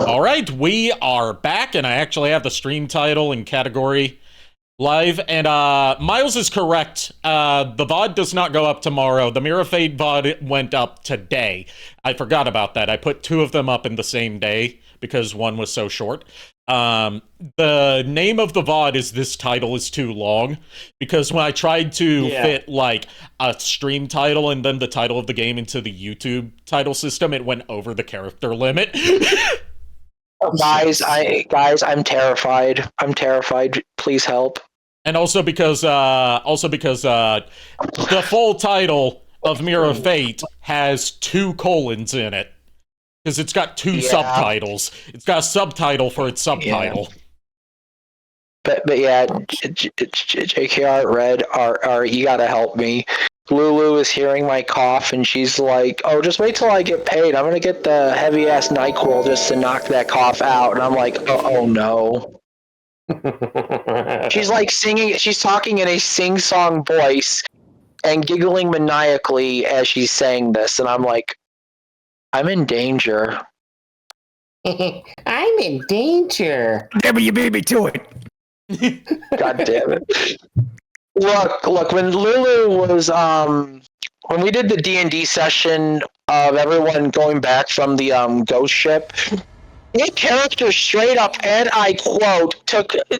All right, we are back, and I actually have the stream title and category live. And Miles is correct. The VOD does not go up tomorrow. The Mirror of Fate VOD went up today. I forgot about that. I put 2 of them up in the same day because one was so short. The name of the VOD is This Title Is Too Long, because when I tried to fit like a stream title and then the title of the game into the YouTube title system, it went over the character limit. Guys, I'm terrified. I'm terrified. Please help. And also because the full title of Mirror of Fate has 2 colons in it. Because it's got 2 subtitles. It's got a subtitle for its subtitle. But yeah, JKR, Red, you gotta help me. Lulu is hearing my cough and she's like, oh, just wait till I get paid. I'm gonna get the heavy-ass NyQuil just to knock that cough out. And I'm like, oh no. She's like singing, she's talking in a sing-song voice and giggling maniacally as she's saying this. And I'm like, I'm in danger. I'm in danger. Damn it, you beat me to it. God damn it. Look, when Lulu was, when we did the D&D session of everyone going back from the, ghost ship, your character straight up, and I quote, took the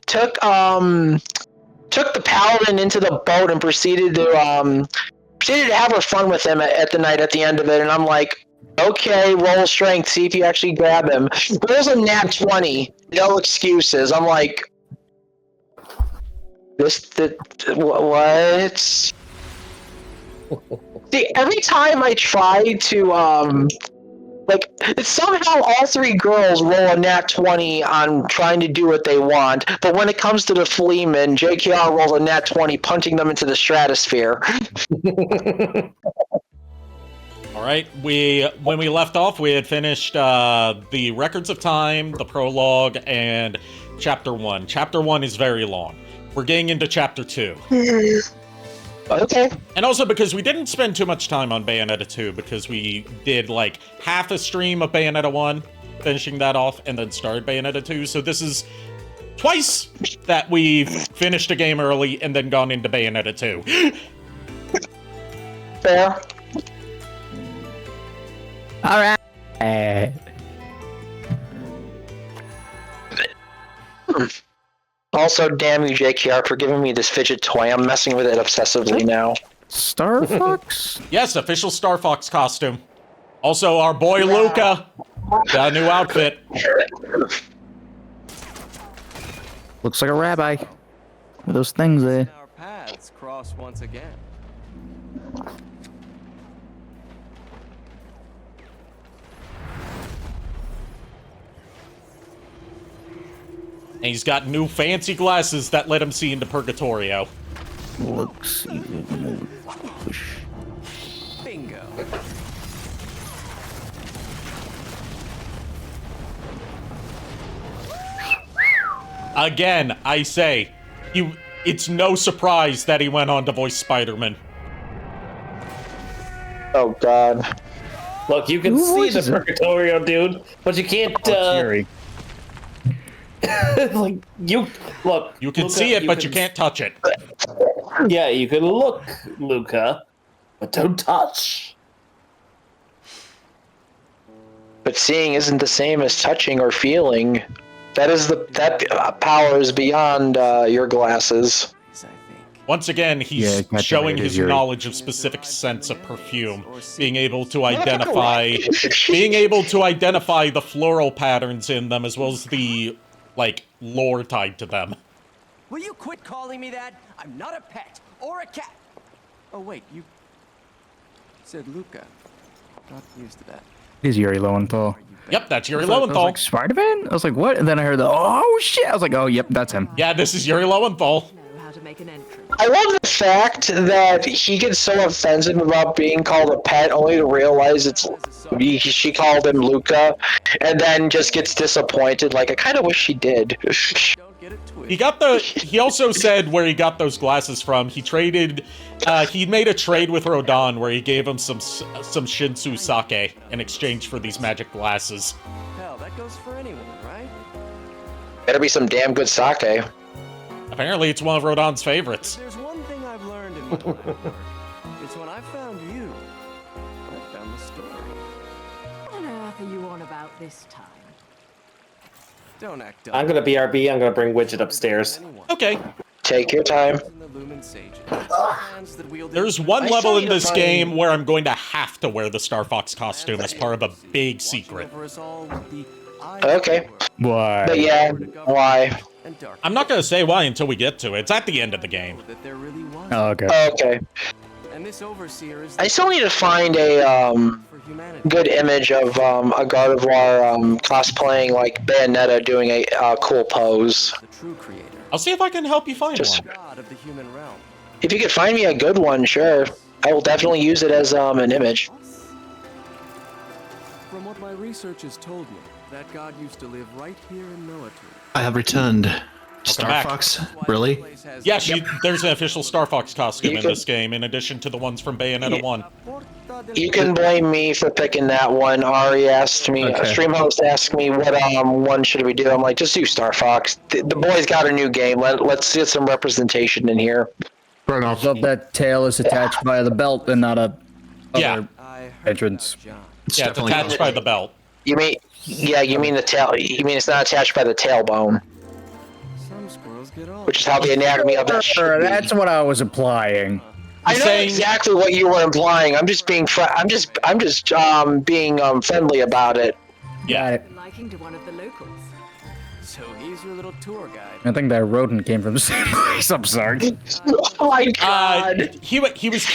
paladin into the boat and proceeded to have her fun with him at the night at the end of it, and I'm like, okay, roll strength, see if you actually grab him. There's a nat 20, no excuses. I'm like, what? See, every time I try to, somehow all 3 girls roll a nat 20 on trying to do what they want, but when it comes to the Fleeman, JKR rolls a nat 20, punching them into the stratosphere. All right, when we left off, we had finished the Records of Time, the prologue, and Chapter 1. Chapter 1 is very long. We're getting into Chapter 2. Okay. And also because we didn't spend too much time on Bayonetta 2, because we did like half a stream of Bayonetta 1, finishing that off, and then started Bayonetta 2, so this is twice that we've finished a game early and then gone into Bayonetta 2. Fair. All right. Also, damn you, JKR, for giving me this fidget toy. I'm messing with it obsessively now. Star Fox? Yes, official Star Fox costume. Also, our boy Luca got a new outfit. Looks like a rabbi. With those things there. Our paths cross once again. And he's got new fancy glasses that let him see into Purgatorio. Looks even Bingo. Again, I say, it's no surprise that he went on to voice Spider-Man. Oh, God. Look, you can see the Purgatorio, dude, but you can't, like, you can Luca, see it, but you can't touch it. Yeah, you can look, Luca, but don't touch. But seeing isn't the same as touching or feeling. That power is beyond your glasses. Once again, he's showing his knowledge of specific scents of perfume, being able to identify the floral patterns in them, as well as the lore tied to them. Will you quit calling me that? I'm not a pet or a cat. Oh wait, you said Luca. Not used to that. He's Yuri Lowenthal. Yep, that's Yuri I was Lowenthal. like, Spider-Man? I was like, what? And then I heard oh shit! I was like, oh, yep, that's him. Yeah, this is Yuri Lowenthal. I love the fact that he gets so offensive about being called a pet, only to realize she called him Luca, and then just gets disappointed. Like, I kind of wish she did. He also said where he got those glasses from. He made a trade with Rodan where he gave him some Shinsu sake in exchange for these magic glasses. Hell, that goes for anyone, right? Better be some damn good sake. Apparently, it's one of Rodon's favorites. If there's one thing I've learned in my line of work, it's when I found you, I found the story. What on earth are you on about this time? Don't act dumb. I'm gonna BRB. I'm gonna bring Widget upstairs. Okay. Take your time. There's one I level still in need to this find- game where I'm going to have to wear the Star Fox costume as part of a big secret. Okay. Why? But yeah, why? I'm not going to say why until we get to it. It's at the end of the game. Oh, okay. Okay. And this overseer is I still need to find a for humanity. good image of a Gardevoir cosplaying like Bayonetta doing a cool pose. The true creator, I'll see if I can help you find Just- one. god of the human realm. If you could find me a good one, sure. I will definitely use it as an image. From what my research has told me, that god used to live right here in Noatru. I have returned. Star back. Fox? Really? Yeah, there's an official Star Fox costume You in can- this game, in addition to the ones from Bayonetta 1. You can blame me for picking that one. Ari asked me, Okay. stream host asked me what one should we do. I'm like, just do Star Fox. The boy's got a new game. Let's get some representation in here. Fair enough. So that tail is attached by the belt and not a Yeah. other I heard entrance. about John. It's Yeah, it's definitely attached by the belt. You mean the tail? You mean it's not attached by the tailbone, Some squirrels get old. which is how the anatomy of that Sure, should be. that's what I was implying. I know saying- exactly what you were implying. I'm just being I'm just being friendly about it. Yeah. Got it. Liking to one of the locals. So he's your little tour guide. I think that rodent came from the same place. I'm sorry. Oh my god! She was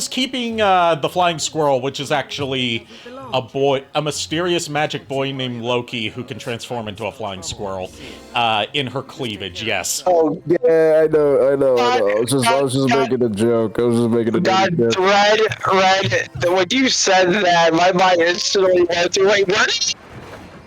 keeping the flying squirrel, which is actually a mysterious magic boy named Loki who can transform into a flying squirrel, in her cleavage. Yes. Oh Yeah, I know. I was just making a joke. I was just making god! Red. When you said that, my mind instantly went to wait, what?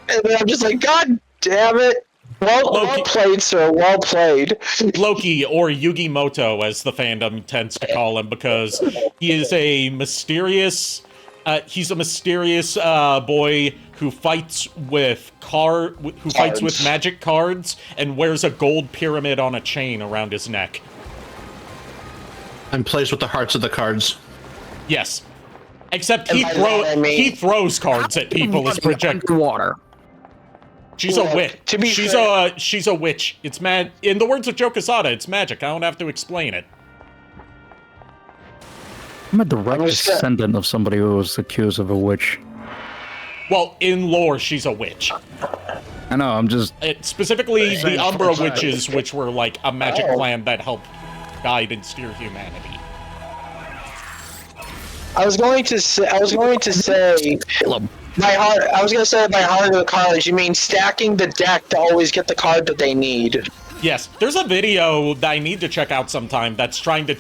And then I'm just like, god damn it! Well Loki. played, sir. Well played. Loki, or Yugi Moto, as the fandom tends to call him, because he is a mysterious. He's a mysterious boy who fights with Cards. magic cards and wears a gold pyramid on a chain around his neck. And plays with the hearts of the cards. Yes. Except And by that I mean- he throws cards at people as project. Water. She's a Look, witch. to be She's fair- a witch. It's mad. In the words of Joe Quesada, it's magic. I don't have to explain it. I'm a direct I'm just gonna- descendant of somebody who was accused of a witch. Well, in lore, she's a witch. I know. I'm just. Specifically, the Same Umbra side. witches, which were like a magic Oh. clan that helped guide and steer humanity. I was going to say by heart. I was going to say by heart of the cards. You mean stacking the deck to always get the card that they need? Yes, there's a video that I need to check out sometime that's trying to,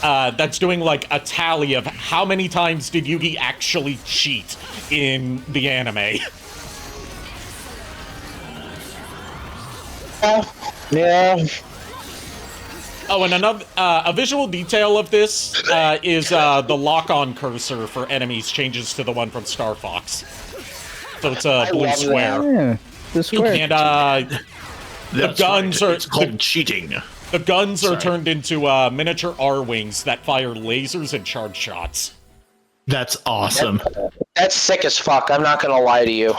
that's doing like a tally of how many times did Yugi actually cheat in the anime. Yeah. Oh, and another a visual detail of this is the lock-on cursor for enemies changes to the one from Star Fox. So it's a blue love square. Yeah. The square. And That's guns right. are- It's called cheating. the guns are Sorry. turned into miniature R-wings that fire lasers and charge shots. That's awesome. That's sick as fuck. I'm not gonna lie to you.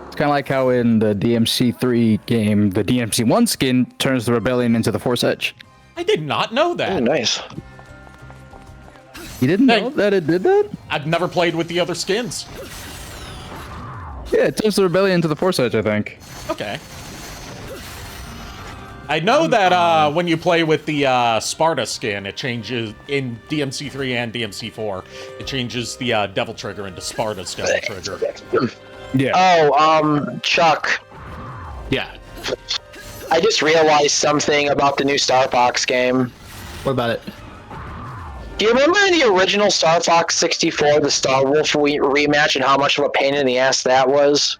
It's kind of like how in the DMC3 game, the DMC1 skin turns the rebellion into the Force Edge. I did not know that. Oh, nice. You didn't know Hey. that it did that? I've never played with the other skins. Yeah, it turns the rebellion into the Force Edge, I think. Okay. I know that when you play with the Sparta skin, it changes in DMC3 and DMC4. It changes the Devil Trigger into Sparta's Devil Trigger. Yeah. Oh, Chuck. Yeah. I just realized something about the new Star Fox game. What about it? Do you remember in the original Star Fox 64, the Star Wolf rematch, and how much of a pain in the ass that was?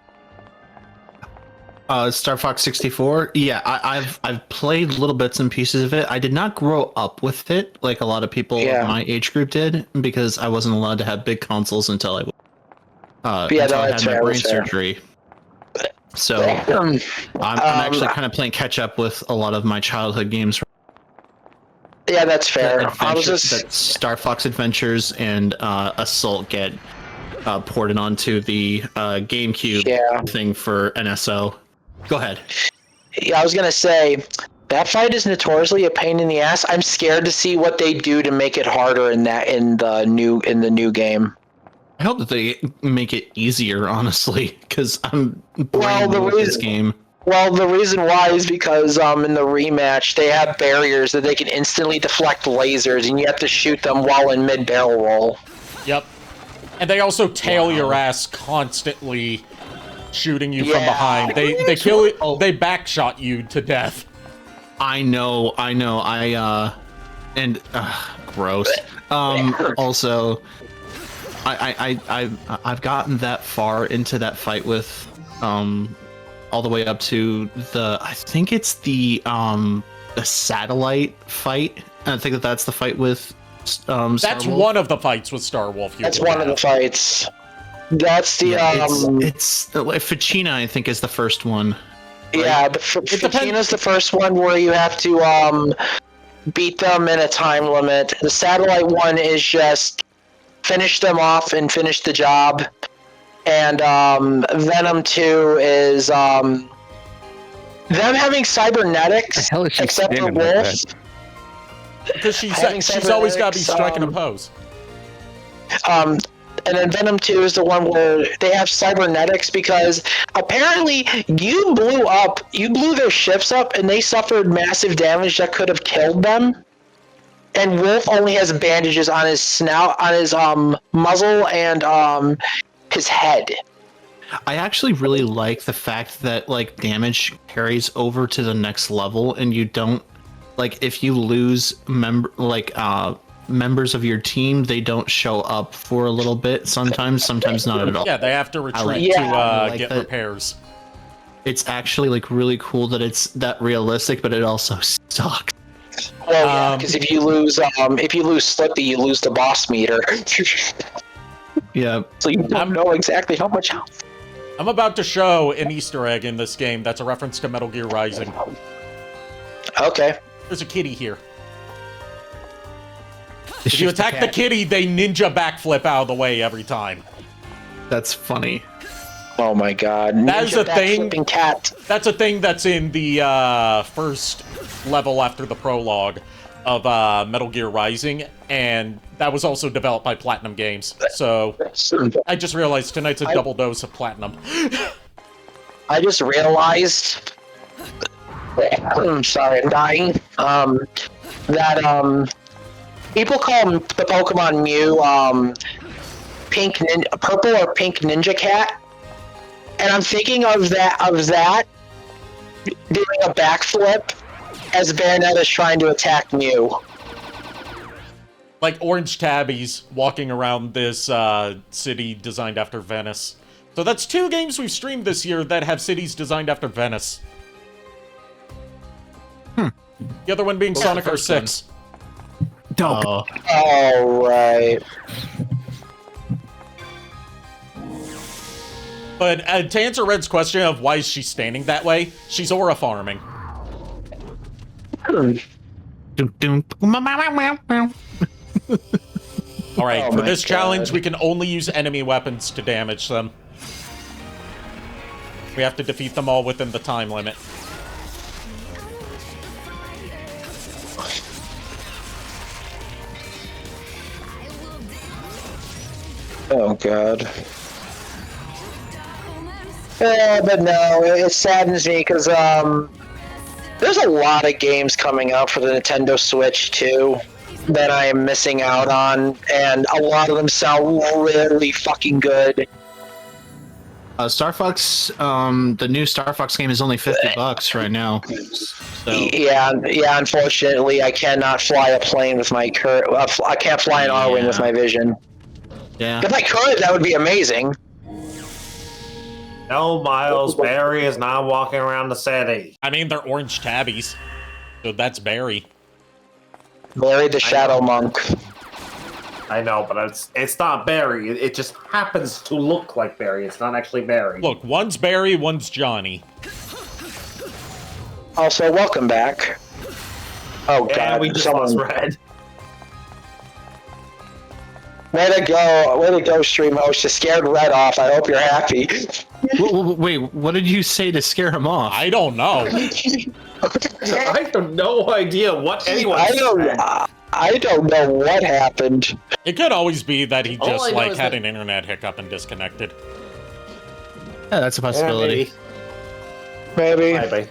Star Fox 64. Yeah, I've played little bits and pieces of it. I did not grow up with it like a lot of people of my age group did because I wasn't allowed to have big consoles until until I had my brain surgery. So I'm actually kind of playing catch up with a lot of my childhood games. Yeah, that's fair. That Star Fox Adventures and Assault get ported onto the GameCube thing for NSO. Go ahead. Yeah, I was gonna say that fight is notoriously a pain in the ass. I'm scared to see what they do to make it harder in the new game. I hope that they make it easier, honestly, because I'm brand new at this game. Well, the reason why is because in the rematch they have barriers that they can instantly deflect lasers, and you have to shoot them while in mid barrel roll. Yep. And they also tail your ass constantly, shooting you from behind. They kill it. They backshot you to death. I know. Gross. Also, I've gotten that far into that fight with all the way up to I think it's the satellite fight. I think that's the fight with that's one of the fights with Starwolf. That's one of the fights. That's the it's Ficina, I think, is the first one. Right? Yeah, Ficina's the first one where you have to beat them in a time limit. The satellite one is just finish them off and finish the job. And Venom 2 is them having cybernetics, except for Wolf. Because she's always got to be striking a pose. And then Venom 2 is the one where they have cybernetics because apparently you blew their ships up and they suffered massive damage that could have killed them. And Wolf only has bandages on his snout, on his muzzle, and his head. I actually really like the fact that like damage carries over to the next level, and you don't if you lose members of your team, they don't show up for a little bit. Sometimes not at all. Yeah, they have to retreat to get repairs. It's actually really cool that it's that realistic, but it also sucks. Well, yeah, because if you lose Slippy, you lose the boss meter. Yeah. So you don't know exactly how much health. I'm about to show an Easter egg in this game that's a reference to Metal Gear Rising. Okay. There's a kitty here. If you attack the kitty, they ninja backflip out of the way every time. That's funny. Oh my god. That is a thing. Cat. That's a thing that's in the first level after the prologue of Metal Gear Rising, and that was also developed by Platinum Games. So I just realized tonight's a double dose of Platinum. I just realized. I'm sorry, I'm dying. That people call the Pokemon Mew purple or pink ninja cat, and I'm thinking of that doing a backflip as Bayonetta's trying to attack Mew. Like orange tabbies walking around this city designed after Venice. So that's 2 games we've streamed this year that have cities designed after Venice. The other one being Sonic R6. Oh. Oh, right. But to answer Red's question of why is she standing that way, she's aura farming. Alright, for this challenge, we can only use enemy weapons to damage them. We have to defeat them all within the time limit. Oh god. But no, it saddens me because there's a lot of games coming out for the Nintendo Switch too that I am missing out on, and a lot of them sound really fucking good. Star Fox, the new Star Fox game is only $50 right now. So. Yeah. Unfortunately, I cannot fly a plane with my I can't fly an R-wing with my vision. Yeah. If I could, that would be amazing. No, Miles, Barry is not walking around the city. I mean, they're orange tabbies. So that's Barry. Barry the Shadow Monk. I know, but it's not Barry. It just happens to look like Barry. It's not actually Barry. Look, one's Barry, one's Johnny. Also, welcome back. Oh Yeah, god, we just lost someone... Red. Way to go, stream host. You scared Red off. I hope you're happy. Wait, what did you say to scare him off? I don't know. I have no idea what anyone said. I don't know what happened. It could always be that he All I just know like is had that- an internet hiccup and disconnected. Yeah, that's a possibility. Maybe. Maybe.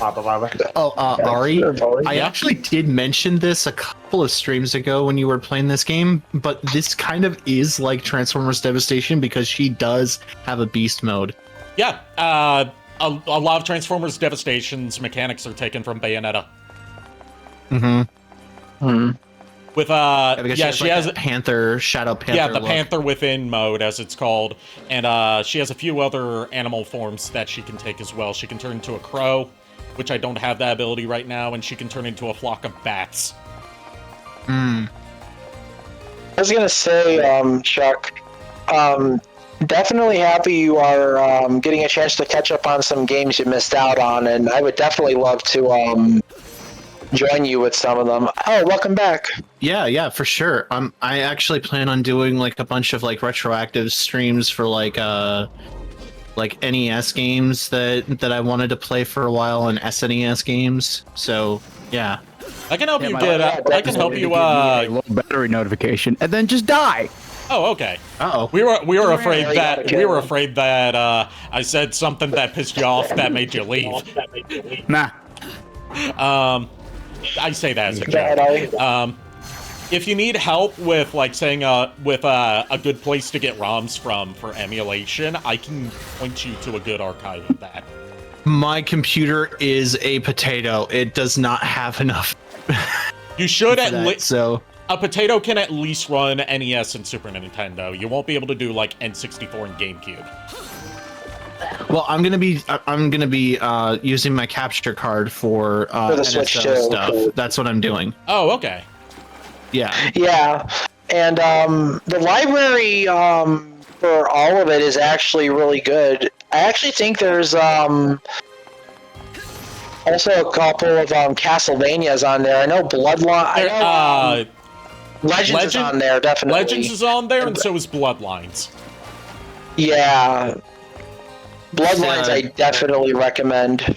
Oh, Ari, I Yeah? actually did mention this a couple of streams ago when you were playing this game, but this kind of is like Transformers Devastation because she does have a beast mode. Yeah, a lot of Transformers Devastation's mechanics are taken from Bayonetta. Mm-hmm. With Because she has a Panther, Shadow Panther. yeah, the look. Panther Within mode, as it's called, and she has a few other animal forms that she can take as well. She can turn into a crow, which I don't have that ability right now, and she can turn into a flock of bats. I was gonna say, Chuck, definitely happy you are getting a chance to catch up on some games you missed out on, and I would definitely love to join you with some of them. Oh, welcome back. Yeah, for sure. I actually plan on doing like a bunch of like retroactive streams for like NES games that I wanted to play for a while and SNES games. So yeah. I can help you my- get. yeah, I can help you. a low battery notification, and then just die. Oh, okay. Uh-oh. We were afraid Really that gotta we kill were him. afraid that I said something that pissed you off that made you leave. Nah. I say that as a Bad joke. eye. If you need help with like saying with a good place to get ROMs from for emulation, I can point you to a good archive of that. My computer is a potato. It does not have enough. You should at that, least. so A potato can at least run NES and Super Nintendo. You won't be able to do like N64 and GameCube. well, I'm gonna be using my capture card for the Switch NSO too. stuff. That's what I'm doing. Oh, okay. Yeah. Yeah, and the library for all of it is actually really good. I actually think there's also a couple of Castlevanias on there. I know Bloodline. I know, Legends is on there, definitely. Legends is on there, and so is Bloodlines. Yeah. Bloodlines I definitely recommend.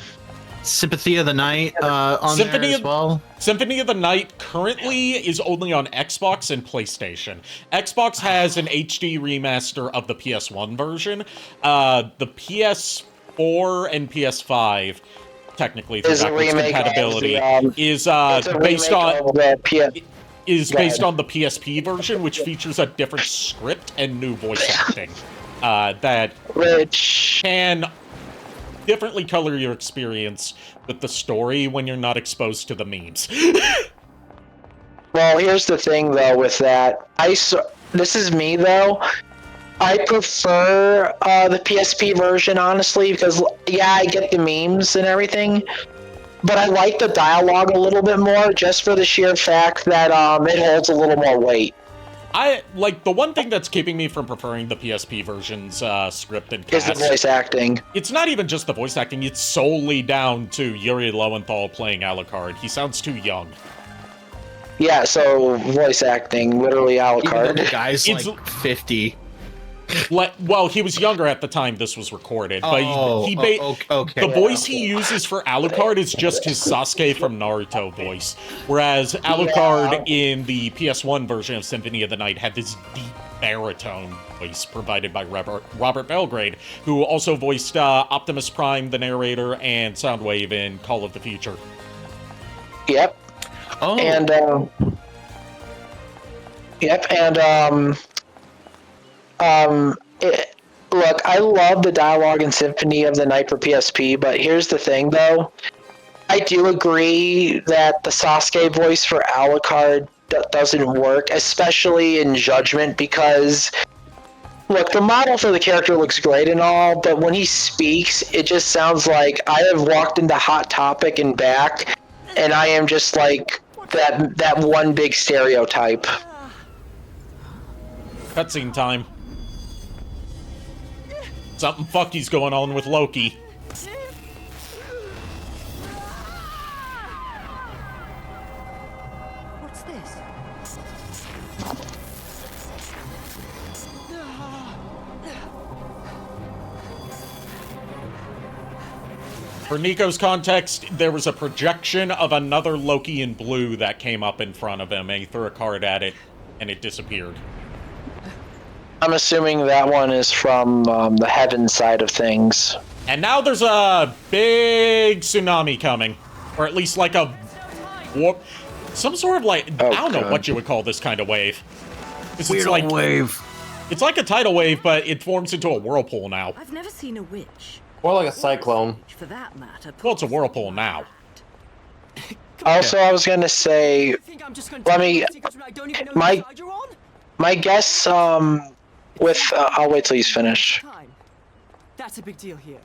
Sympathy of the Night on there as well. Symphony of the Night currently is only on Xbox and PlayStation. Xbox has an HD remaster of the PS1 version. The PS4 and PS5, technically for Is a backwards remake of compatibility, the, is It's a based remake on of the is Go based ahead. on the PSP version, which features a different script and new voice acting that Which can differently color your experience with the story when you're not exposed to the memes. Well, here's the thing, though, with that. This is me, though. I prefer the PSP version, honestly, because, yeah, I get the memes and everything, but I like the dialogue a little bit more, just for the sheer fact that it holds a little more weight. I like the one thing that's keeping me from preferring the PSP version's script and Is the cast. voice acting. It's not even just the voice acting, it's solely down to Yuri Lowenthal playing Alucard. He sounds too young. Yeah, so voice acting, literally a la Even though carte. the guy's It's- like 50. Well, he was younger at the time this was recorded, but Okay. the voice he uses for Alucard is just his Sasuke from Naruto voice, whereas Alucard in the PS1 version of Symphony of the Night had this deep baritone voice provided by Robert Belgrade, who also voiced Optimus Prime, the narrator, and Soundwave in Call of the Future. Yep. Oh. And, look, I love the dialogue in Symphony of the Night for PSP, but here's the thing, though. I do agree that the Sasuke voice for Alucard doesn't work, especially in Judgment, because Look, the model for the character looks great and all, but when he speaks, it just sounds like I have walked into Hot Topic and back, and I am just like that one big stereotype. Cutscene time. Something fucky's going on with Loki. What's this? For Niko's context, there was a projection of another Loki in blue that came up in front of him, and he threw a card at it, and it disappeared. I'm assuming that one is from the heaven side of things. And now there's a big tsunami coming. Or at least like a warp. Some sort of like, I don't know what you would call this kind of wave. It's like wave. It's like a tidal wave, but it forms into a whirlpool now. I've never seen a witch. More like a cyclone. For that matter. Well, it's a whirlpool now. Also, I was gonna say, let me, my guess, with, I'll wait till he's finished. That's a big deal here.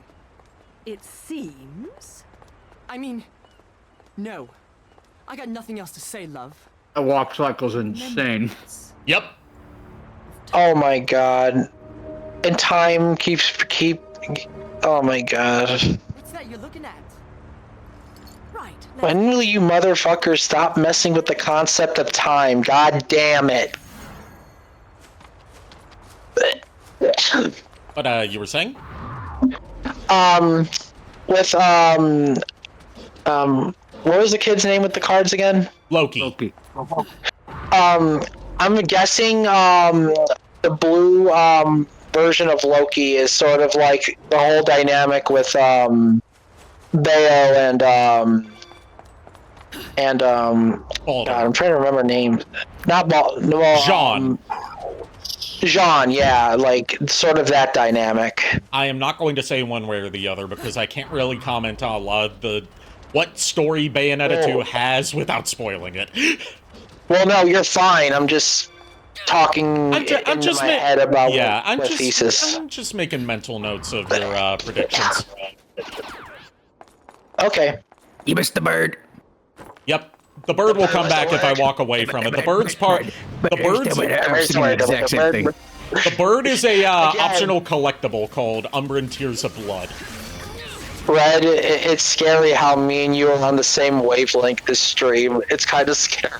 It seems. I mean, no. I got nothing else to say, love. The walk cycle's insane. Yep. Oh my god. And time keep, oh my god. What's that you're looking at? Right. When will you motherfuckers stop messing with the concept of time? God damn it. But, you were saying? With, what was the kid's name with the cards again? Loki. I'm guessing, the blue, version of Loki is sort of like the whole dynamic with, Bayo and, God, I'm trying to remember names. Not Bal, no, Jean. Jean, yeah, like sort of that dynamic. I am not going to say one way or the other because I can't really comment on a lot of what story Bayonetta 2 has without spoiling it. Well, no, you're fine. I'm just talking I'm just my head about thesis. I'm just making mental notes of your predictions. Okay. You missed the bird. Yep. The bird will come back if I walk away from it. The bird's part. The bird is a optional collectible called Umbran Tears of Blood. Red, it's scary how me and you are on the same wavelength this stream. It's kind of scary.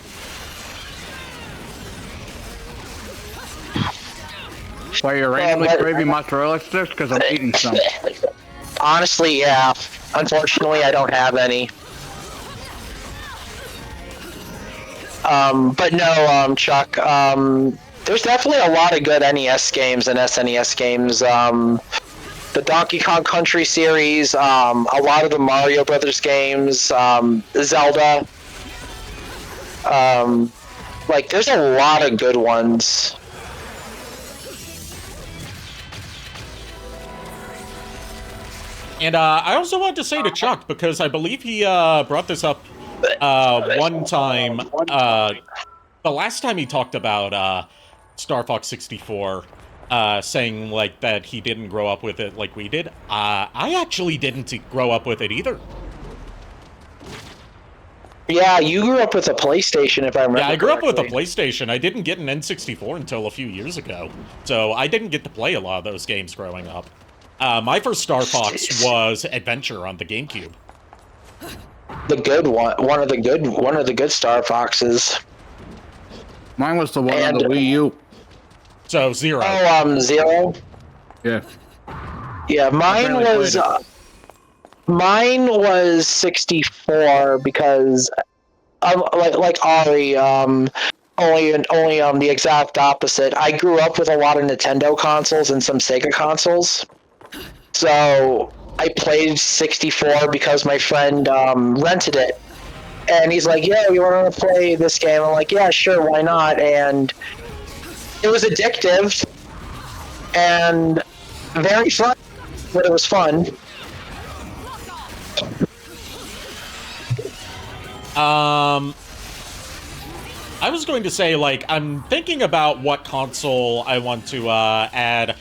Why you're randomly craving mozzarella sticks? Because I'm eating some. Honestly, yeah. Unfortunately, I don't have any. But no, Chuck, there's definitely a lot of good NES games and SNES games. The Donkey Kong Country series, a lot of the Mario Brothers games, Zelda. Like, there's a lot of good ones. And I also want to say to Chuck, because I believe he brought this up one time, the last time he talked about Star Fox 64, saying like that he didn't grow up with it like we did. I actually didn't grow up with it either. Yeah, you grew up with a PlayStation, if I remember. Yeah, I grew correctly. up with a PlayStation. I didn't get an N64 until a few years ago, so I didn't get to play a lot of those games growing up. My first Star Fox was Adventure on the GameCube. The good one, one of the good Star Foxes. Mine was the one on the Wii U. So Zero. Oh, Zero. Yeah. Yeah, mine was 64 because like Ari, only the exact opposite. I grew up with a lot of Nintendo consoles and some Sega consoles. So I played 64 because my friend rented it. And he's like, yeah, you want to play this game? I'm like, yeah, sure, why not? And it was addictive and very fun, but it was fun. I was going to say, like, I'm thinking about what console I want to add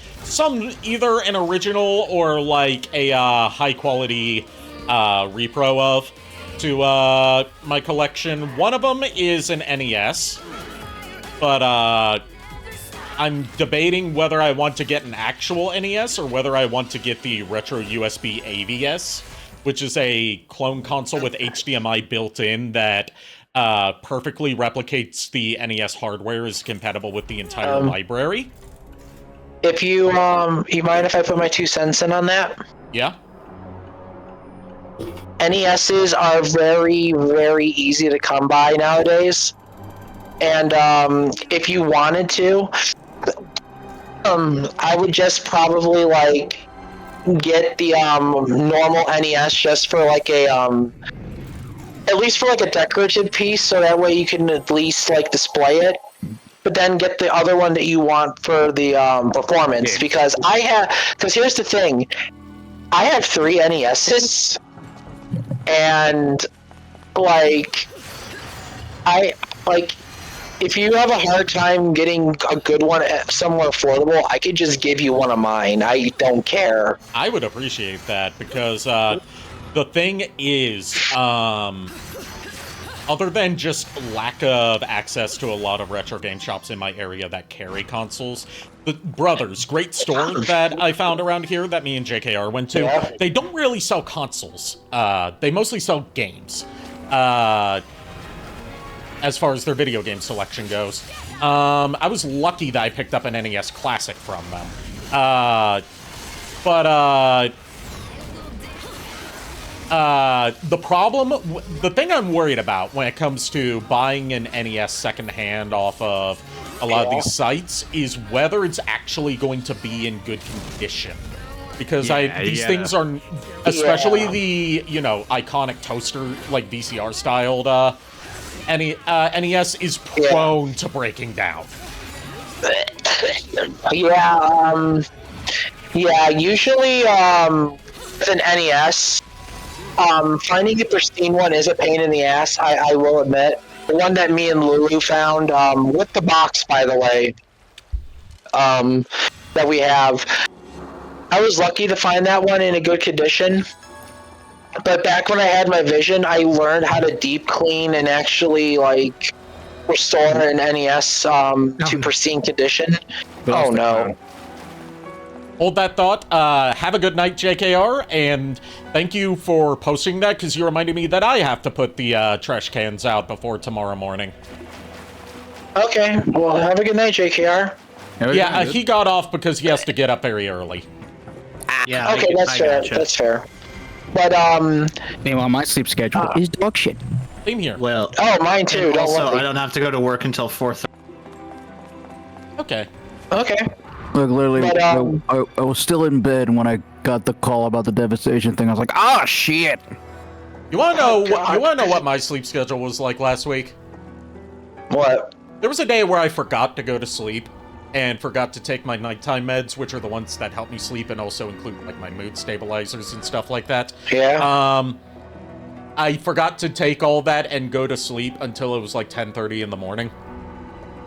either an original or like a high quality repro of to my collection. One of them is an NES, but I'm debating whether I want to get an actual NES or whether I want to get the retro USB AVS, which is a clone console with HDMI built in that perfectly replicates the NES hardware, is compatible with the entire library. If you mind if I put my 2 cents in on that? Yeah. NESs are very, very easy to come by nowadays. And if you wanted to, I would just probably like get the normal NES just for like a at least for like a decorative piece, so that way you can at least like display it. But then get the other one that you want for the performance, because here's the thing, I have 3 NESs, and like if you have a hard time getting a good one somewhere affordable, I could just give you one of mine. I don't care. I would appreciate that, because the thing is, other than just lack of access to a lot of retro game shops in my area that carry consoles, the Brothers, great store that I found around here that me and JKR went to, they don't really sell consoles. They mostly sell games. As far as their video game selection goes. I was lucky that I picked up an NES Classic from them. The thing I'm worried about when it comes to buying an NES secondhand off of a lot of these sites is whether it's actually going to be in good condition. Because these things are, especially the, iconic toaster, like VCR styled, NES is prone to breaking down. Usually, with an NES, finding a pristine one is a pain in the ass, I will admit. The one that me and Lulu found, with the box, by the way, that we have, I was lucky to find that one in a good condition. But back when I had my vision, I learned how to deep clean and actually, like, restore an NES to pristine condition. Oh, no. Hold that thought. Have a good night, JKR, and thank you for posting that, because you reminded me that I have to put the trash cans out before tomorrow morning. Okay, well, have a good night, JKR. Yeah, he got off because he has to get up very early. Yeah. Okay, that's fair. Gotcha. That's fair. But meanwhile, my sleep schedule is dog shit. Same here. Well, mine too. Don't also, worry. I don't have to go to work until 4:30. Okay. Look, literally, But, I was still in bed when I got the call about the Devastation thing. I was like, "Oh shit!" You want to know? You want to know what my sleep schedule was like last week? What? There was a day where I forgot to go to sleep and forgot to take my nighttime meds, which are the ones that help me sleep and also include like my mood stabilizers and stuff like that. Yeah. I forgot to take all that and go to sleep until it was like 10:30 in the morning.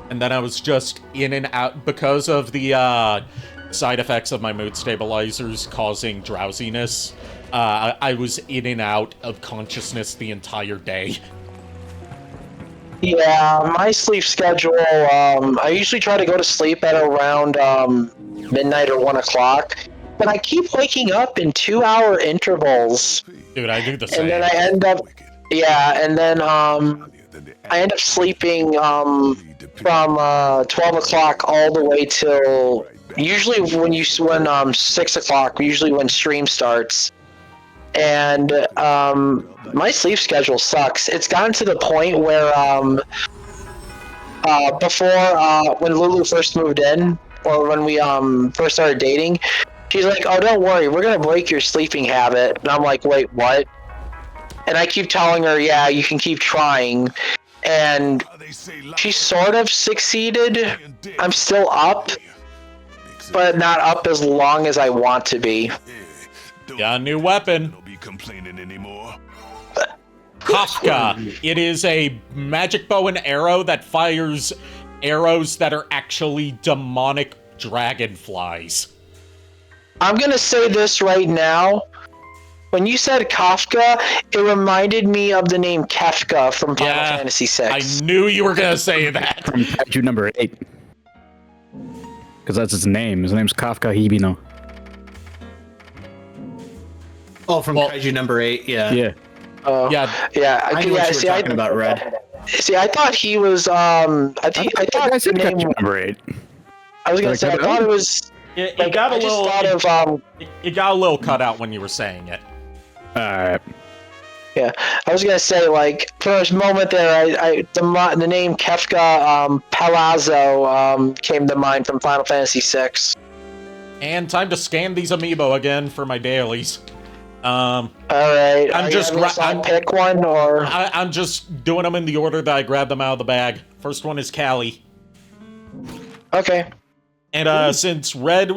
And then I was just in and out because of the side effects of my mood stabilizers causing drowsiness. I was in and out of consciousness the entire day. Yeah, my sleep schedule, I usually try to go to sleep at around midnight or 1 o'clock, but I keep waking up in 2-hour intervals. Dude, I do the same. And then I end up, I end up sleeping from 12 o'clock all the way till, usually when 6 o'clock, usually when stream starts. And my sleep schedule sucks. It's gotten to the point where before when Lulu first moved in, or when we first started dating, she's like, "Oh, don't worry, we're gonna break your sleeping habit." And I'm like, "Wait, what?" And I keep telling her, "Yeah, you can keep trying." And she sort of succeeded. I'm still up, but not up as long as I want to be. Got a new weapon. Don't be complaining anymore. Kafka. It is a magic bow and arrow that fires arrows that are actually demonic dragonflies. I'm gonna say this right now. When you said Kafka, it reminded me of the name Kefka from Final Fantasy VI. I knew you were gonna say that. From Kaiju number 8. Because that's his name. His name's Kafka Hibino. Oh, from Kaiju number 8, yeah. Yeah. Yeah. I knew what you were talking about, Red. See, I thought he was. I thought I said the name. Kaiju number 8. I was gonna say. I thought it was. It got a little. Thought of, it got a little cut out when you were saying it. Alright. Yeah, I was gonna say, like, for a moment there, the name Kefka Palazzo came to mind from Final Fantasy VI. And time to scan these amiibo again for my dailies. All right, I'm pick one, or I'm just doing them in the order that I grabbed them out of the bag. First one is Callie. okay. And since Red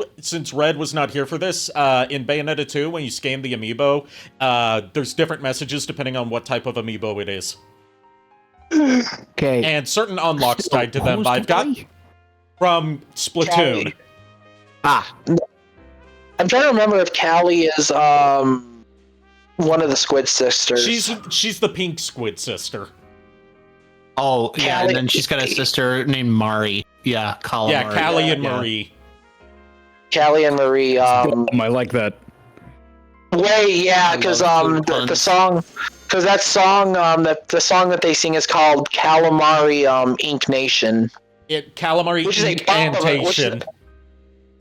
was not here for this, in Bayonetta 2, when you scan the amiibo, there's different messages depending on what type of amiibo it is. Okay. And certain unlocks tied to them. I've got from Splatoon. Callie. I'm trying to remember if Callie is one of the Squid Sisters. She's the pink squid sister. Oh, yeah, Callie- and then she's got a sister named Mari. Yeah, Calamari. Yeah, Callie and Yeah. Marie. Callie and Marie. I like that. Because the song, because that song, the song that they sing is called Calamari Ink Nation. Calamari Which is a bop of it, Incantation.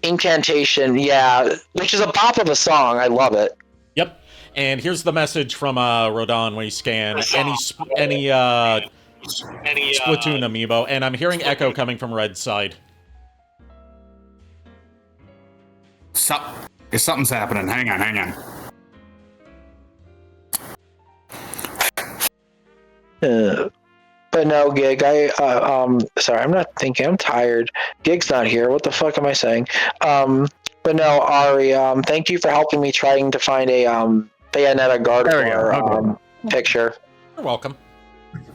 Incantation, yeah, which is a bop of a song. I love it. Yep. And here's the message from Rodon when you scan any Splatoon amiibo, and I'm hearing echo coming from Red's side. Something's happening. Hang on. But no, Gig. Sorry, I'm not thinking. I'm tired. Gig's not here. What the fuck am I saying? But no, Ari. Thank you for helping me trying to find a Bayonetta Gardevoir picture. You're welcome.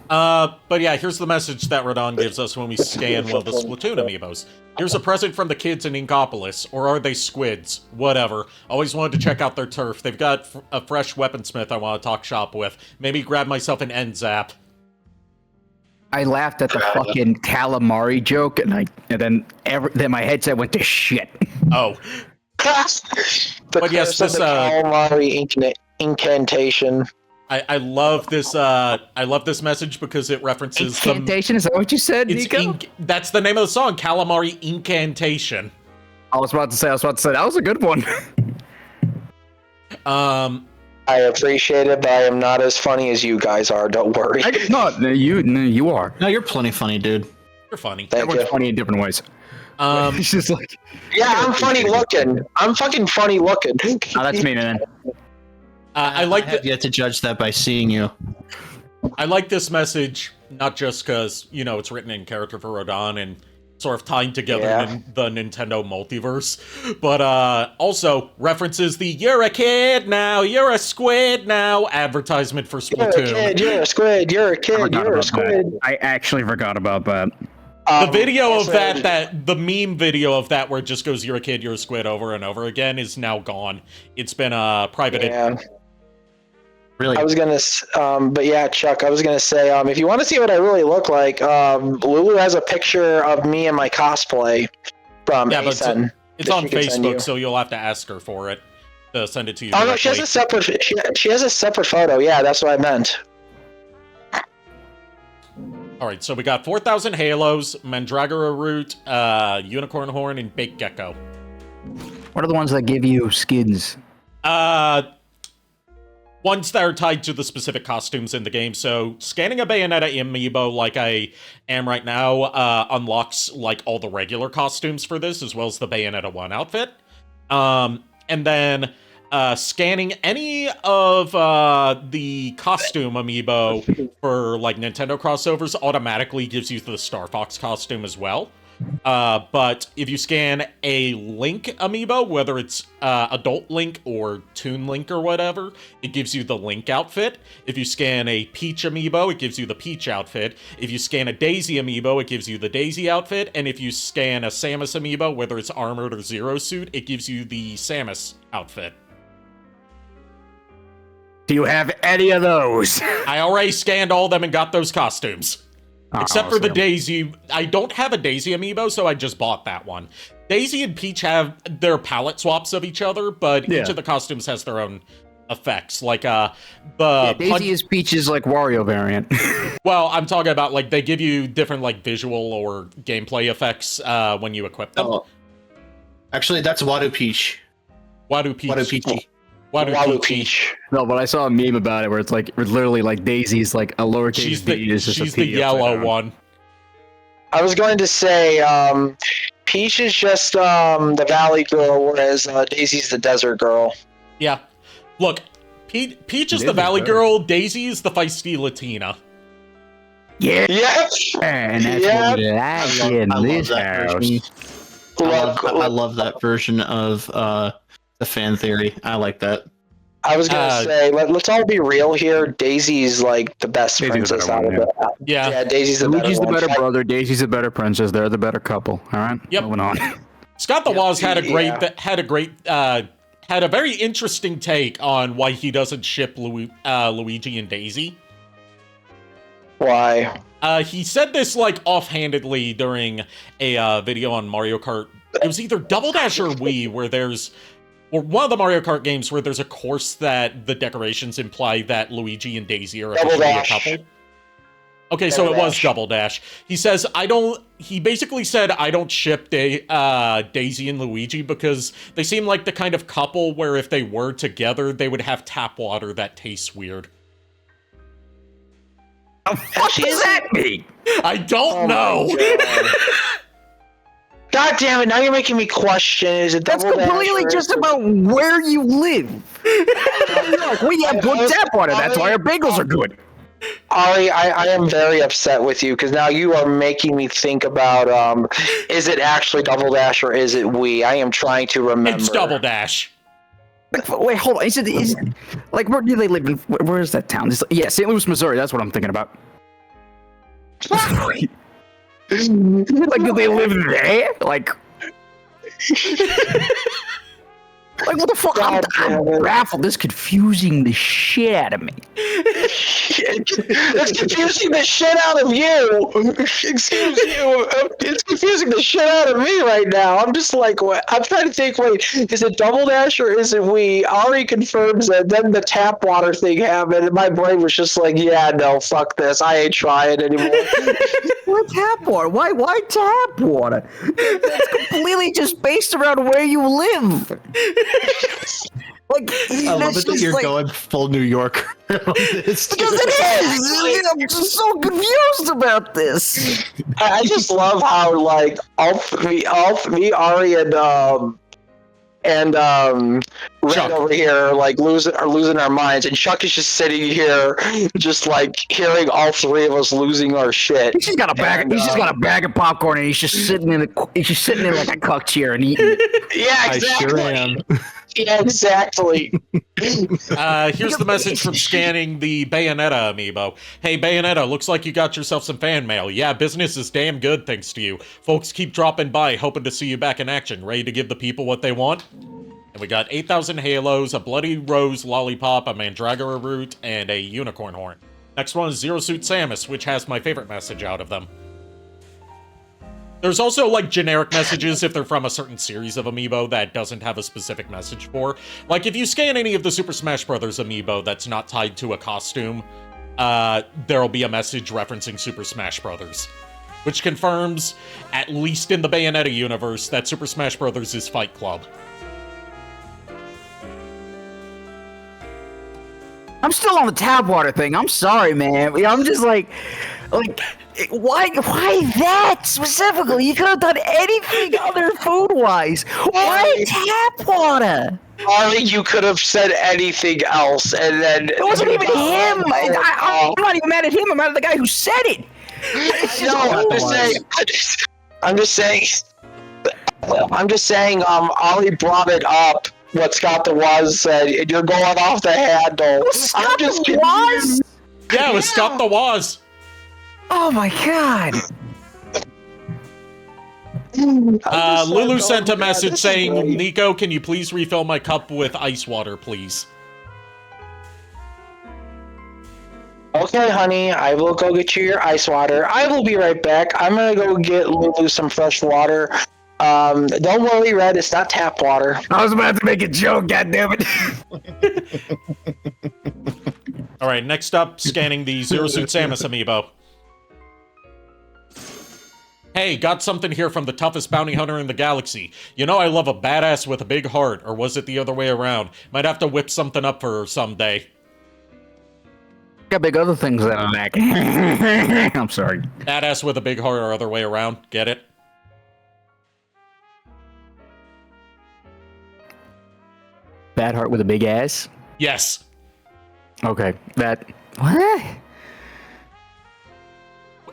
But yeah, here's the message that Rodon gives us when we scan one of the Splatoon amiibos. Here's a present from the kids in Inkopolis, or are they squids? Whatever. Always wanted to check out their turf. They've got a fresh weaponsmith I want to talk shop with. Maybe grab myself an end zap. I laughed at the fucking calamari joke, and then my headset went to shit. Oh. But yes, this Calamari Incantation. I love this. I love this message because it references Incantation. Is that what you said, It's Niko? that's the name of the song, Calamari Incantation. I was about to say that was a good one. I appreciate it, but I am not as funny as you guys are. Don't worry. You are. No, you're plenty funny, dude. You're funny. Thank Everyone's you. funny in different ways. It's just like, Yeah, I'm funny looking. I'm fucking funny looking. oh, that's me, man. I like have yet to judge that by seeing you. I like this message not just because it's written in character for Rodon and sort of tying together the Nintendo multiverse, but also references the "You're a kid now, you're a squid now" advertisement for Splatoon. You're a kid, you're a squid, you're a kid, you're a squid. I actually forgot about that. The video of the meme video of that where it just goes "You're a kid, you're a squid" over and over again is now gone. It's been privated. Yeah. Really? I was gonna, but yeah, Chuck. I was gonna say, if you want to see what I really look like, Lulu has a picture of me and my cosplay from Yeah, but ASEN. it's on she can send you. Facebook, so you'll have to ask her for it to send it to you. Oh no, she has a separate. She has a separate photo. Yeah, that's what I meant. All right, so we got 4,000 halos, Mandragora root, unicorn horn, and baked gecko. What are the ones that give you skins? Ones that are tied to the specific costumes in the game. So scanning a Bayonetta amiibo like I am right now unlocks like all the regular costumes for this, as well as the Bayonetta 1 outfit. And then scanning any of the costume amiibo for like Nintendo crossovers automatically gives you the Star Fox costume as well. But if you scan a Link amiibo, whether it's Adult Link or Toon Link or whatever, it gives you the Link outfit. If you scan a Peach amiibo, it gives you the Peach outfit. If you scan a Daisy amiibo, it gives you the Daisy outfit. And if you scan a Samus amiibo, whether it's Armored or Zero Suit, it gives you the Samus outfit. Do you have any of those? I already scanned all of them and got those costumes. Except for the Daisy. I don't have a Daisy amiibo, so I just bought that one. Daisy and Peach have their palette swaps of each other, but each of the costumes has their own effects. Like, Daisy is Peach's, like, Wario variant. Well, I'm talking about, like, they give you different, like, visual or gameplay effects when you equip them. Oh. Actually, that's Wadu Peach. Wadu Peach. Wadu Peachy. Wadu Peach. No, but I saw a meme about it where it's like, it's literally like Daisy's like a lowercase b is just she's a the P yellow one. I was going to say, Peach is just the Valley Girl, whereas Daisy's the Desert Girl. Yeah. Look, Peach is the Valley Girl, Daisy is the feisty Latina. Yeah. Yep. And that's what we like in this house. I love that version of the fan theory. I like that. I was gonna say, let's all be real here. Daisy's like the best princess out of it. Yeah, Daisy's the better Luigi's the one. better brother. Daisy's the better princess. They're the better couple. All right. Yep. Moving on. Scott the Woz had a very interesting take on why he doesn't ship Luigi and Daisy. Why? He said this like offhandedly during a video on Mario Kart. It was either Double Dash or Wii, or one of the Mario Kart games where there's a course that the decorations imply that Luigi and Daisy are officially a couple. Okay, so it was Double Dash. He says, he basically said, I don't ship Daisy and Luigi because they seem like the kind of couple where if they were together, they would have tap water that tastes weird. The fuck does that mean? I don't know. God damn it, now you're making me question, is it That's Double Dash completely just about where you live. We have good tap water, that's why our bagels are good. Ari, I am very upset with you, because now you are making me think about, is it actually Double Dash or is it Wii? I am trying to remember. It's Double Dash. Wait, hold on. Is it like, where do they live in? Where is that town? Yeah, St. Louis, Missouri. That's what I'm thinking about. Like, do they live there? Like what the fuck? I'm baffled. This is confusing the shit out of me. It's confusing the shit out of you. Excuse you. It's confusing the shit out of me right now. I'm just like, what? I'm trying to think, wait, is it Double Dash or is it Wii? Ari confirms that, then the tap water thing happened, and my brain was just like, yeah, no, fuck this. I ain't trying anymore. What tap water? Why tap water? That's completely just based around where you live. Like, I love it that you're going full New Yorker on this. Because it is! I'm just so confused about this. I just love how, like, all three, Ari, and Red over here are like losing our minds, and Chuck is just sitting here, just like hearing all three of us losing our shit. He's just got a bag. He's just got a bag of popcorn, and he's just sitting in like a cuck chair and eating. Yeah, exactly. I sure am. Yeah, exactly. Here's the message from scanning the Bayonetta amiibo. Hey, Bayonetta, looks like you got yourself some fan mail. Yeah, business is damn good thanks to you. Folks keep dropping by, hoping to see you back in action. Ready to give the people what they want? And we got 8,000 halos, a bloody rose lollipop, a mandragora root, and a unicorn horn. Next one is Zero Suit Samus, which has my favorite message out of them. There's also, like, generic messages if they're from a certain series of amiibo that doesn't have a specific message for. Like, if you scan any of the Super Smash Bros. Amiibo that's not tied to a costume, there'll be a message referencing Super Smash Bros., which confirms, at least in the Bayonetta universe, that Super Smash Bros. Is Fight Club. I'm still on the tap water thing. I'm sorry, man. I'm just like, why that specifically? You could have done anything other food-wise. Why tap water? Ari, you could have said anything else, and then it wasn't even him. I'm not even mad at him. I'm mad at the guy who said it. No, I'm just saying. Ollie brought it up. What Scott the Was said. You're going off the handle. I'm just kidding. Yeah, it was Scott the Was. Oh my god. Lulu sent a message saying, Niko, can you please refill my cup with ice water, please? Okay, honey, I will go get you your ice water. I will be right back. I'm gonna go get Lulu some fresh water. Don't worry, Red, it's not tap water. I was about to make a joke, goddammit. All right, next up, scanning the Zero Suit Samus amiibo. Hey, got something here from the toughest bounty hunter in the galaxy. You know I love a badass with a big heart, or was it the other way around? Might have to whip something up for her someday. Got big other things that I like. I'm sorry. Badass with a big heart or other way around. Get it? Bad heart with a big ass? Yes. Okay, that... What?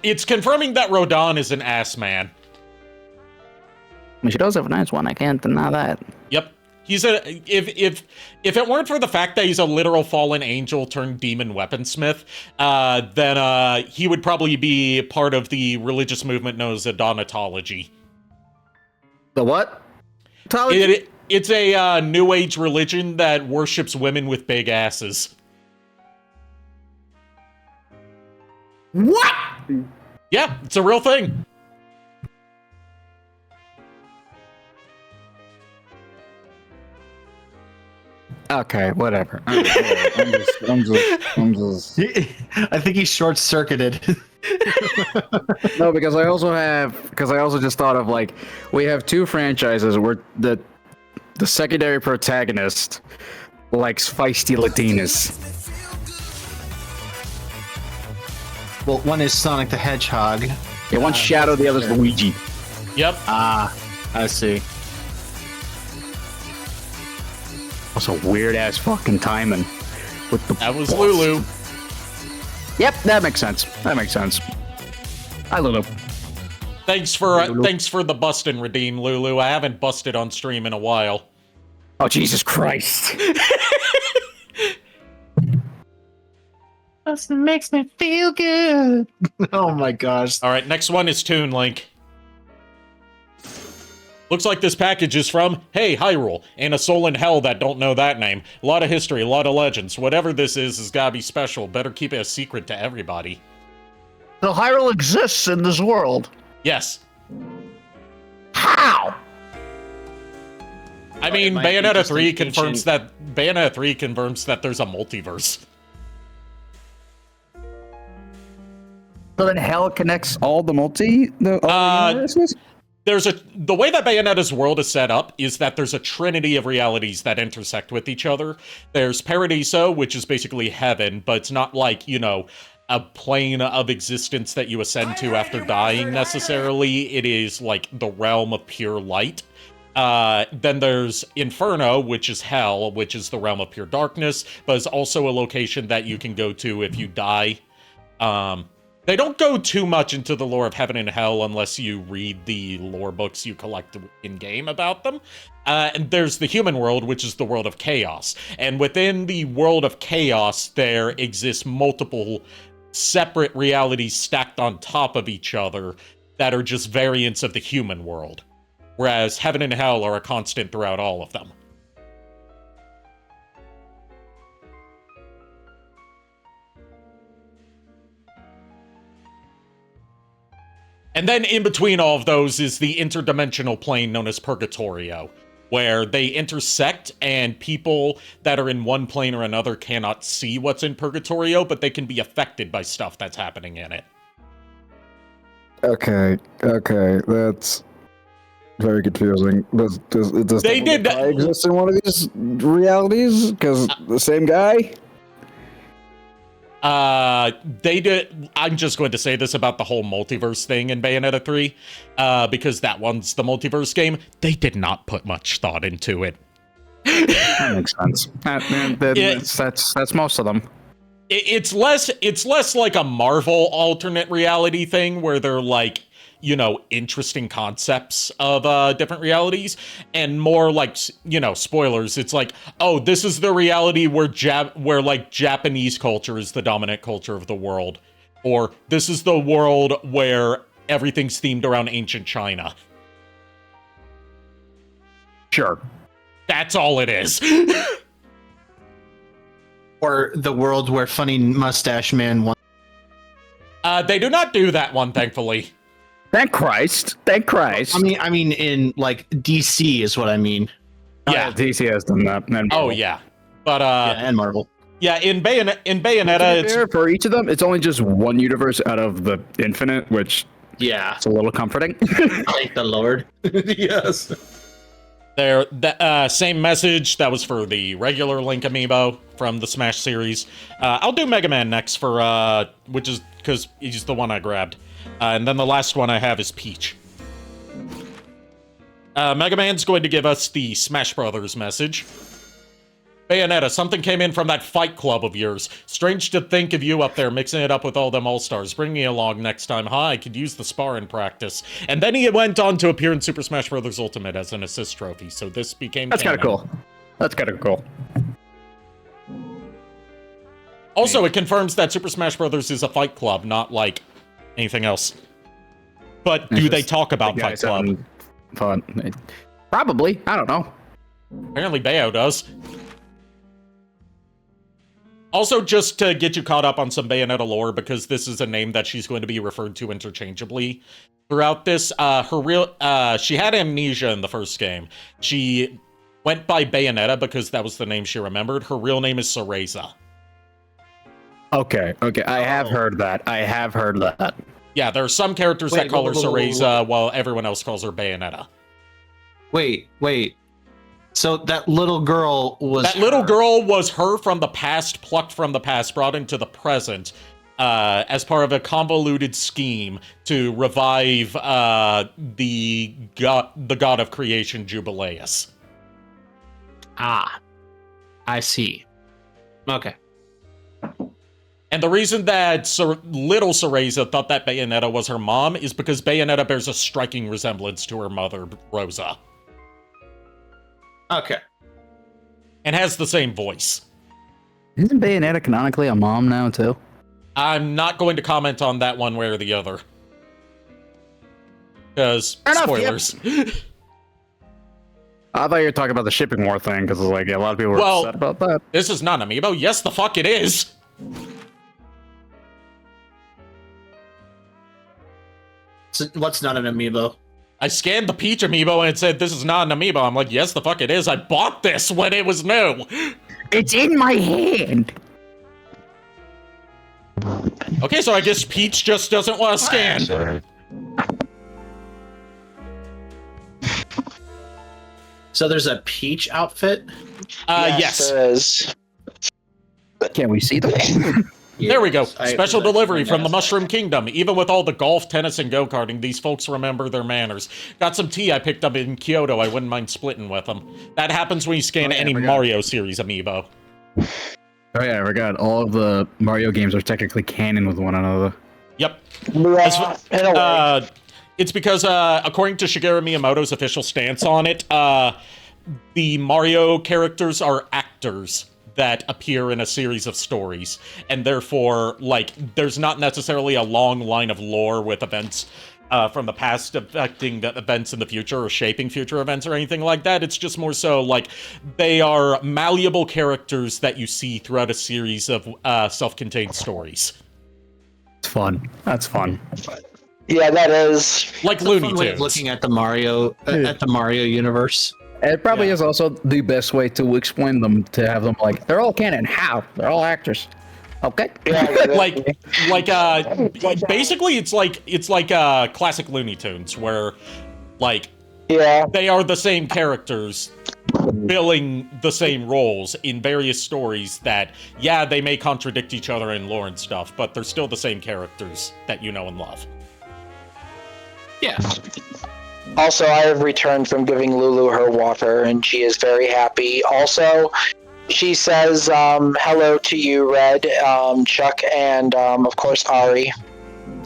It's confirming that Rodon is an ass man. I mean, she does have a nice one, I can't deny that. Yep. He's a if it weren't for the fact that he's a literal fallen angel turned demon weaponsmith, then he would probably be part of the religious movement known as Adonatology. The what? It's a new age religion that worships women with big asses. What? Yeah, it's a real thing. Okay, whatever. I'm just. I think he's short-circuited. No, because I also just thought of, like, we have two franchises where the secondary protagonist likes feisty Latinas. Well, one is Sonic the Hedgehog. Yeah, one's Shadow, the other's Luigi. Yep. I see. That's a weird-ass fucking timing. With the That was Lulu. Yep, that makes sense. That makes sense. Hi, Lulu. Thanks for the bust and redeem, Lulu. I haven't busted on stream in a while. Oh, Jesus Christ. That makes me feel good. Oh my gosh. All right, next one is Toon Link. Looks like this package is from, hey, Hyrule, and a soul in hell that don't know that name. A lot of history, a lot of legends. Whatever this is has gotta be special. Better keep it a secret to everybody. So Hyrule exists in this world. Yes. How? I mean, Bayonetta 3 confirms that there's a multiverse. So then hell connects all the universes? The way that Bayonetta's world is set up is that there's a trinity of realities that intersect with each other. There's Paradiso, which is basically heaven, but it's not like, you know, a plane of existence that you ascend to after dying necessarily. It is like the realm of pure light. Then there's Inferno, which is hell, which is the realm of pure darkness, but is also a location that you can go to if you die. They don't go too much into the lore of heaven and hell unless you read the lore books you collect in-game about them. And there's the human world, which is the world of chaos. And within the world of chaos, there exists multiple separate realities stacked on top of each other that are just variants of the human world. Whereas heaven and hell are a constant throughout all of them. And then in between all of those is the interdimensional plane known as Purgatorio, where they intersect and people that are in one plane or another cannot see what's in Purgatorio, but they can be affected by stuff that's happening in it. Okay, that's very confusing. Does They did guy exist in one of these realities? Because the same guy? They did. I'm just going to say this about the whole multiverse thing in Bayonetta 3, because that one's the multiverse game. They did not put much thought into it. That makes sense. That's most of them. It's less like a Marvel alternate reality thing where they're like, interesting concepts of different realities, and more like, spoilers. It's like, oh, this is the reality where Japanese culture is the dominant culture of the world, or this is the world where everything's themed around ancient China. Sure. That's all it is. Or the world where funny mustache man won. They do not do that one, thankfully. Thank Christ. Thank Christ. I mean, in like DC is what I mean. Yeah, DC has done that. Oh yeah, but and Marvel. Yeah, in Bayonetta, it's for each of them. It's only just one universe out of the infinite, which it's a little comforting. Thank the Lord. Yes. There, the same message that was for the regular Link amiibo from the Smash series. I'll do Mega Man next for which is because he's the one I grabbed, and then the last one I have is Peach. Mega Man's going to give us the Smash Brothers message. Bayonetta, something came in from that fight club of yours. Strange to think of you up there mixing it up with all them all-stars. Bring me along next time, huh? I could use the sparring practice. And then he went on to appear in Super Smash Bros. Ultimate as an assist trophy, so this became That's kind of cool. That's kind of cool. Also, it confirms that Super Smash Bros. Is a fight club, not like anything else. But do they talk about Fight Club? Fun. Probably. I don't know. Apparently Bayo does. Also, just to get you caught up on some Bayonetta lore, because this is a name that she's going to be referred to interchangeably throughout this. She had amnesia in the first game. She went by Bayonetta because that was the name she remembered. Her real name is Cereza. Okay. I have heard that. Yeah, there are some characters that call her Cereza, while everyone else calls her Bayonetta. Wait. So that little girl was her from the past, plucked from the past, brought into the present, as part of a convoluted scheme to revive the god of creation, Jubileus. Ah, I see. Okay. And the reason that little Cereza thought that Bayonetta was her mom is because Bayonetta bears a striking resemblance to her mother, Rosa. Okay. And has the same voice. Isn't Bayonetta canonically a mom now, too? I'm not going to comment on that one way or the other. Because, spoilers. I thought you were talking about the shipping war thing, because a lot of people were upset about that. This is not an amiibo. Yes, the fuck it is. So what's not an amiibo? I scanned the Peach amiibo and it said, this is not an amiibo. I'm like, yes, the fuck it is. I bought this when it was new. It's in my hand. Okay, so I guess Peach just doesn't want to scan. So there's a Peach outfit? Yes. There is. Can we see them? There we go. Special delivery from the Mushroom Kingdom. Even with all the golf, tennis, and go-karting, these folks remember their manners. Got some tea I picked up in Kyoto. I wouldn't mind splitting with them. That happens when you scan any Mario series amiibo. Oh yeah, I forgot. All of the Mario games are technically canon with one another. Yep. Yeah, it's because, according to Shigeru Miyamoto's official stance on it, the Mario characters are actors that appear in a series of stories, and therefore, there's not necessarily a long line of lore with events from the past affecting the events in the future or shaping future events or anything like that. It's just more so they are malleable characters that you see throughout a series of self-contained stories. It's fun. That's fun. Yeah, that is. Like Looney Tunes. Looking at the Mario universe. It probably is also the best way to explain them, to have them they're all canon. How? They're all actors. Okay. Basically it's like classic Looney Tunes where they are the same characters filling the same roles in various stories that they may contradict each other in lore and stuff, but they're still the same characters that you know and love. Yeah. Also, I have returned from giving Lulu her water, and she is very happy. Also, she says hello to you, Red, Chuck, and of course, Ari.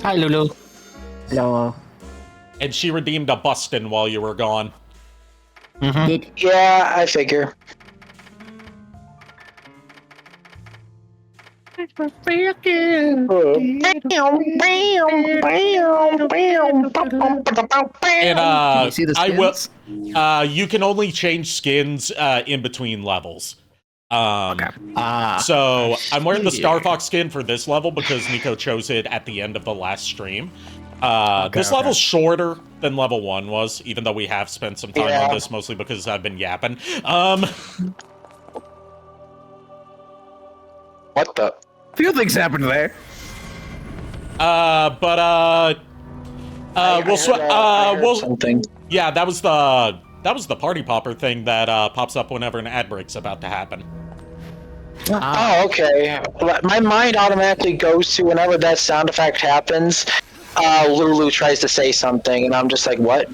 Hi, Lulu. Hello. And she redeemed a bustin' while you were gone. Yeah, I figure. And you see the I will. skins? You can only change skins in between levels. Okay. So I'm wearing the Star Fox skin for this level because Niko chose it at the end of the last stream. This level's shorter than level 1 was, even though we have spent some time on this, mostly because I've been yapping. What the? A few things happened there. We'll something. Yeah, that was the party popper thing that pops up whenever an ad break's about to happen. Oh, okay. My mind automatically goes to whenever that sound effect happens, Lulu tries to say something, and I'm just like, what?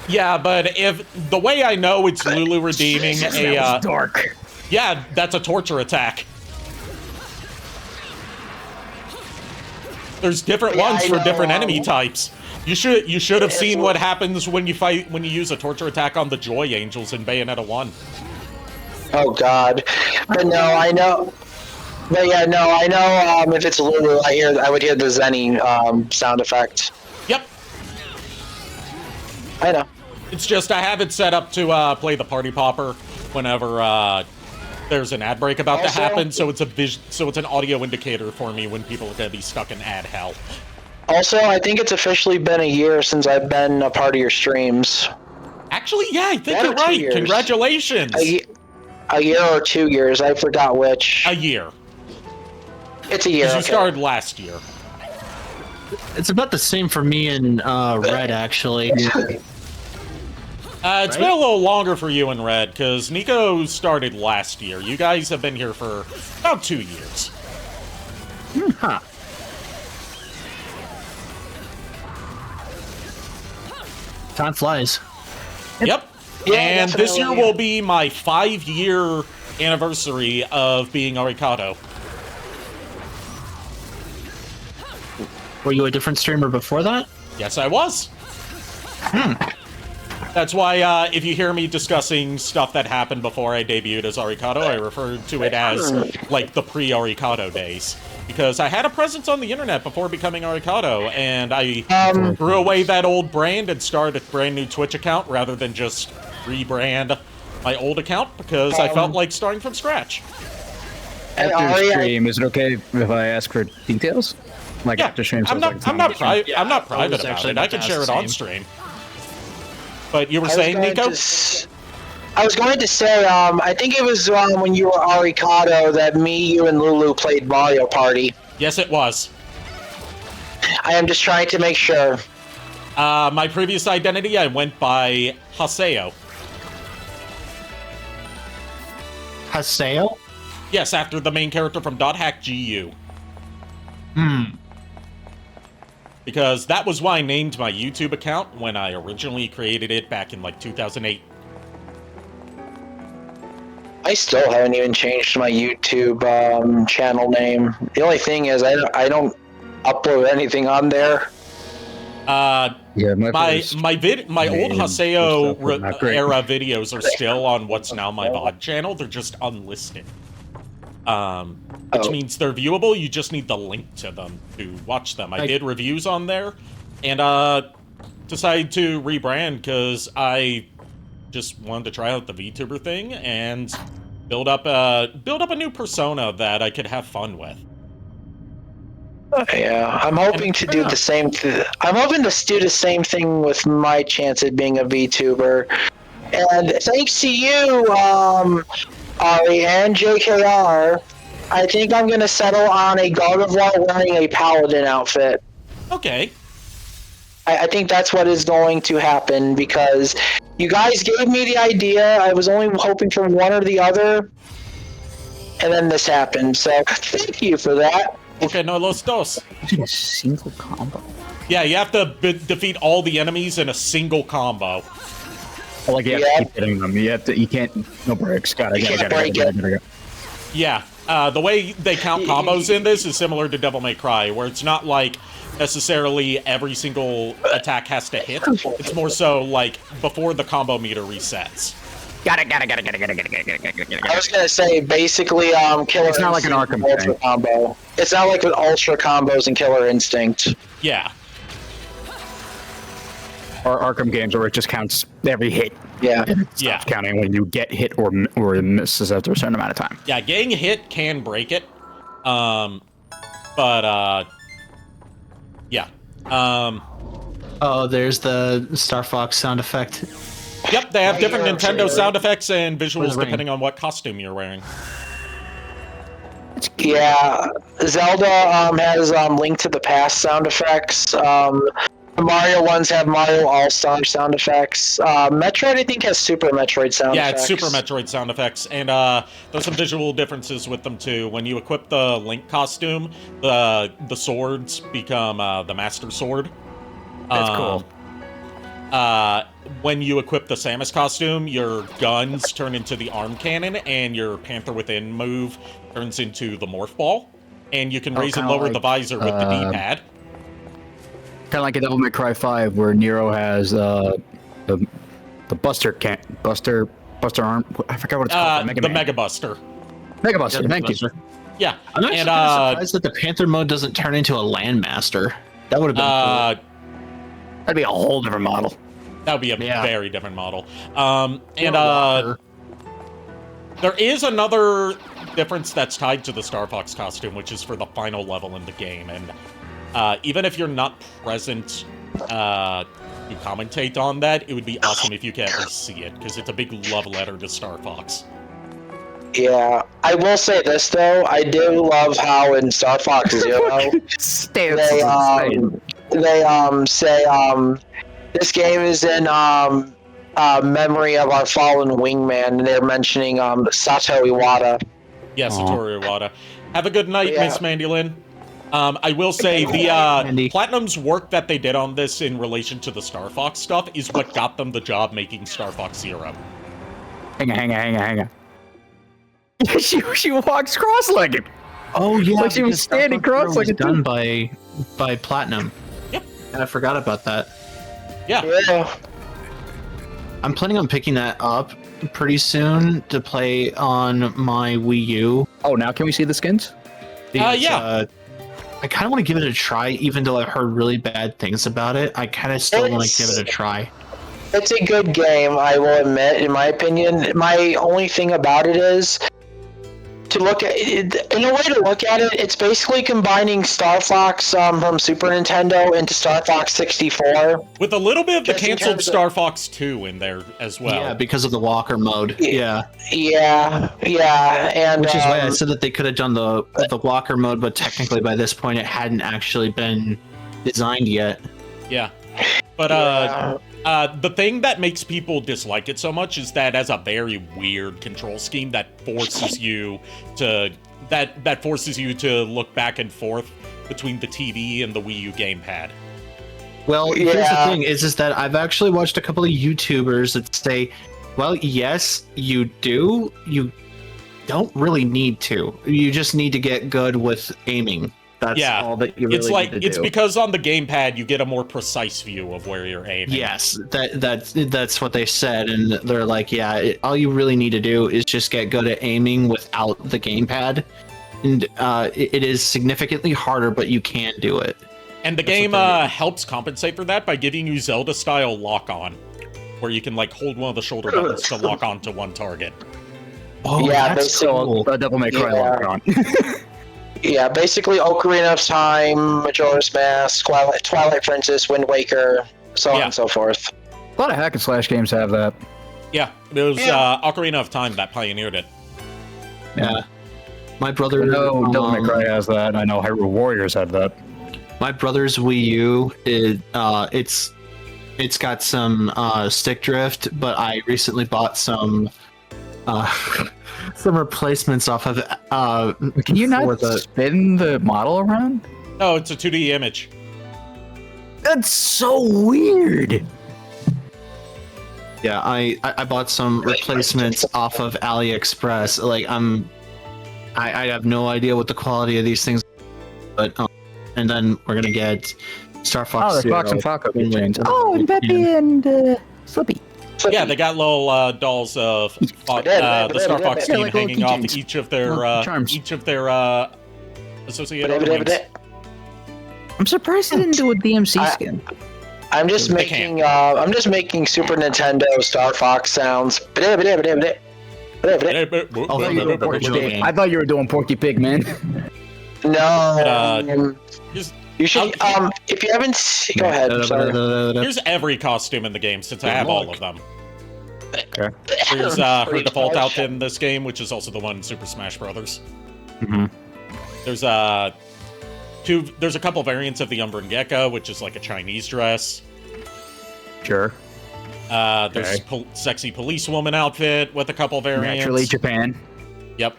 Yeah, but if the way I know it's Lulu redeeming a dark. Yeah, that's a torture attack. There's different ones for different enemy types. You should have seen what happens when you use a torture attack on the Joy Angels in Bayonetta 1. Oh God. But no, I know. But yeah, no, I know. If it's Lulu, I would hear the Zenny sound effect. Yep. I know. It's just I have it set up to play the party popper whenever there's an ad break about to happen, so it's an audio indicator for me when people are gonna be stuck in ad hell. Also, I think it's officially been a year since I've been a part of your streams. Actually, yeah, I think you're right. Years. Congratulations. A year or 2 years, I forgot which. A year. It's a year. You started last year. It's about the same for me and Red, actually. It's been a little longer for you and Red, because Niko started last year. You guys have been here for about 2 years. Huh. Time flies. Yep. Yeah, and this year definitely. will be my 5-year anniversary of being Arikado. Were you a different streamer before that? Yes, I was. That's why if you hear me discussing stuff that happened before I debuted as Arikado, I refer to it as, like, the pre-Arikado days. Because I had a presence on the internet before becoming Arikado, and I threw away that old brand and started a brand new Twitch account rather than just rebrand my old account, because I felt like starting from scratch. After stream, is it okay if I ask for details? Like Yeah, after stream, I'm not private about actually it. I can about to share ask it the on same. stream. But you were saying, Niko? I was going to say, I think it was when you were Arikado that me, you, and Lulu played Mario Party. Yes, it was. I am just trying to make sure. My previous identity, I went by Haseo. Haseo? Yes, after the main character from .hack GU. Because that was why I named my YouTube account when I originally created it back in, like, 2008. I still haven't even changed my YouTube channel name. The only thing is I don't upload anything on there. Yeah, My old Haseo era videos are still on what's now my VOD channel. They're just unlisted. Which means they're viewable, you just need the link to them to watch them. I did reviews on there, and decided to rebrand because I just wanted to try out the VTuber thing and build up a new persona that I could have fun with. Yeah, I'm hoping to do the same. I'm hoping to do the same thing with my chance at being a VTuber. And thanks to you, Ari and JKR, I think I'm gonna settle on a God of War wearing a paladin outfit. Okay. I think that's what is going to happen because you guys gave me the idea. I was only hoping for one or the other, and then this happened. So thank you for that. Okay, no los dos. A single combo. Yeah, you have to defeat all the enemies in a single combo. Like you have to keep hitting them. You can't. No breaks. Gotta go. Yeah, the way they count combos in this is similar to Devil May Cry, where it's not like necessarily every single attack has to hit. It's more so like before the combo meter resets. Got it. I was gonna say basically, Killer. It's not like an Instinct Arkham Ultra thing. combo. It's not like with Ultra combos and Killer Instinct. Yeah. Or Arkham games where it just counts every hit. Yeah. And it stops counting when you get hit or it misses after a certain amount of time. Yeah, getting hit can break it. Yeah. Oh, there's the Star Fox sound effect. Yep, they have different here, Nintendo right sound effects and Where's visuals the ring? depending on what costume you're wearing. Yeah, Zelda has Link to the Past sound effects. The Mario ones have Mario All-Star sound effects. Metroid, I think, has Super Metroid sound effects. Yeah, it's Super Metroid sound effects, and there's some visual differences with them too. When you equip the Link costume, the swords become the Master Sword. That's cool. When you equip the Samus costume, your guns turn into the arm cannon, and your Panther Within move turns into the Morph Ball. And you can raise and lower the visor with the D-pad. Kind of like a Devil May Cry 5, where Nero has the Buster arm. I forgot what it's called. The Mega Buster. Mega Buster. Thank you. Yeah, I'm actually and kind of surprised that the Panther mode doesn't turn into a Landmaster. That would have been cool. That'd be a whole different model. That would be a very different model. There is another difference that's tied to the Star Fox costume, which is for the final level in the game. And even if you're not present to commentate on that, it would be awesome if you could at least see it, because it's a big love letter to Star Fox. Yeah, I will say this though. I do love how in Star Fox Zero they say this game is in memory of our fallen wingman, and they're mentioning Sato Iwata. Yeah, Satoru Iwata. Have a good night, Miss Mandolin. I will say the Platinum's work that they did on this in relation to the Star Fox stuff is what got them the job making Star Fox Zero. Hang on. she walks cross-legged. Oh yeah, like she was standing cross-legged. Done by Platinum. Yep. And I forgot about that. Yeah. I'm planning on picking that up pretty soon to play on my Wii U. Oh, now can we see the skins? Yeah. I kind of want to give it a try, even though I've heard really bad things about it. I kind of still want to give it a try. It's a good game, I will admit, in my opinion. My only thing about it is, to look at it, in a way to look at it, it's basically combining Star Fox from Super Nintendo into Star Fox 64. With a little bit of the Just in canceled terms of- Star Fox 2 in there as well. Yeah, because of the walker mode. Yeah. Yeah, and Which is why I said that they could have done the walker mode, but technically by this point it hadn't actually been designed yet. Yeah. But the thing that makes people dislike it so much is that it has a very weird control scheme that forces you to look back and forth between the TV and the Wii U gamepad. Well, here's the thing: is that I've actually watched a couple of YouTubers that say, "Well, yes, you do. You don't really need to. You just need to get good with aiming. That's all that you really need to do." It's because on the gamepad you get a more precise view of where you're aiming. Yes, that's what they said, and they're like, yeah, all you really need to do is just get good at aiming without the gamepad, and it is significantly harder, but you can do it. And the game helps compensate for that by giving you Zelda-style lock-on, where you can like hold one of the shoulder buttons to lock on to one target. Oh, Yeah, that's cool. Devil May Cry lock on. Yeah, basically Ocarina of Time, Majora's Mask, Twilight Princess, Wind Waker, so on and so forth. A lot of hack and slash games have that. Yeah, it was Ocarina of Time that pioneered it. Yeah. My brother... No, Devil May Cry has that. I know Hyrule Warriors had that. My brother's Wii U, it's got some stick drift, but I recently bought some replacements off of Can you not spin the model around? No, it's a 2D image. That's so weird. Yeah, I bought some replacements off of AliExpress. Like I have no idea what the quality of these things, but and then we're gonna get Star Fox. Oh, the Fox and Falco chains. Oh, and Peppy and Slippy. Yeah, they got little dolls of the Star Fox team like little hanging off keychains. each of their charms. associated wings. I'm surprised they didn't do a DMC skin. I'm just making Super Nintendo Star Fox sounds. I thought you were doing Porky Pig, man. No. You should. If you haven't, go ahead. Sorry. Here's every costume in the game since I have all of them. Okay. Here's her default outfit in this game, which is also the one in Super Smash Brothers. Mm-hmm. There's there's a couple variants of the Umbran Gecko, which is like a Chinese dress. Sure. There's sexy policewoman outfit with a couple variants. Naturally Japan. Yep.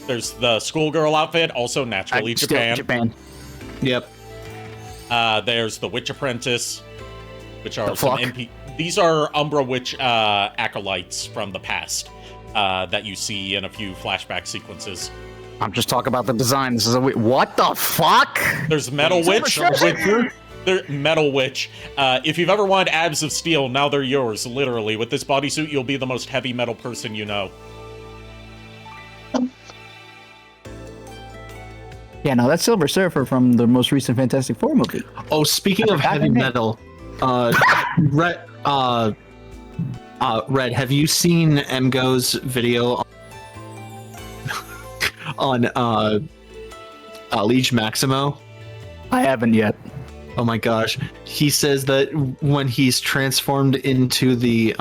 There's the schoolgirl outfit, also naturally Japan. Yep. There's the Witch Apprentice, which are some These are Umbra Witch acolytes from the past that you see in a few flashback sequences. I'm just talking about the design. This is what the fuck? There's Metal Witch. Metal Witch. If you've ever wanted abs of steel, now they're yours. Literally, with this bodysuit, you'll be the most heavy metal person you know. Yeah, no, that's Silver Surfer from the most recent Fantastic Four movie. Oh, speaking of heavy metal, Red, have you seen Mgo's video on Liege Maximo? I haven't yet. Oh my gosh, he says that when he's transformed into the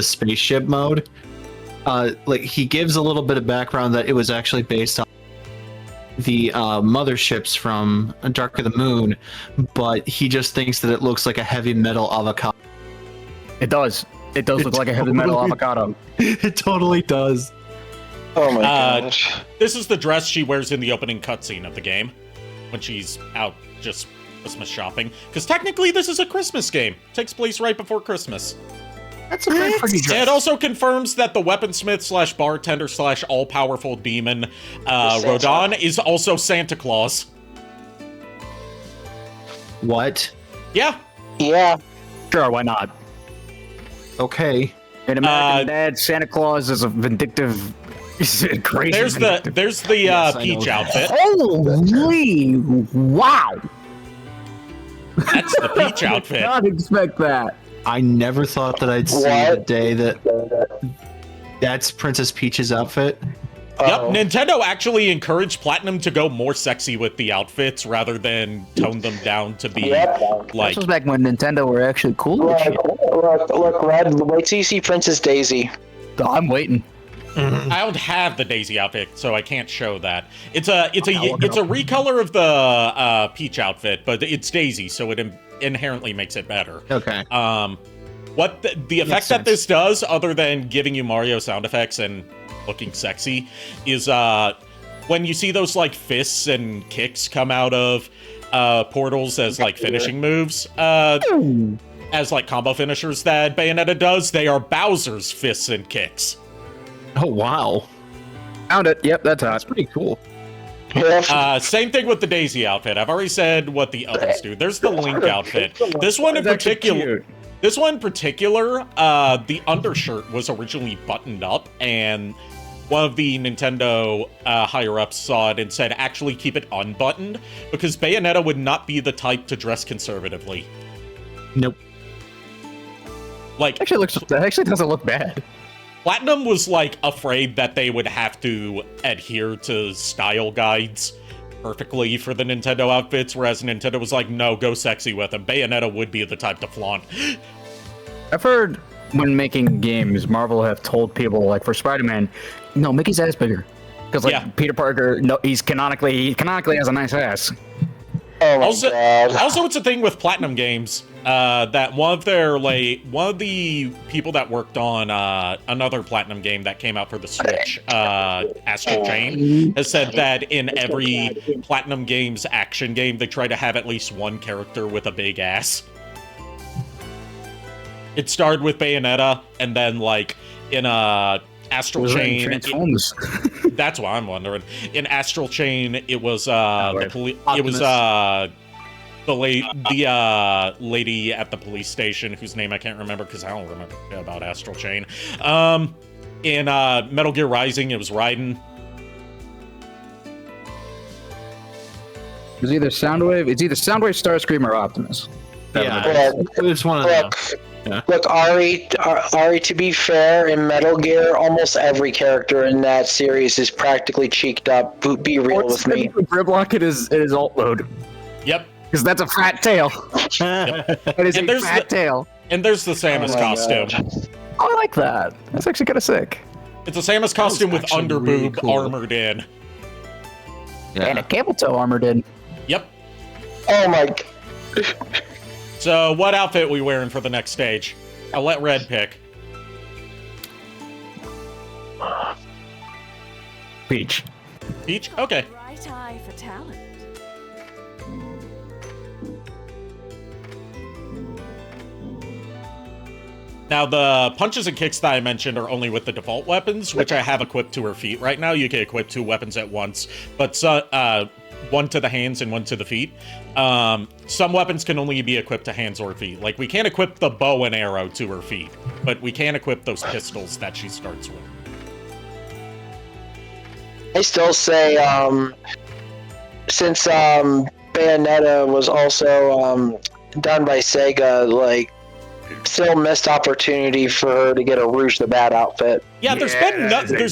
spaceship mode, like he gives a little bit of background that it was actually based on the motherships from Dark of the Moon, but he just thinks that it looks like a heavy metal avocado. It does. It does look like a heavy metal avocado. It totally does. Oh my gosh. This is the dress she wears in the opening cutscene of the game when she's out just Christmas shopping. Because technically this is a Christmas game. It takes place right before Christmas. That's a very pretty dress. It also confirms that the weaponsmith / bartender / all-powerful demon Rodon is also Santa Claus. What? Yeah. Yeah. Sure, why not? Okay. In American Dad, Santa Claus is a vindictive, crazy. There's the Peach outfit. Holy wow! That's the Peach outfit. I did not expect that. I never thought that I'd see the day that's Princess Peach's outfit. Yep, Nintendo actually encouraged Platinum to go more sexy with the outfits rather than tone them down to be like. This was back when Nintendo were actually cool with shit. Look, Red, wait till you see Princess Daisy. I'm waiting. I don't have the Daisy outfit, so I can't show that. It's a recolor of the Peach outfit, but it's Daisy, so it inherently makes it better. Okay. What the effect that this does, other than giving you Mario sound effects and looking sexy, is when you see those like fists and kicks come out of portals as like finishing moves, as like combo finishers that Bayonetta does, they are Bowser's fists and kicks. Oh wow. Found it. Yep, that's hot. That's pretty cool. Same thing with the Daisy outfit. I've already said what the others do. There's the Link outfit. This one in particular, the undershirt was originally buttoned up, and one of the Nintendo higher-ups saw it and said, actually keep it unbuttoned, because Bayonetta would not be the type to dress conservatively. Nope. Like, that actually doesn't look bad. Platinum was, like, afraid that they would have to adhere to style guides perfectly for the Nintendo outfits, whereas Nintendo was like, no, go sexy with them. Bayonetta would be the type to flaunt. I've heard when making games, Marvel have told people, like, for Spider-Man, no, make his ass bigger. Because, like, Peter Parker, no, he canonically has a nice ass. Oh my God. Also, it's a thing with Platinum games that one of the people that worked on another Platinum game that came out for the Switch, Astral Chain, has said that in every Platinum Games action game, they try to have at least one character with a big ass. It started with Bayonetta, and then like in Astral Chain. That's what I'm wondering. In Astral Chain, it was right. it was the lady at the police station whose name I can't remember because I don't remember about Astral Chain. In Metal Gear Rising, it was Raiden. It's either Soundwave, Starscream, or Optimus. Yeah, it's one of them. Yeah. Look, Ari, to be fair, in Metal Gear, almost every character in that series is practically cheeked up. Be real with me. Grimlock in his alt mode. Yep. Because that's a fat tail. That is And a there's fat tail. And there's the Samus costume. I like that. That's actually kind of sick. It's a Samus costume with actually underboob really cool. armored in. Yeah. And a camel toe armored in. Yep. Oh my. So, what outfit we wearing for the next stage? I'll let Red pick. Peach. Peach? Okay. Right eye for talent. Now, the punches and kicks that I mentioned are only with the default weapons, which I have equipped to her feet right now. You can equip 2 weapons at once, but one to the hands and one to the feet. Some weapons can only be equipped to hands or feet. Like, we can't equip the bow and arrow to her feet, but we can equip those pistols that she starts with. I still say, since Bayonetta was also done by Sega, like, still missed opportunity for her to get a Rouge the Bat outfit. Yeah, there's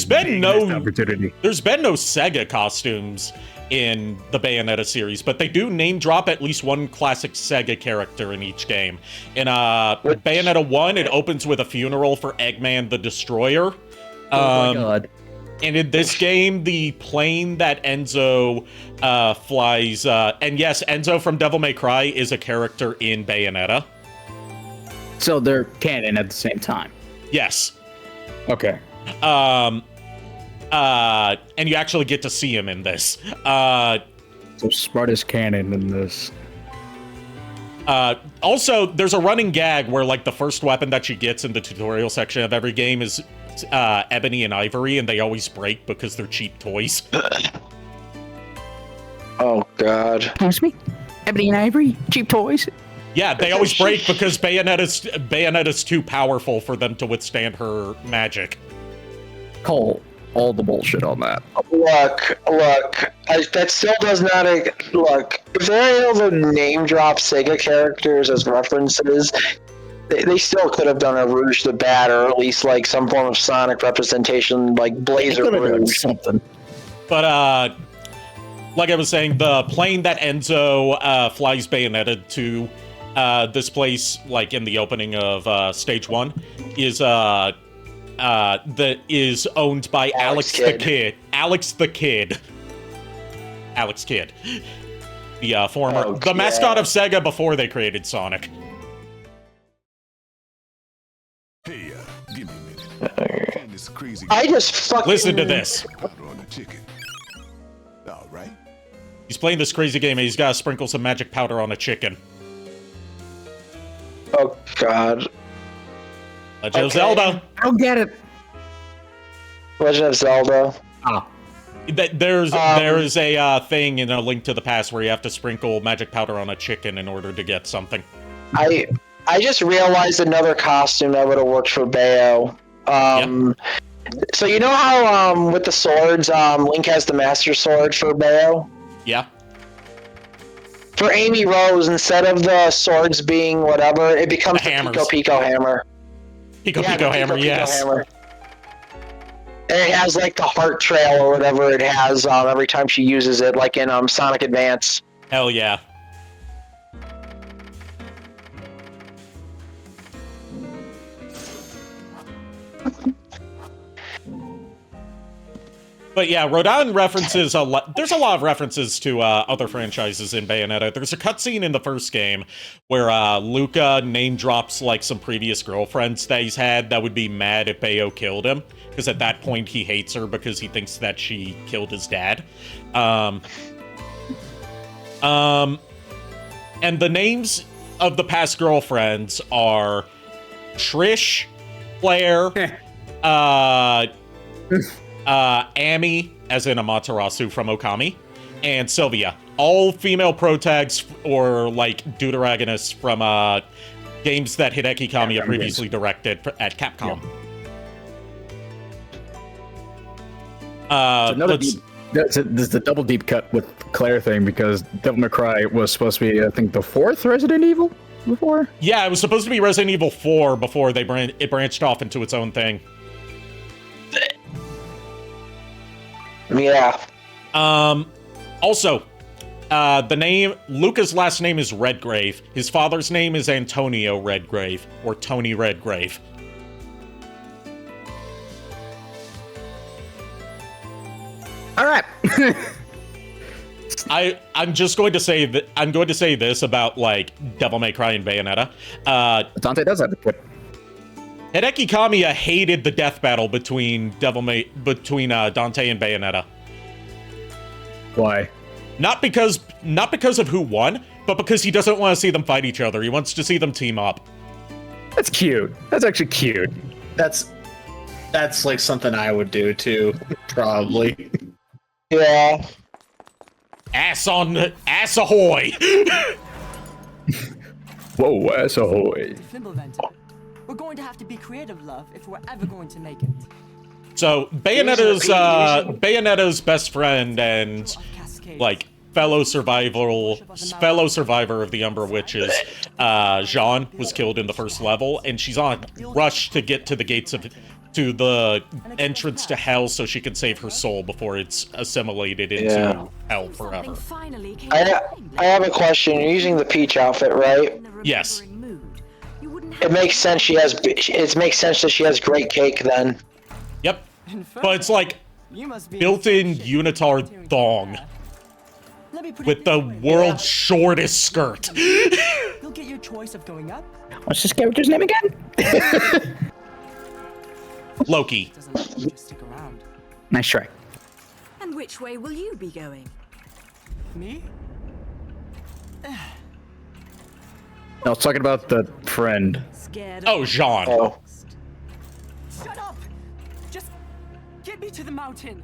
been no opportunity. There's been no Sega costumes in the Bayonetta series, but they do name drop at least one classic Sega character in each game. In Bayonetta 1, it opens with a funeral for Eggman the Destroyer. Oh my god. And in this game, the plane that Enzo flies, and yes, Enzo from Devil May Cry is a character in Bayonetta. So they're canon at the same time. Yes. Okay. And you actually get to see him in this. So Sparta's canon in this. Also, there's a running gag where, like, the first weapon that she gets in the tutorial section of every game is ebony and ivory, and they always break because they're cheap toys. Oh god. Excuse me? Ebony and Ivory? Cheap toys? Yeah, they always break because Bayonetta's too powerful for them to withstand her magic. Call all the bullshit on that. Look, that still does not, look, if they're able to name drop Sega characters as references, they still could have done a Rouge the Bat, or at least, like, some form of Sonic representation, like Blazer Rouge. Something. But, like I was saying, the plane that Enzo flies Bayonetta to this place, like in the opening of Stage 1, is that is owned by Alex the Kid. Alex Kidd. The former the mascot of Sega before they created Sonic. Hey, give me a minute. This crazy I just fucking listen to this. on the chicken. All right. He's playing this crazy game and he's got to sprinkle some magic powder on a chicken. Oh god. Legend of Zelda. I don't get it. Legend of Zelda. Ah. There's a thing in A Link to the Past where you have to sprinkle magic powder on a chicken in order to get something. I just realized another costume that would have worked for Bayo. So you know how with the swords, Link has the Master Sword for Bayo? Yeah. For Amy Rose, instead of the swords being whatever, it becomes the Pico Hammer. Pico Hammer, yes. Hammer. And it has, like, the heart trail or whatever it has every time she uses it, like in Sonic Advance. Hell yeah. But yeah, Rodin references a lot. There's a lot of references to other franchises in Bayonetta. There's a cutscene in the first game where Luca name drops, like, some previous girlfriends that he's had that would be mad if Bayo killed him, because at that point he hates her because he thinks that she killed his dad. And the names of the past girlfriends are Trish, Claire, Ami, as in Amaterasu from Okami, and Sylvia. All female protags or like deuteragonists from games that Hideki Kamiya previously directed at Capcom. This is the double deep cut with Claire thing because Devil May Cry was supposed to be, I think, the 4th Resident Evil before? Yeah, it was supposed to be Resident Evil 4 before it branched off into its own thing. Yeah. Also, Luca's last name is Redgrave. His father's name is Antonio Redgrave, or Tony Redgrave. All right. I'm just going to say that I'm going to say this about like Devil May Cry and Bayonetta. Dante does have to quit. Hideki Kamiya hated the death battle between Dante and Bayonetta. Why? Not because of who won, but because he doesn't want to see them fight each other. He wants to see them team up. That's cute. That's actually cute. That's like something I would do too, probably. Yeah. Ass ahoy! Whoa, ass ahoy. We're going to have to be creative, love, if we're ever going to make it. So Bayonetta's best friend and like fellow survivor of the Umber Witches, Jean, was killed in the first level, and she's on rush to get to the gates to the entrance to hell so she can save her soul before it's assimilated into hell forever. I have a question. You're using the Peach outfit, right? Yes. It makes sense. It makes sense that she has great cake then. Yep. But it's like built-in unitard thong with the world's shortest skirt. You'll get your choice of going up. What's this character's name again? Loki. Nice try. And which way will you be going? Me? I was talking about the friend. Scared Oh, Jean. Oh. Shut up! Just get me to the mountain.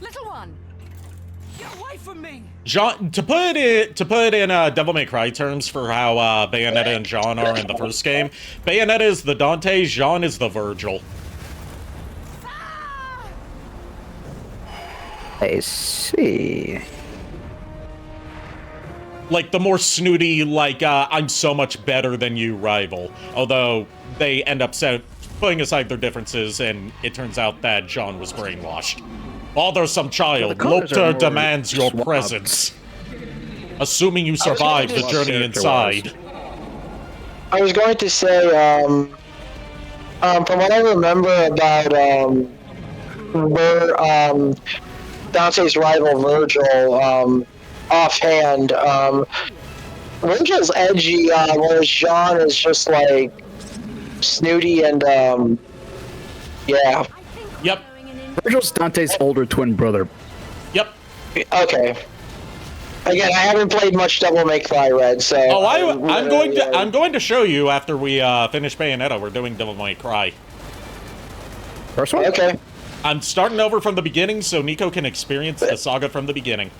Little one. Get away from me! Jean, to put it in Devil May Cry terms for how Bayonetta and Jean are in the first game, Bayonetta is the Dante, Jean is the Virgil. I see. Like the more snooty, like I'm so much better than you rival. Although they end up putting aside their differences, and it turns out that Jean was brainwashed. Oh, there's some child. Lokta demands your presence. Assuming you survive the journey inside. I was going to say, from what I remember about Dante's rival Virgil, offhand, Virgil's edgy, whereas Jean is just like snooty and yeah. Yep. Virgil's Dante's older twin brother. Yep. Okay. Again, I haven't played much Devil May Cry Red, so. Oh, I'm going to show you after we finish Bayonetta. We're doing Devil May Cry. First one. Okay. I'm starting over from the beginning, so Niko can experience the saga from the beginning.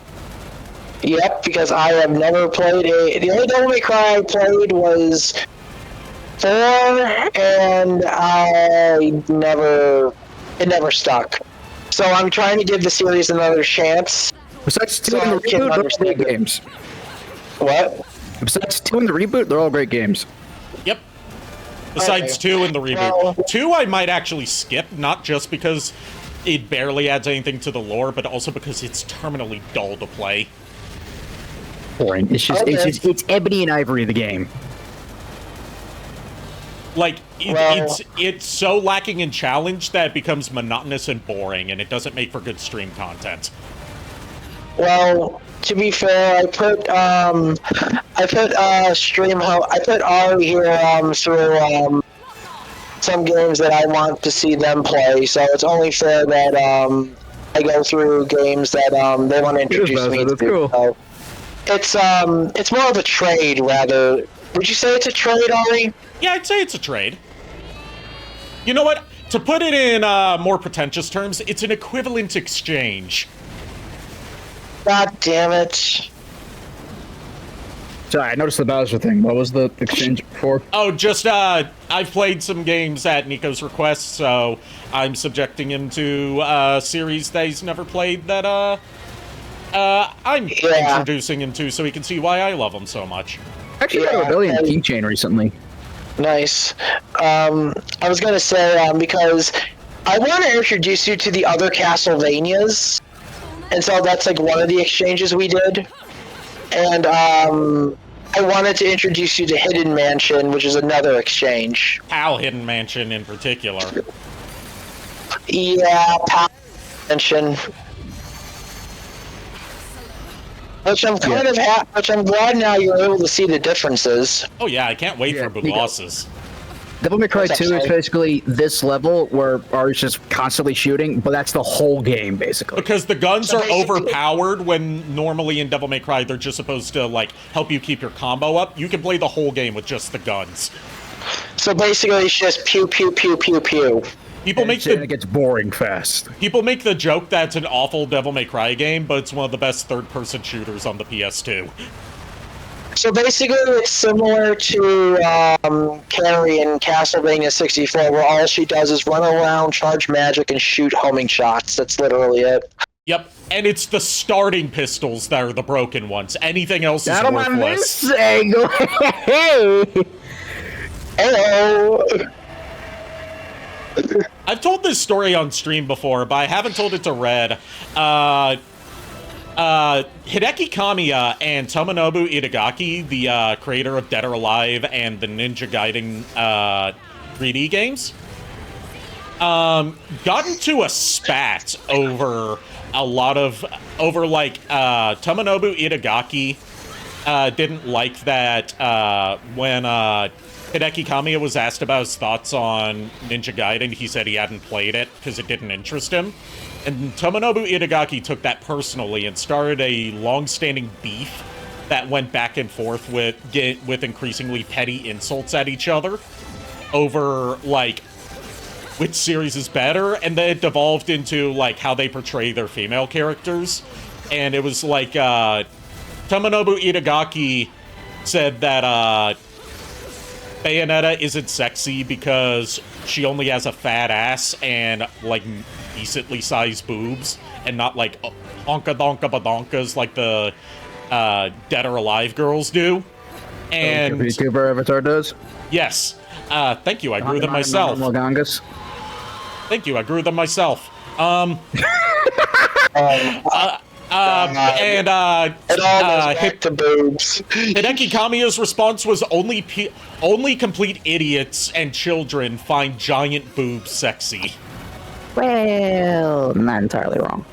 Yep, because I have never played the only Devil May Cry I played was 4, and it never stuck. So I'm trying to give the series another chance. Besides 2 in the reboot, they're all great games. What? Besides 2 in the reboot, they're all great games. Yep. Besides Okay. 2 in the reboot. 2 I might actually skip, not just because it barely adds anything to the lore, but also because it's terminally dull to play. Boring. It's Ebony and Ivory, the game. Like, it's so lacking in challenge that it becomes monotonous and boring, and it doesn't make for good stream content. Well, to be fair, I put Ari here through some games that I want to see them play, so it's only fair that I go through games that they want to introduce me to. Cool. So it's more of a trade, rather. Would you say it's a trade, Ari? Yeah, I'd say it's a trade. You know what? to put it in more pretentious terms, it's an equivalent exchange. God damn it. Sorry, I noticed the Bowser thing. What was the exchange for? Oh, just, I've played some games at Niko's request, so I'm subjecting him to a series that he's never played that, I'm introducing him to so he can see why I love him so much. Actually, got a Rebellion keychain recently. Nice. I was gonna say, because I want to introduce you to the other Castlevanias, and so that's like one of the exchanges we did. And I wanted to introduce you to Hidden Mansion, which is another exchange. PAL Hidden Mansion in particular. Yeah, PAL Mansion. Which I'm kind of which I'm glad now you're able to see the differences. Oh yeah, I can't wait for bosses. Devil May Cry 2 is basically this level where Ari's just constantly shooting, but that's the whole game, basically. Because the guns are overpowered when normally in Devil May Cry they're just supposed to, like, help you keep your combo up. You can play the whole game with just the guns. So basically it's just pew, pew, pew, pew, pew. It gets boring fast. People make the joke that it's an awful Devil May Cry game, but it's one of the best third-person shooters on the PS2. So basically, it's similar to Carrie in Castlevania 64, where all she does is run around, charge magic, and shoot homing shots. That's literally it. Yep, and it's the starting pistols that are the broken ones. Anything else is worthless. Hello. I've told this story on stream before, but I haven't told it to Red. Hideki Kamiya and Tomonobu Itagaki, the creator of Dead or Alive and the Ninja Gaiden 3D games, got into a spat over Tomonobu Itagaki didn't like that when Hideki Kamiya was asked about his thoughts on Ninja Gaiden, he said he hadn't played it because it didn't interest him. And Tomonobu Itagaki took that personally and started a long-standing beef that went back and forth with increasingly petty insults at each other over, like, which series is better, and then it devolved into, like, how they portray their female characters. And it was like, Tomonobu Itagaki said that, Bayonetta isn't sexy because she only has a fat ass and, like, decently sized boobs, and not, like, honka-donka-badonkas like the Dead or Alive girls do. And VTuber Avatar does? Yes. Thank you, I grew them myself. Thank you, I grew them myself. It all goes back to boobs. Hideki Kamiya's response was only complete idiots and children find giant boobs sexy. Well, not entirely wrong.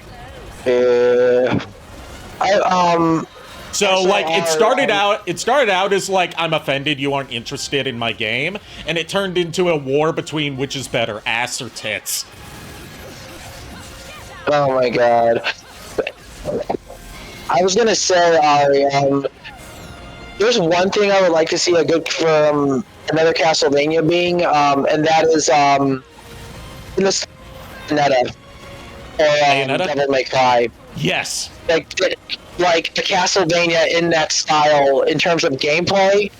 So, like, it started out as, like, I'm offended you aren't interested in my game, and it turned into a war between which is better, ass or tits. Oh my god. I was gonna say, Ari, there's one thing I would like to see from another Castlevania being, and that is, in the Bayonetta, or Devil May Cry. Yes. Like the Castlevania in that style in terms of gameplay,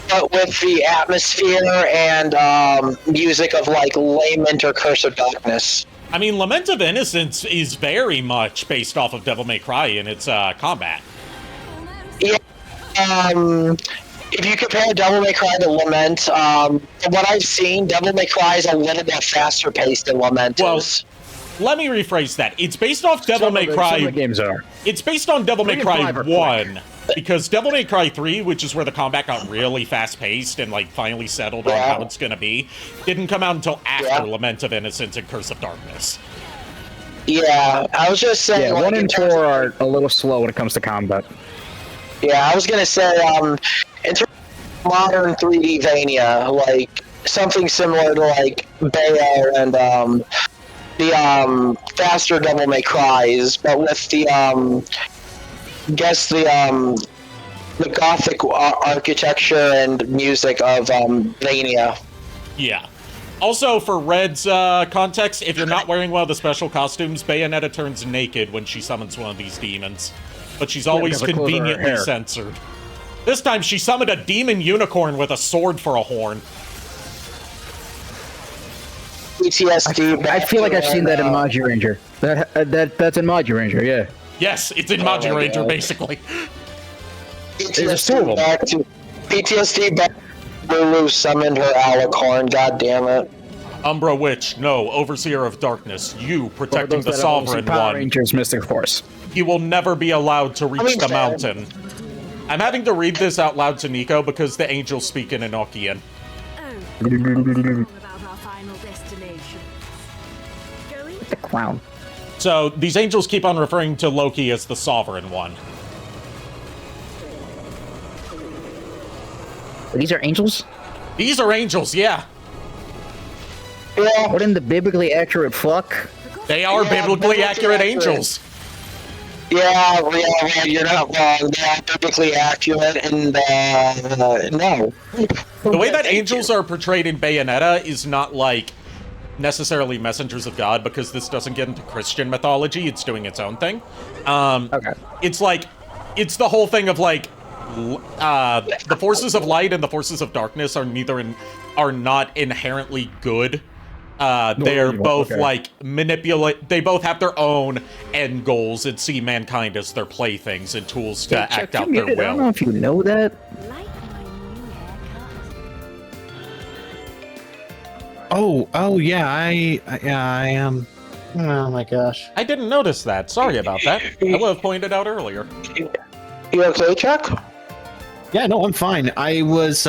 but with the atmosphere and music of, like, Lament or Curse of Darkness. I mean, Lament of Innocence is very much based off of Devil May Cry in its combat. Yeah. If you compare Devil May Cry to Lament, from what I've seen, Devil May Cry is a little bit faster paced than Lament is. Let me rephrase that. It's based off Devil May Cry. Some of the games are. It's based on Devil May Cry 1, because Devil May Cry 3, which is where the combat got really fast-paced and, like, finally settled on how it's gonna be, didn't come out until after Lament of Innocence and Curse of Darkness. Yeah, I was just saying... Yeah, like, 1 and 4 are a little slow when it comes to combat. Yeah, I was gonna say, in terms of modern 3D Vania, like, something similar to, like, Bayo and, the faster Devil May Cries, but with the the gothic architecture and music of Vania. Yeah. Also, for Red's context, if you're not wearing one of the special costumes, Bayonetta turns naked when she summons one of these demons. But she's always conveniently censored. This time, she summoned a demon unicorn with a sword for a horn. PTSD. I feel like I've seen that in Magi Ranger. That's in Magi Ranger, yeah. Yes, it's in Magi Ranger, basically. PTSD back to PTSD back. Lulu summoned her alicorn. God damn it. Umbra Witch, no, Overseer of Darkness, you protecting the Sovereign One. Rangers Mystic Force. You will never be allowed to reach the mountain. I'm having to read this out loud to Niko because the angels speak in Enochian. About our final destination. Going? The crown. So, these angels keep on referring to Loki as the Sovereign One. These are angels? These are angels, yeah. Yeah. What in the biblically accurate fuck? They are biblically accurate angels. Yeah, you're not wrong. They are biblically accurate, and no. The way that angels are portrayed in Bayonetta is not like necessarily messengers of God, because this doesn't get into Christian mythology. It's doing its own thing. Okay. It's like, it's the whole thing of like, the forces of light and the forces of darkness are not inherently good. They're both like they both have their own end goals and see mankind as their playthings and tools to act out their will. I don't know if you know that. Like my new haircut. Oh yeah, I am. Oh my gosh. I didn't notice that. Sorry about that. I would have pointed out earlier. You okay, Chuck? Yeah, no, I'm fine. I was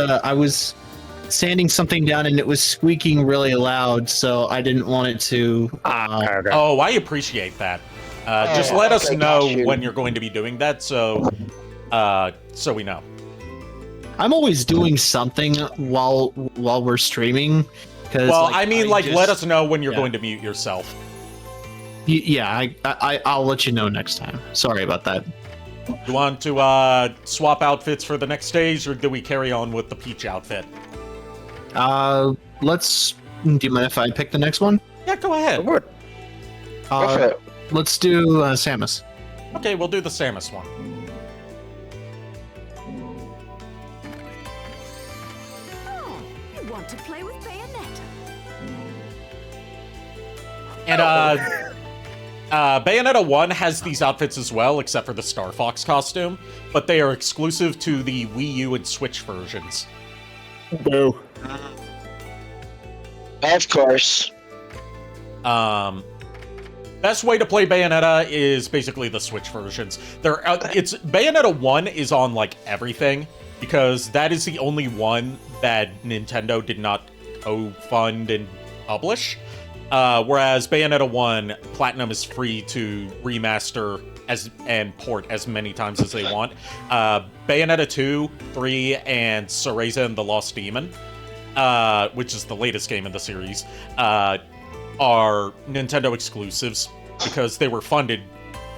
sanding something down and it was squeaking really loud, so I didn't want it to. Oh, I appreciate that. Just let us know when you're going to be doing that, so we know. I'm always doing something while we're streaming. Well, I mean, let us know when you're going to mute yourself. Yeah, I'll let you know next time. Sorry about that. You want to swap outfits for the next stage, or do we carry on with the Peach outfit? Let's. Do you mind if I pick the next one? Yeah, go ahead. Let's do Samus. Okay, we'll do the Samus one. Oh, you want to play with Bayonetta? And Bayonetta 1 has these outfits as well, except for the Star Fox costume, but they are exclusive to the Wii U and Switch versions. Boo. Of course. Best way to play Bayonetta is basically the Switch versions. Bayonetta 1 is on like everything, because that is the only one that Nintendo did not co-fund and publish. Whereas Bayonetta 1, Platinum is free to remaster and port as many times as they want. Bayonetta 2, 3, and Cereza and the Lost Demon, which is the latest game in the series, are Nintendo exclusives because they were funded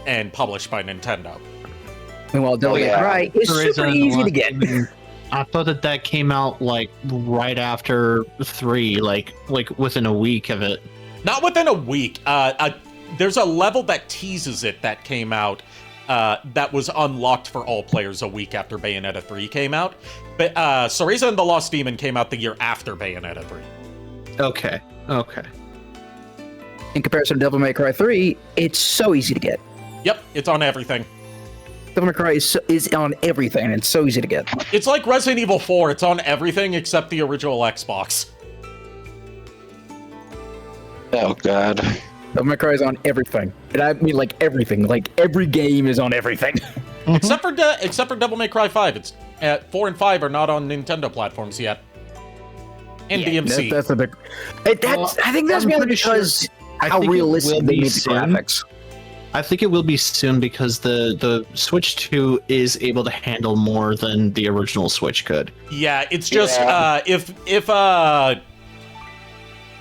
and published by Nintendo. Well, Devil May Cry is super easy to get. I thought that came out like right after 3, like within a week of it. Not within a week. There's a level that teases it that came out that was unlocked for all players a week after Bayonetta 3 came out. But Cereza and the Lost Demon came out the year after Bayonetta 3. Okay. In comparison to Devil May Cry 3, it's so easy to get. Yep, it's on everything. Devil May Cry is on everything, and it's so easy to get. It's like Resident Evil 4. It's on everything except the original Xbox. Oh, God. Devil May Cry is on everything. And I mean, like, everything. Like, every game is on everything. Except for Devil May Cry 5. It's 4 and 5 are not on Nintendo platforms yet. And DMC. That's a big... I think that's mainly because how realistic they made the graphics. I think it will be soon because the Switch 2 is able to handle more than the original Switch could. Yeah, it's just if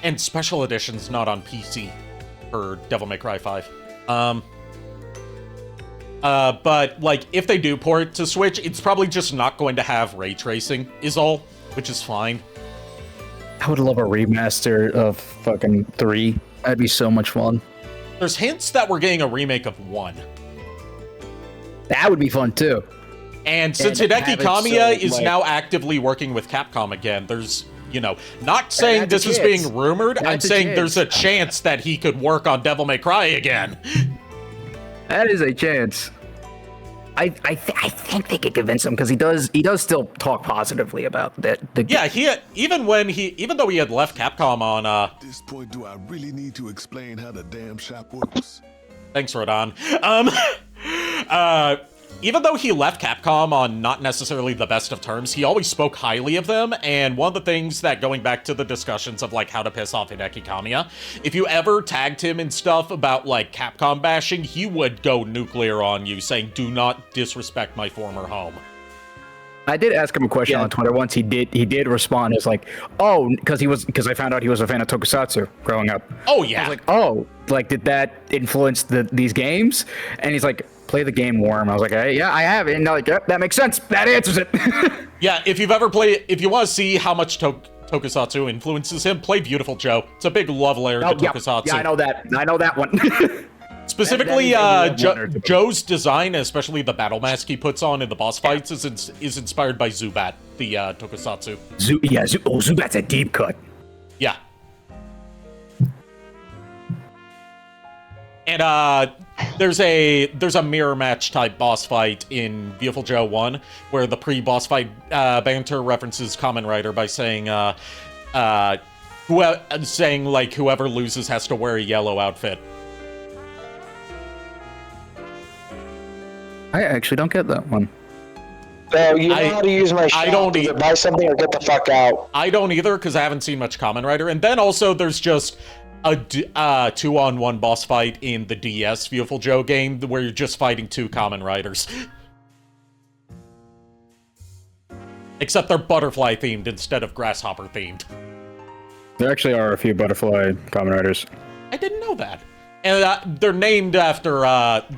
and special edition's not on PC for Devil May Cry 5. But like if they do port it to Switch, it's probably just not going to have ray tracing is all, which is fine. I would love a remaster of fucking 3. That'd be so much fun. There's hints that we're getting a remake of 1. That would be fun too. And since Hideki Kamiya is now actively working with Capcom again, there's, not saying this is being rumored, I'm saying there's a chance that he could work on Devil May Cry again. That is a chance. I think they could convince him because he does still talk positively about that. Even though he had left Capcom on At this point, do I really need to explain how the damn shop works? Thanks, Rodon. Even though he left Capcom on not necessarily the best of terms, he always spoke highly of them, and one of the things that, going back to the discussions of, how to piss off Hideki Kamiya, if you ever tagged him in stuff about, Capcom bashing, he would go nuclear on you, saying, do not disrespect my former home. I did ask him a question on Twitter once. He did respond as because I found out he was a fan of Tokusatsu growing up. Oh, yeah. I was like, did that influence these games? And he's like, play the game warm. I was like, hey, yeah, I have it. And they're like, yep, that makes sense. That answers it. Yeah, if you want to see how much Tokusatsu influences him, play Beautiful Joe. It's a big love layer to Tokusatsu. Yeah, I know that one. Specifically, Joe's design, especially the battle mask he puts on in the boss fights, is inspired by Zubat, the Tokusatsu. Zubat's a deep cut. Yeah. And there's a mirror match type boss fight in Beautiful Joe 1 where the pre-boss fight banter references Kamen Rider by saying whoever loses has to wear a yellow outfit. I actually don't get that one. So you know how to use my shop to buy something or get the fuck out. I don't either because I haven't seen much Kamen Rider. And then also there's just a 2-on-1 boss fight in the DS Beautiful Joe game where you're just fighting 2 Kamen Riders. Except they're butterfly themed instead of grasshopper themed. There actually are a few butterfly Kamen Riders. I didn't know that. And they're named after,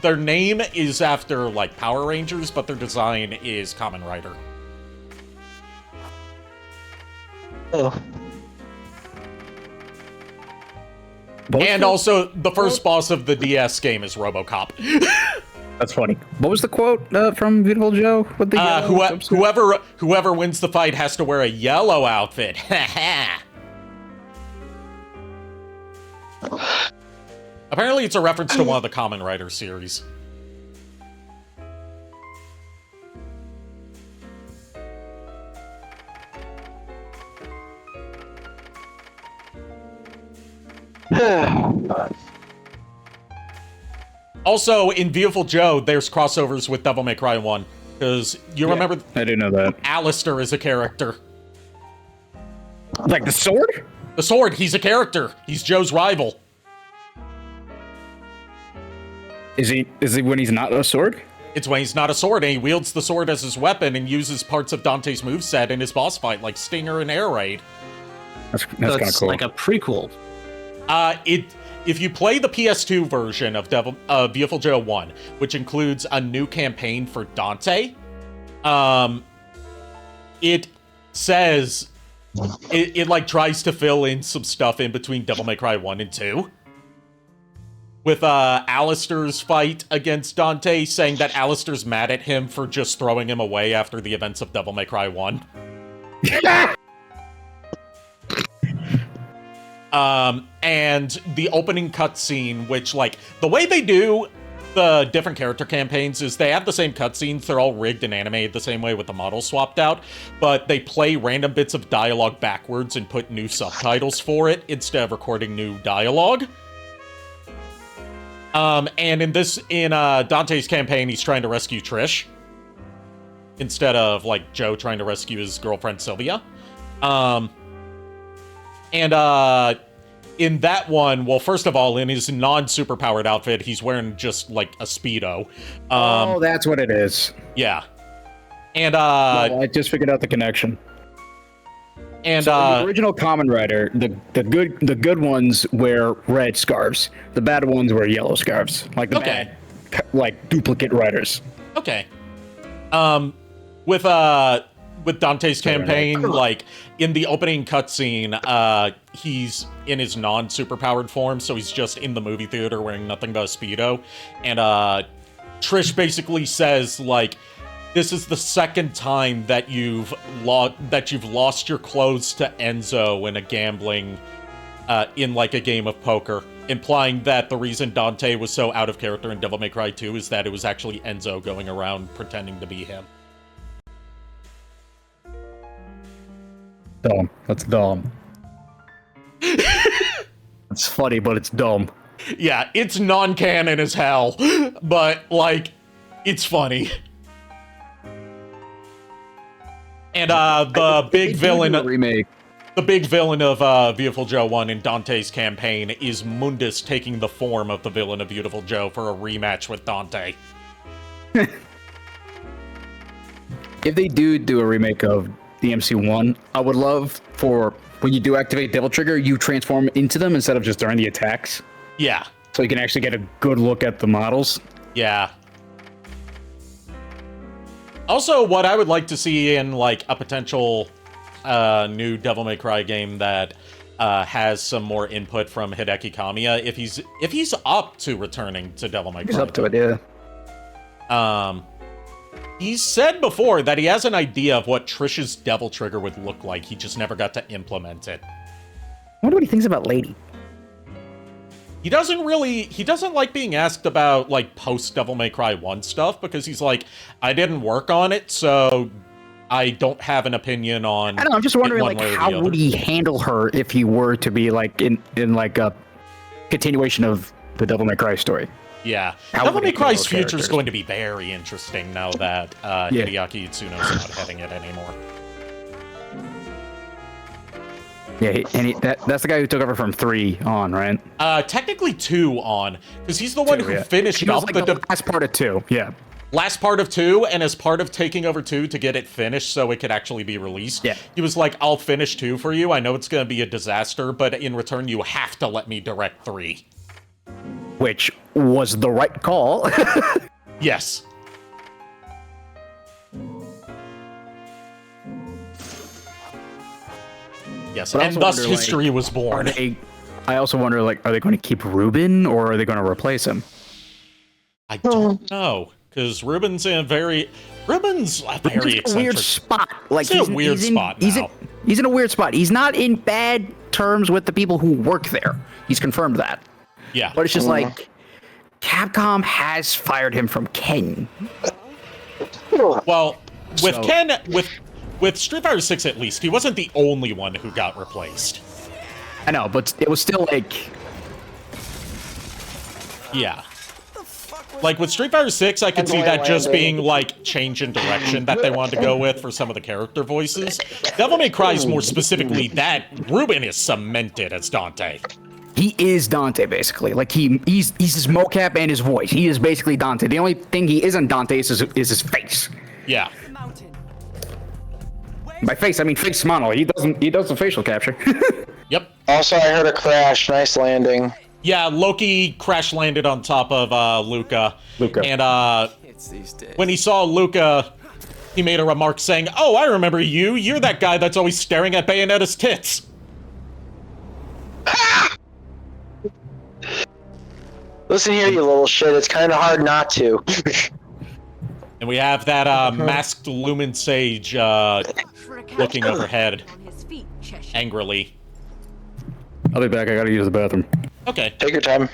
their name is after, Power Rangers, but their design is Kamen Rider. Oh. And also, the first boss of the DS game is RoboCop. That's funny. What was the quote from Beautiful Joe? With the whoever wins the fight has to wear a yellow outfit. Apparently, it's a reference to one of the Kamen Rider series. Also, in Beautiful Joe, there's crossovers with Devil May Cry 1. Because you remember... I didn't know that. Alistair is a character. Like the sword? The sword, he's a character. He's Joe's rival. Is he when he's not a sword? It's when he's not a sword, and he wields the sword as his weapon and uses parts of Dante's moveset in his boss fight, like Stinger and Air Raid. That's kind of cool. Like a prequel. If you play the PS2 version of Beautiful Joe 1, which includes a new campaign for Dante, it says it tries to fill in some stuff in between Devil May Cry 1 and 2. With Alistair's fight against Dante, saying that Alistair's mad at him for just throwing him away after the events of Devil May Cry 1. And the opening cutscene, which, the way they do the different character campaigns is they have the same cutscenes, they're all rigged and animated the same way with the models swapped out, but they play random bits of dialogue backwards and put new subtitles for it instead of recording new dialogue. And in Dante's campaign, he's trying to rescue Trish instead of, Joe trying to rescue his girlfriend Sylvia. In that one, well, first of all, in his non-superpowered outfit, he's wearing just, a Speedo. That's what it is. Yeah. And, I just figured out the connection. And, the original Kamen Rider, the good ones wear red scarves. The bad ones wear yellow scarves. Like the bad, duplicate riders. Okay. With with Dante's campaign, like in the opening cutscene, he's in his non-superpowered form, so he's just in the movie theater wearing nothing but a Speedo. And Trish basically says, like, this is the second time that you've lost your clothes to Enzo in a gambling, in like a game of poker, implying that the reason Dante was so out of character in Devil May Cry 2 is that it was actually Enzo going around pretending to be him. Dumb. That's dumb. It's funny, but it's dumb. Yeah, it's non-canon as hell, but, like, it's funny. And, the big villain... remake. The big villain of Beautiful Joe 1 in Dante's campaign is Mundus taking the form of the villain of Beautiful Joe for a rematch with Dante. If they do a remake of DMC1, I would love for when you do activate Devil Trigger, you transform into them instead of just during the attacks. Yeah. So you can actually get a good look at the models. Yeah. Also, what I would like to see in, like, a potential new Devil May Cry game that has some more input from Hideki Kamiya, if he's up to returning to Devil May Cry. He's up to it, yeah. He's said before that he has an idea of what Trish's Devil Trigger would look like. He just never got to implement it. I wonder what he thinks about Lady. He doesn't like being asked about, like, post-Devil May Cry 1 stuff, because he's like, I didn't work on it, so I don't have an opinion on... I don't know, I'm just wondering, like, how would he handle her if he were to be, like, in like, a continuation of the Devil May Cry story? Yeah. How Devil would May he handle Cry's those future is characters? going to be very interesting now that Hideaki Itsuno's not heading it anymore. Yeah, that's the guy who took over from 3 on, right? Technically 2 on, because he's the one who finished He was, up like, the the last part of 2, yeah. last part of 2, and as part of taking over 2 to get it finished so it could actually be released, he was like, I'll finish 2 for you. I know it's going to be a disaster, but in return, you have to let me direct 3. Which was the right call. Yes. Yes, But I and also thus wonder, like, history was born. I also wonder, like, are they going to keep Ruben or are they going to replace him? I don't know, because Ruben's a very eccentric. Weird spot. Like, he's in a weird spot now. He's in a weird spot. He's not in bad terms with the people who work there. He's confirmed that. Yeah. But it's just like, Capcom has fired him from Ken. Well, with Ken, with Street Fighter 6 at least, he wasn't the only one who got replaced. I know, but it was still like... Yeah. Like, with Street Fighter 6, I could see that just being, like, change in direction that they wanted to go with for some of the character voices. Devil May Cry is more specifically that Ruben is cemented as Dante. He is Dante, basically. Like, he's his mocap and his voice. He is basically Dante. The only thing he isn't Dante is his face. Yeah. By face, I mean face model. He does the facial capture. Yep. Also, I heard a crash. Nice landing. Yeah, Loki crash landed on top of Luca. And when he saw Luca, he made a remark saying, "Oh, I remember you. You're that guy that's always staring at Bayonetta's tits." Listen here, you little shit. It's kind of hard not to. And we have that masked Lumen Sage looking overhead angrily. I'll be back. I gotta use the bathroom. Okay. Take your time.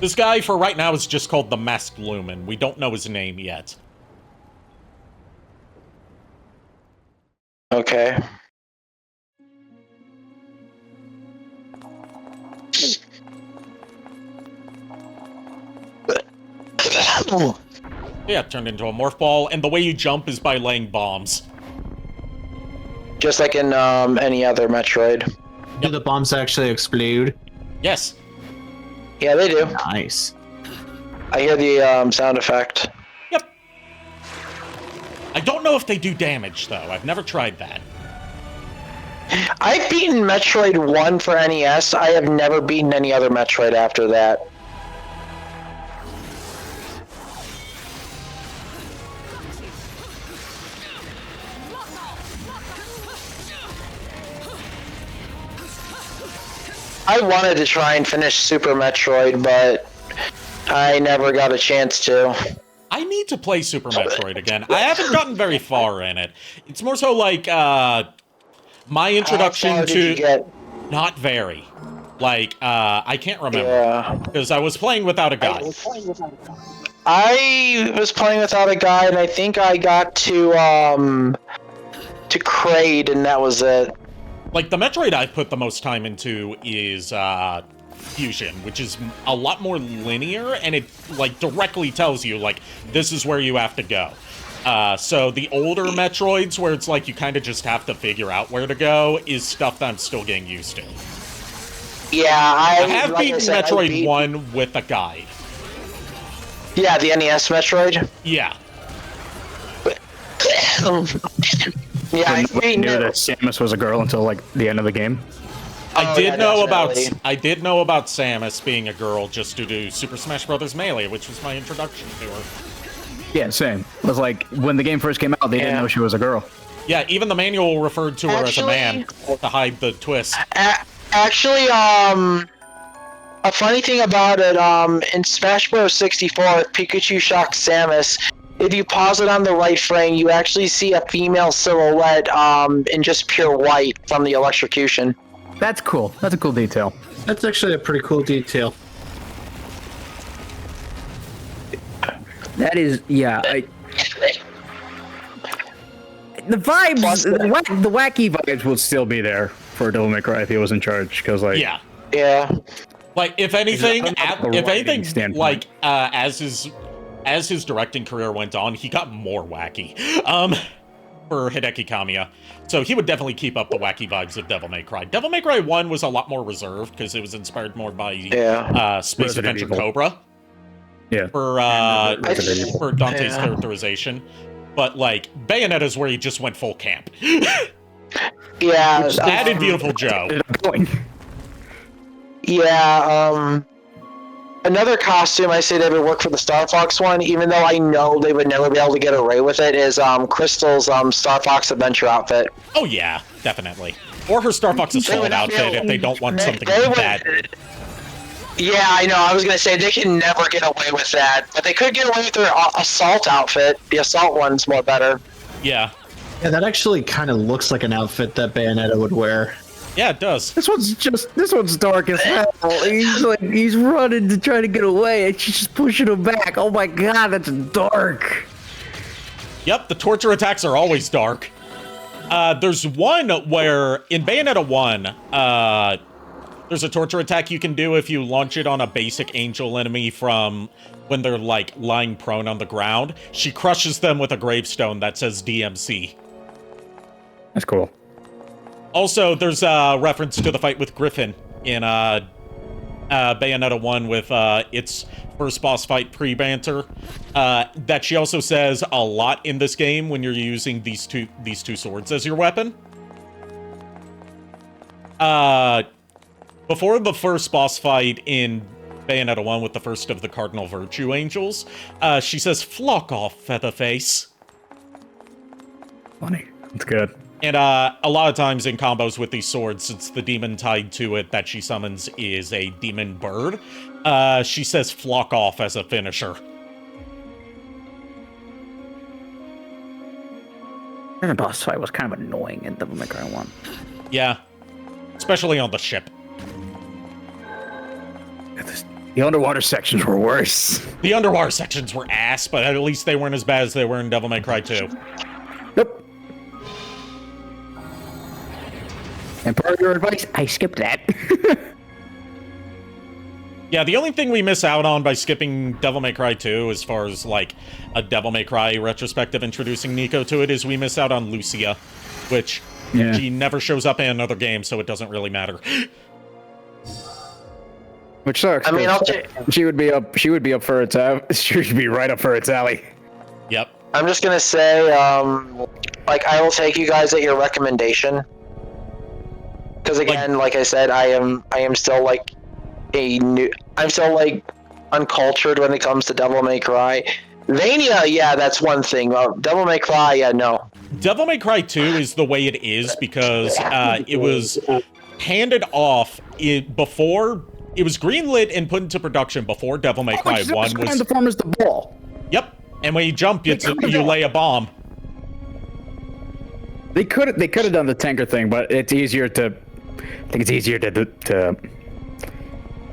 This guy, for right now, is just called the Masked Lumen. We don't know his name yet. Okay. Yeah, turned into a morph ball, and the way you jump is by laying bombs. Just like in any other Metroid. Do the bombs actually explode? Yes. Yeah, they do. Nice. I hear the sound effect. Yep. I don't know if they do damage, though. I've never tried that. I've beaten Metroid 1 for NES. I have never beaten any other Metroid after that. I wanted to try and finish Super Metroid, but I never got a chance to. I need to play Super Metroid again. I haven't gotten very far in it. It's more so like my introduction to not very. Like I can't remember because I was playing without a guide. I was playing without a guide, and I think I got to Kraid, and that was it. Like the Metroid I've put the most time into is Fusion, which is a lot more linear, and it like directly tells you like this is where you have to go. So the older Metroids, where it's like you kind of just have to figure out where to go, is stuff that I'm still getting used to. Yeah, I have beaten Metroid 1 with a guide. Yeah, the NES Metroid. Yeah. Yeah, I knew that Samus was a girl until like the end of the game. I did know about Samus being a girl just due to Super Smash Bros. Melee, which was my introduction to her. Yeah, same. It was like when the game first came out, they didn't know she was a girl. Yeah, even the manual referred to her as a man to hide the twist. Actually, a funny thing about it, in Smash Bros. 64, if Pikachu shocks Samus, if you pause it on the right frame, you actually see a female silhouette in just pure white from the electrocution. That's cool. That's a cool detail. That's actually a pretty cool detail. That is, yeah. The vibes, the wacky vibes would still be there for Devil May Cry if he was in charge, because like yeah. Like if anything, like as his directing career went on, he got more wacky. For Hideki Kamiya. So he would definitely keep up the wacky vibes of Devil May Cry. Devil May Cry 1 was a lot more reserved because it was inspired more by Space Adventure Cobra. Yeah. For Dante's characterization. But like Bayonetta is where he just went full camp. Yeah. Which added Beautiful Joe. Yeah, another costume I say that would work for the Star Fox one, even though I know they would never be able to get away with it, is Crystal's Star Fox Adventure outfit. Oh yeah, definitely. Or her Star Fox Assault outfit if they don't want something bad. Yeah, I know. I was going to say they can never get away with that, but they could get away with their Assault outfit. The Assault one's more better. Yeah. Yeah, that actually kind of looks like an outfit that Bayonetta would wear. Yeah, it does. This one's dark as hell. He's running to try to get away, and she's just pushing him back. Oh my god, that's dark. Yep, the torture attacks are always dark. There's one where in Bayonetta 1, there's a torture attack you can do if you launch it on a basic angel enemy from when they're like lying prone on the ground. She crushes them with a gravestone that says DMC. That's cool. Also, there's a reference to the fight with Griffin in Bayonetta 1 with its first boss fight pre-banter. That she also says a lot in this game when you're using these two swords as your weapon. Before the first boss fight in Bayonetta 1 with the first of the Cardinal Virtue Angels, she says, "Flock off, Featherface." Funny. That's good. And a lot of times in combos with these swords, since the demon tied to it that she summons is a demon bird, she says "flock off" as a finisher. The boss fight was kind of annoying in Devil May Cry 1. Yeah. Especially on the ship. The underwater sections were worse. The underwater sections were ass, but at least they weren't as bad as they were in Devil May Cry 2. Nope. And part of your advice, I skipped that. Yeah, the only thing we miss out on by skipping Devil May Cry 2, as far as, like, a Devil May Cry retrospective introducing Niko to it, is we miss out on Lucia, which she never shows up in another game, so it doesn't really matter. Which sucks. I mean, she would be up for its she should be right up for its alley. Yep. I'm just gonna say, like, I will take you guys at your recommendation. Because again, like I said, I am still like I'm still like uncultured when it comes to Devil May Cry. Vania, yeah, that's one thing. Devil May Cry, yeah, no. Devil May Cry 2 is the way it is because it was handed off before it was greenlit and put into production before Devil May Cry 1 was the form is the ball. Yep. And when you jump, you lay a bomb. They could have done the tanker thing, but it's easier to. I think it's easier to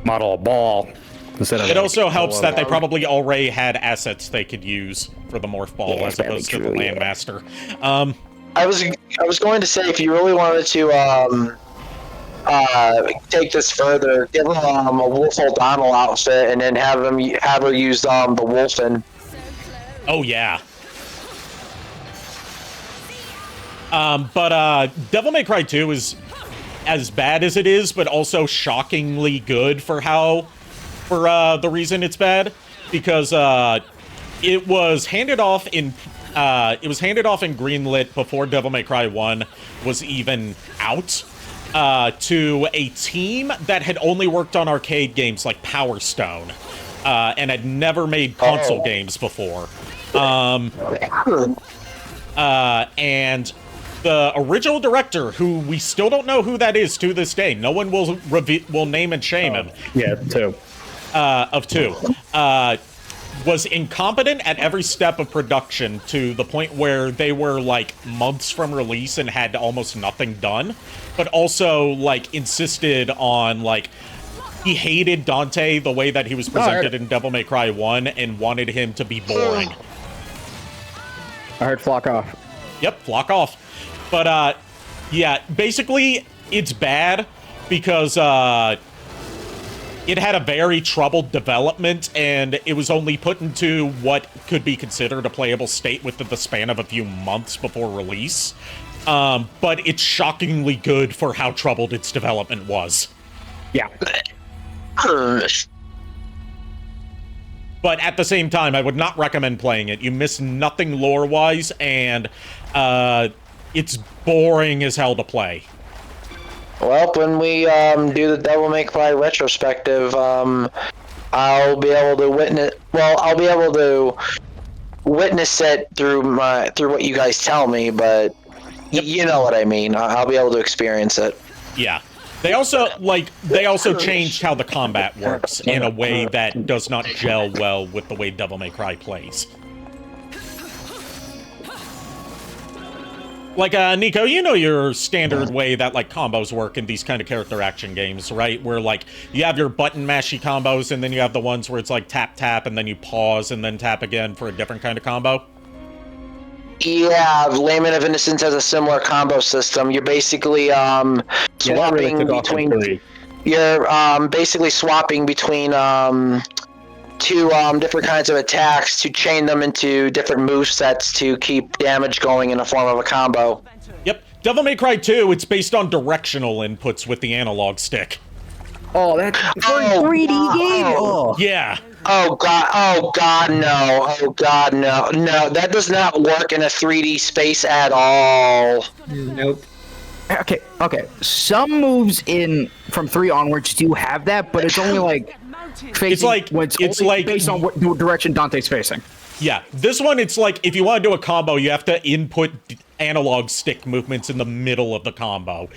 model a ball instead of. It also helps that they probably already had assets they could use for the morph ball as opposed to the Landmaster. I was going to say, if you really wanted to take this further, give him a Wolf O'Donnell outfit and then have her use the Wolfen. Oh yeah. But Devil May Cry 2 is as bad as it is, but also shockingly good for the reason it's bad, because it was handed off in greenlit before Devil May Cry 1 was even out, to a team that had only worked on arcade games like Power Stone, and had never made console games before. And the original director, who we still don't know who that is to this day, no one will name and shame him. Yeah, two. Of two. Was incompetent at every step of production to the point where they were like months from release and had almost nothing done, but also like insisted on like he hated Dante the way that he was presented in Devil May Cry 1 and wanted him to be boring. I heard flock off. Yep, flock off. But yeah, basically it's bad because it had a very troubled development, and it was only put into what could be considered a playable state within the span of a few months before release. But it's shockingly good for how troubled its development was. Yeah. But at the same time, I would not recommend playing it. You miss nothing lore-wise, and it's boring as hell to play. Well, when we do the Devil May Cry retrospective, I'll be able to witness. Well, I'll be able to witness it through what you guys tell me. But you know what I mean. I'll be able to experience it. Yeah. They also changed how the combat works in a way that does not gel well with the way Devil May Cry plays. Like, Niko, you know your standard way that, like, combos work in these kind of character action games, right? Where, like, you have your button mashy combos, and then you have the ones where it's, like, tap, tap, and then you pause, and then tap again for a different kind of combo? Yeah, Layman of Innocence has a similar combo system. You're basically, swapping between... You're, basically swapping between, two different kinds of attacks to chain them into different movesets to keep damage going in the form of a combo. Yep. Devil May Cry 2, it's based on directional inputs with the analog stick. Oh, that's for a 3D game. Oh. Yeah. Oh god, no. Oh god, no. No, that does not work in a 3D space at all. Nope. Okay. Some moves from 3 onwards do have that, but it's only like facing based on what direction Dante's facing. Yeah, this one, it's like, if you want to do a combo, you have to input analog stick movements in the middle of the combo.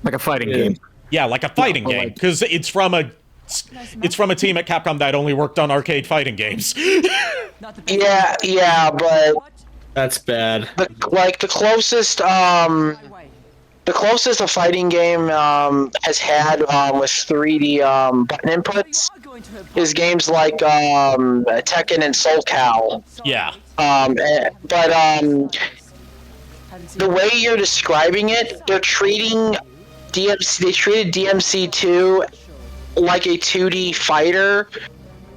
Like a fighting game. Yeah, like a fighting game, because it's from a team at Capcom that only worked on arcade fighting games. yeah, but... That's bad. The closest a fighting game has had with 3D button inputs is games like Tekken and Soul Cal. Yeah. But the way you're describing it, they treated DMC2 like a 2D fighter,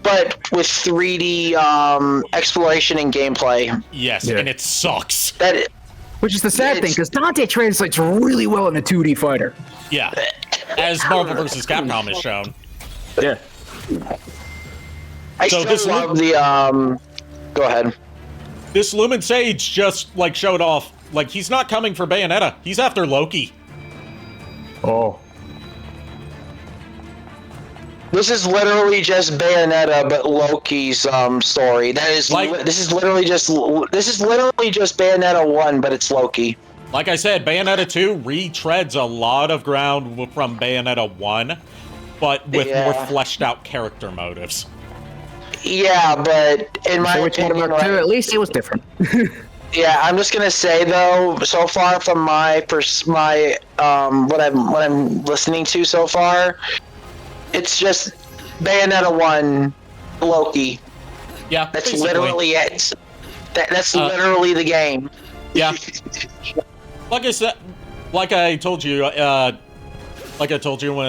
but with 3D exploration and gameplay. Yes, and it sucks. Which is the sad thing, because Dante translates really well in a 2D fighter. Yeah, as Marvel vs. Capcom has shown. Yeah. I still love the, go ahead. This Lumen Sage just, like, showed off, like, he's not coming for Bayonetta. He's after Loki. Oh. This is literally just Bayonetta, but Loki's story. This is literally just Bayonetta 1, but it's Loki. Like I said, Bayonetta 2 retreads a lot of ground from Bayonetta 1, but with more fleshed out character motives. Yeah, but in my opinion, right, at least it was different. yeah, I'm just gonna say though, so far from my what I'm listening to so far, it's just Bayonetta 1 Loki. Yeah, that's basically. literally it. That's literally the game. Yeah. Like I said, like I told you when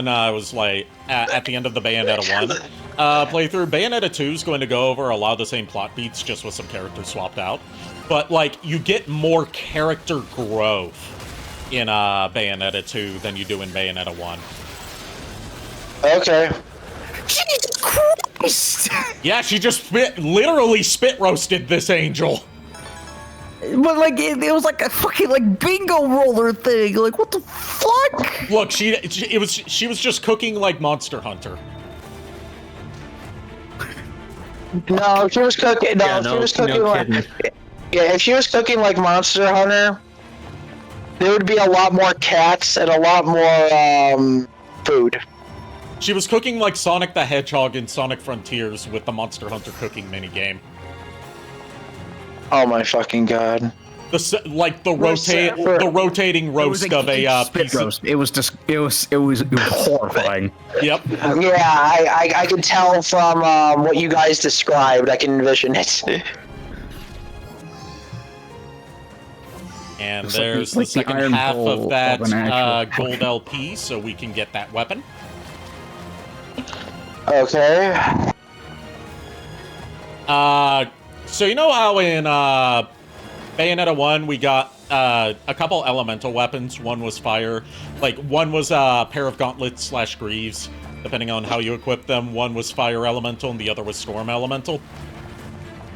I was like at the end of the Bayonetta 1 playthrough, Bayonetta 2 is going to go over a lot of the same plot beats, just with some characters swapped out. But like, you get more character growth in Bayonetta 2 than you do in Bayonetta 1. Okay. Jesus Christ! Yeah, she just literally spit roasted this angel. But like it was like a fucking like bingo roller thing. Like what the fuck? Look, she was just cooking like Monster Hunter. No, she was cooking. No, she was cooking like. Yeah, if she was cooking like Monster Hunter, there would be a lot more cats and a lot more food. She was cooking like Sonic the Hedgehog in Sonic Frontiers with the Monster Hunter cooking minigame. Oh my fucking god! The rotating roast of a piece roast. It was horrifying. Yep. Yeah, I can tell from what you guys described. I can envision it. And It's there's like the second iron half bowl of that of an actual- gold LP, so we can get that weapon. Okay. So you know how in Bayonetta 1 we got a couple elemental weapons? One was fire, like one was a pair of gauntlets / greaves, depending on how you equip them. One was fire elemental and the other was storm elemental.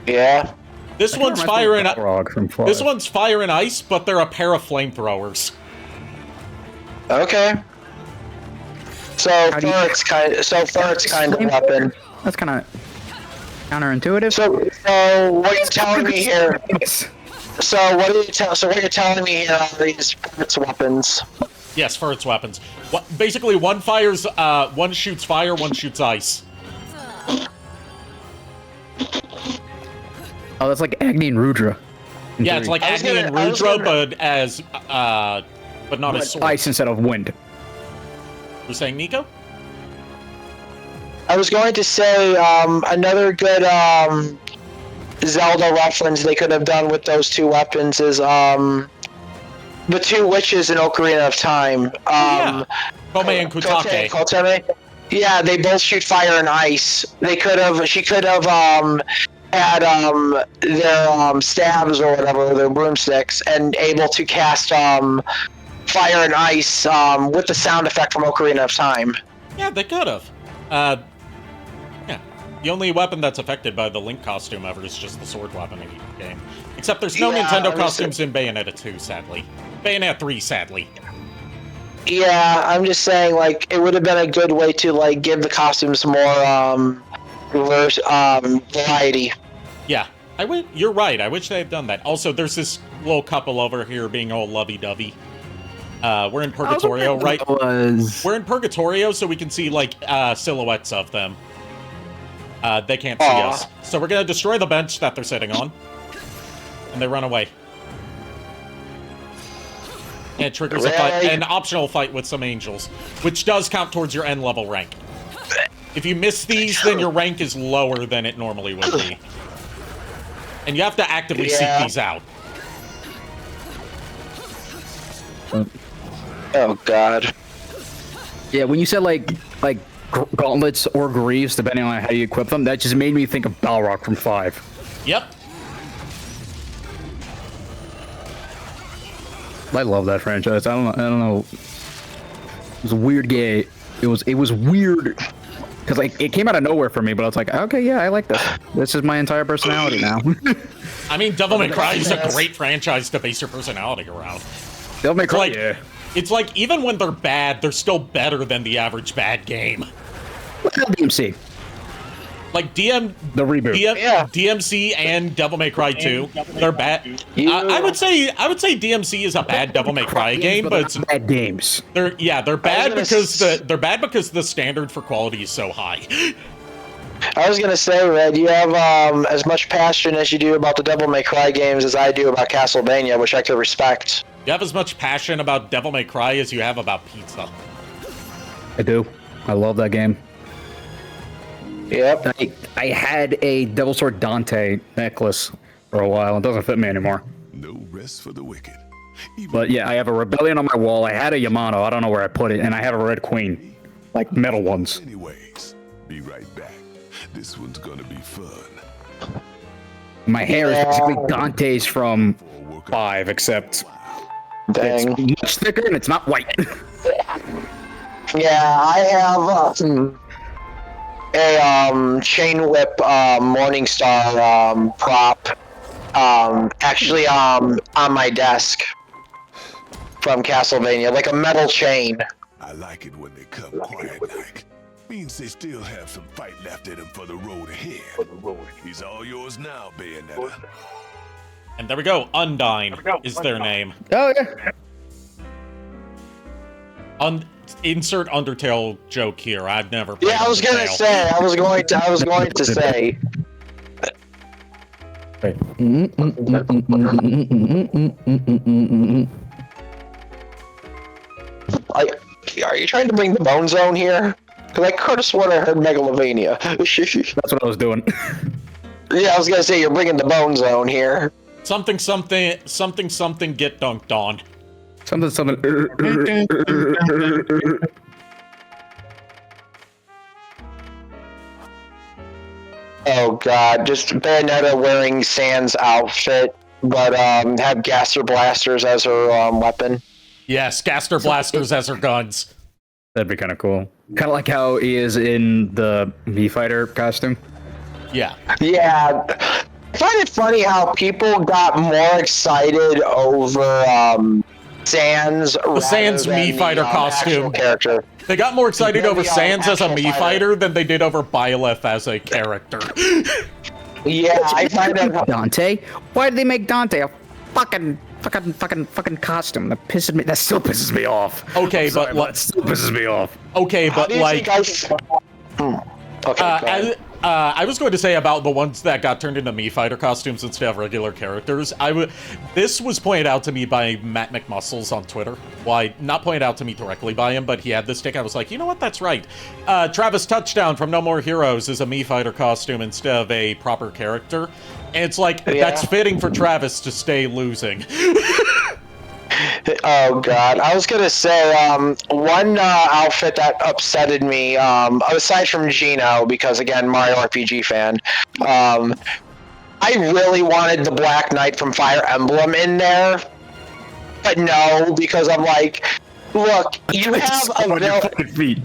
Yeah. This one's fire and ice, but they're a pair of flamethrowers. Okay. So far it's kind of weapon. That's kind of counterintuitive. So what are you telling me here? So what you're telling me here are these Furt's weapons? Yes, Furt's weapons. Basically, one shoots fire, one shoots ice. Oh, that's like Agni and Rudra. Yeah, it's like Agni and Rudra, but not as sword. Ice instead of wind. You're saying Niko? I was going to say another good Zelda reference they could have done with those two weapons is the two witches in Ocarina of Time. Kome and Kutake. Koteme. Yeah, they both shoot fire and ice. She could have had their stabs or whatever, their broomsticks, and able to cast fire and ice with the sound effect from Ocarina of Time. Yeah, they could have. Yeah. The only weapon that's affected by the Link costume ever is just the sword weapon in each game. Except there's no Nintendo costumes in Bayonetta 2, sadly. Bayonetta 3, sadly. Yeah, I'm just saying, like, it would have been a good way to, like, give the costumes more, variety. Yeah, you're right. I wish they had done that. Also, there's this little couple over here being all lovey-dovey. We're in Purgatorio, right? We're in Purgatorio, so we can see, like, silhouettes of them. They can't see us. So we're gonna destroy the bench that they're sitting on. And they run away. And it triggers an optional fight with some angels, which does count towards your end level rank. If you miss these, then your rank is lower than it normally would be. And you have to actively seek these out. Oh god. Yeah, when you said like gauntlets or greaves, depending on how you equip them, that just made me think of Balrog from 5. Yep. I love that franchise. I don't know. It was a weird game. It was weird because like it came out of nowhere for me, but I was like, okay, yeah, I like this. This is my entire personality now. I mean, Devil May Cry is a great franchise to base your personality around. Devil May Cry, It's like even when they're bad, they're still better than the average bad game. Look at DMC. Like the reboot. DMC and Devil May Cry 2, they're bad. I would say DMC is a bad Devil May Cry game, but it's bad games. They're bad because the standard for quality is so high. I was gonna say, Red, you have as much passion as you do about the Devil May Cry games as I do about Castlevania, which I could respect. You have as much passion about Devil May Cry as you have about pizza. I do. I love that game. Yep. I had a Devil Sword Dante necklace for a while. It doesn't fit me anymore. No rest for the wicked. But yeah, I have a Rebellion on my wall. I had a Yamato. I don't know where I put it. And I have a Red Queen. Like metal ones. Anyways, be right back. This one's gonna be fun. My hair is basically Dante's from 5, except Dang. it's much thicker and it's not white. Yeah, I have a chain whip Morningstar prop actually on my desk from Castlevania, like a metal chain. I like it when they come quiet like. Means they still have some fight left in them for the road ahead. He's all yours now, Bayonetta. And there we go. Undyne is their name. Oh yeah. Insert Undertale joke here. I've never played Yeah, I was gonna Undertale. say. I was going to say. Are you trying to bring the Bone Zone here? Because I could have sworn I heard Megalovania. That's what I was doing. Yeah, I was gonna say you're bringing the Bone Zone here. Something, get dunked on. Something. Oh god, just Bayonetta wearing Sans outfit, but have Gaster Blasters as her weapon. Yes, Gaster Blasters as her guns. That'd be kind of cool. Kind of like how he is in the Mii Fighter costume. Yeah. Yeah. I find it funny how people got more excited over Sans The Sans Mii Fighter costume character. They got more excited over Sans as a Mii fighter than they did over Byleth as a character. Yeah, I find that Dante. Why did they make Dante a fucking costume? That still pisses me off. Okay, Sorry, but that still pisses me off. Okay, but like, Okay, I was going to say about the ones that got turned into Mii Fighter costumes instead of regular characters. This was pointed out to me by Matt McMuscles on Twitter. Why, not pointed out to me directly by him, but he had this take. I was like, you know what? That's right. Travis Touchdown from No More Heroes is a Mii Fighter costume instead of a proper character. And it's like, that's fitting for Travis to stay losing. Oh god, I was gonna say one outfit that upsetted me, aside from Gino, because again, Mario RPG fan, I really wanted the Black Knight from Fire Emblem in there, but no, because I'm like, look, you have a villain,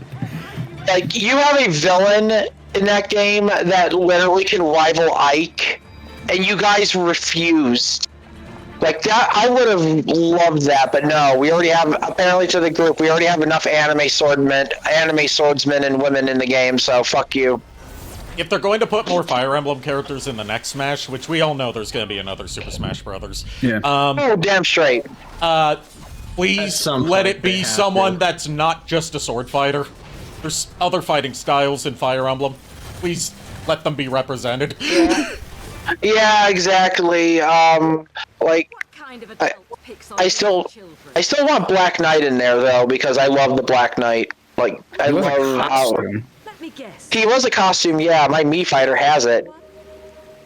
like you have a villain in that game that literally can rival Ike, and you guys refused. Like that, I would have loved that, but no. We already have, apparently to the group, we already have enough anime swordsmen and women in the game. So fuck you. If they're going to put more Fire Emblem characters in the next Smash, which we all know there's going to be another Super Smash Brothers. Yeah. Oh, damn straight. Please let it be someone that's not just a sword fighter. There's other fighting styles in Fire Emblem. Please let them be represented. Yeah, exactly. Like, I still want Black Knight in there though, because I love the Black Knight. Like, I love how he was a costume. Yeah, my Mii Fighter has it.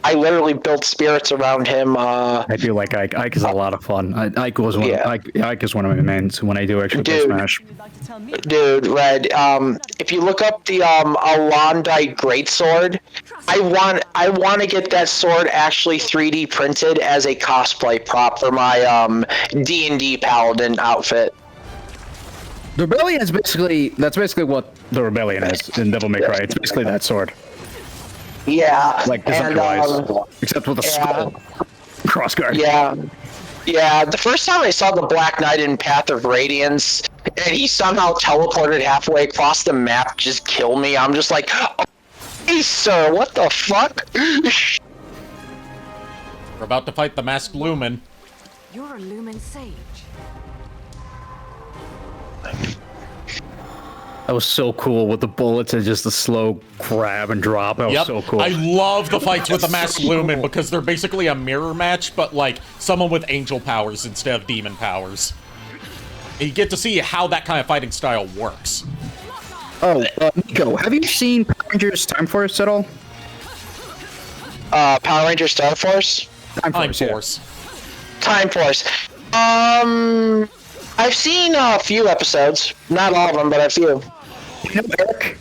I literally built spirits around him. I do like Ike. Ike is a lot of fun. Ike is one of my mains when I do actually play Smash. Dude, Red. If you look up the Alondite Greatsword, I want to get that sword actually 3D printed as a cosplay prop for my D&D Paladin outfit. The Rebellion is that's basically what the Rebellion is in Devil May Cry. It's basically that sword. Yeah. Like design-wise, except with a skull. Crossguard. Yeah. Yeah, the first time I saw the Black Knight in Path of Radiance, and he somehow teleported halfway across the map, just kill me. I'm just like, oh, Hey, sir, what the fuck? We're about to fight the masked Lumen. You're a Lumen Sage. That was so cool with the bullets and just the slow grab and drop. That was so cool. I love the fights with the masked Lumen because they're basically a mirror match, but like someone with angel powers instead of demon powers. And you get to see how that kind of fighting style works. Oh, Niko, have you seen Power Rangers Time Force at all? Power Rangers Star Force? Time Force. Time Force. I've seen a few episodes. Not all of them, but a few. You know Eric?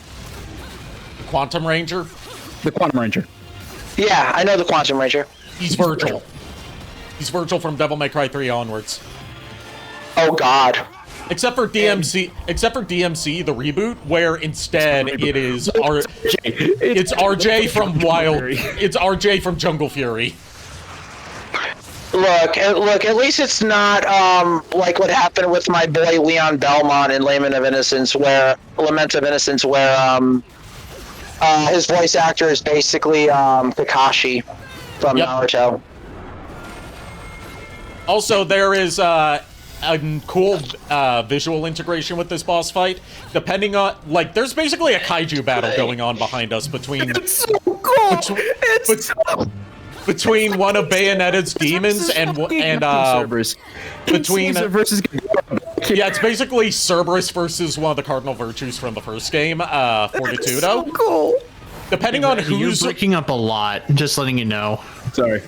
Quantum Ranger? The Quantum Ranger. Yeah, I know the Quantum Ranger. He's Virgil. He's Virgil from Devil May Cry 3 onwards. Oh God. Except for DMC, the reboot, where instead it is it's RJ from it's RJ from Jungle Fury. Look, at least it's not like what happened with my boy Leon Belmont in Lament of Innocence, where his voice actor is basically Kakashi from Naruto. Also, there is a cool visual integration with this boss fight. Depending on, like, there's basically a kaiju battle going on behind us between. It's so cool. Between one of Bayonetta's demons and between versus it's basically Cerberus versus one of the cardinal virtues from the first game, Fortitudo. So cool. Depending on who's You're breaking up a lot. Just letting you know. Sorry.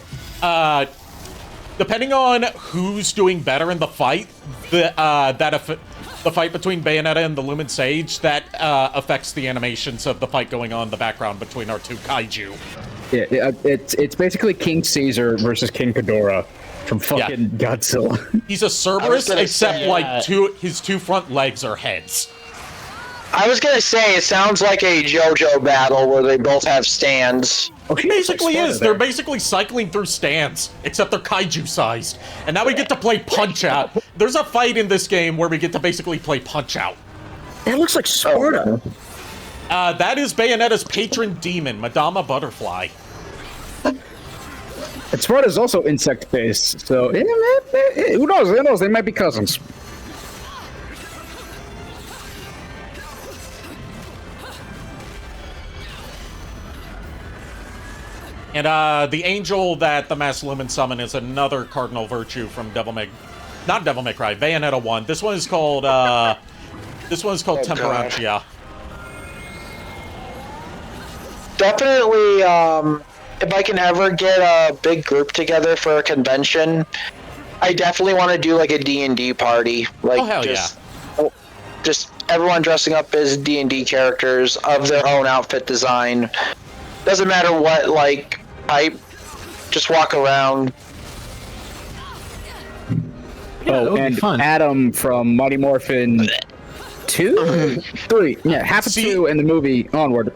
Depending on who's doing better in the fight, the fight between Bayonetta and the Lumen Sage, that affects the animations of the fight going on in the background between our two kaiju. Yeah, it's basically King Caesar versus King Ghidorah from fucking Godzilla. He's a Cerberus, except like his two front legs are heads. I was gonna say it sounds like a JoJo battle where they both have stands. It basically is. They're basically cycling through stands, except they're kaiju sized. And now we get to play Punch Out. There's a fight in this game where we get to basically play Punch Out. That looks like Sparta. That is Bayonetta's patron demon, Madama Butterfly. And Sparta is also insect-based, so who knows? Who knows? They might be cousins. And the angel that the Masked Lumen summon is another cardinal virtue from not Devil May Cry, Bayonetta 1. This one is called Temperantia. Definitely, if I can ever get a big group together for a convention, I definitely want to do like a D&D party. Like, just everyone dressing up as D&D characters of their own outfit design. Doesn't matter what, like, type. Just walk around. And Adam from Mighty Morphin 2? 3. Yeah, half of 2 in the movie onward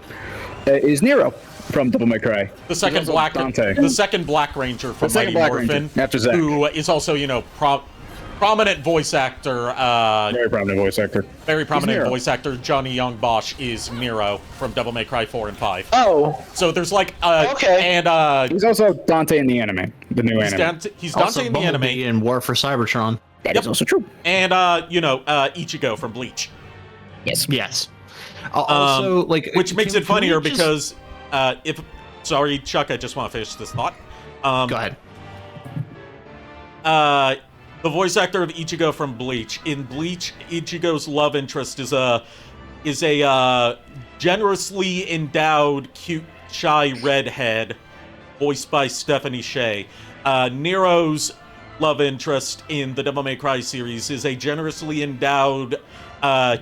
is Nero from Devil May Cry. The second Black Ranger from Mighty Morphin, who is also, you know, prominent voice actor. Very prominent voice actor. Very prominent voice actor. Johnny Young Bosch is Nero from Devil May Cry 4 and 5. Oh. So there's like okay. And he's also Dante in the anime, the new anime. He's Dante in the anime. In War for Cybertron. That is also true. And you know, Ichigo from Bleach. Yes. Also, which makes it funnier because sorry, Chuck, I just want to finish this thought. Go ahead. The voice actor of Ichigo from Bleach. In Bleach, Ichigo's love interest is a generously endowed, cute, shy redhead, voiced by Stephanie Sheh. Nero's love interest in the Devil May Cry series is a generously endowed,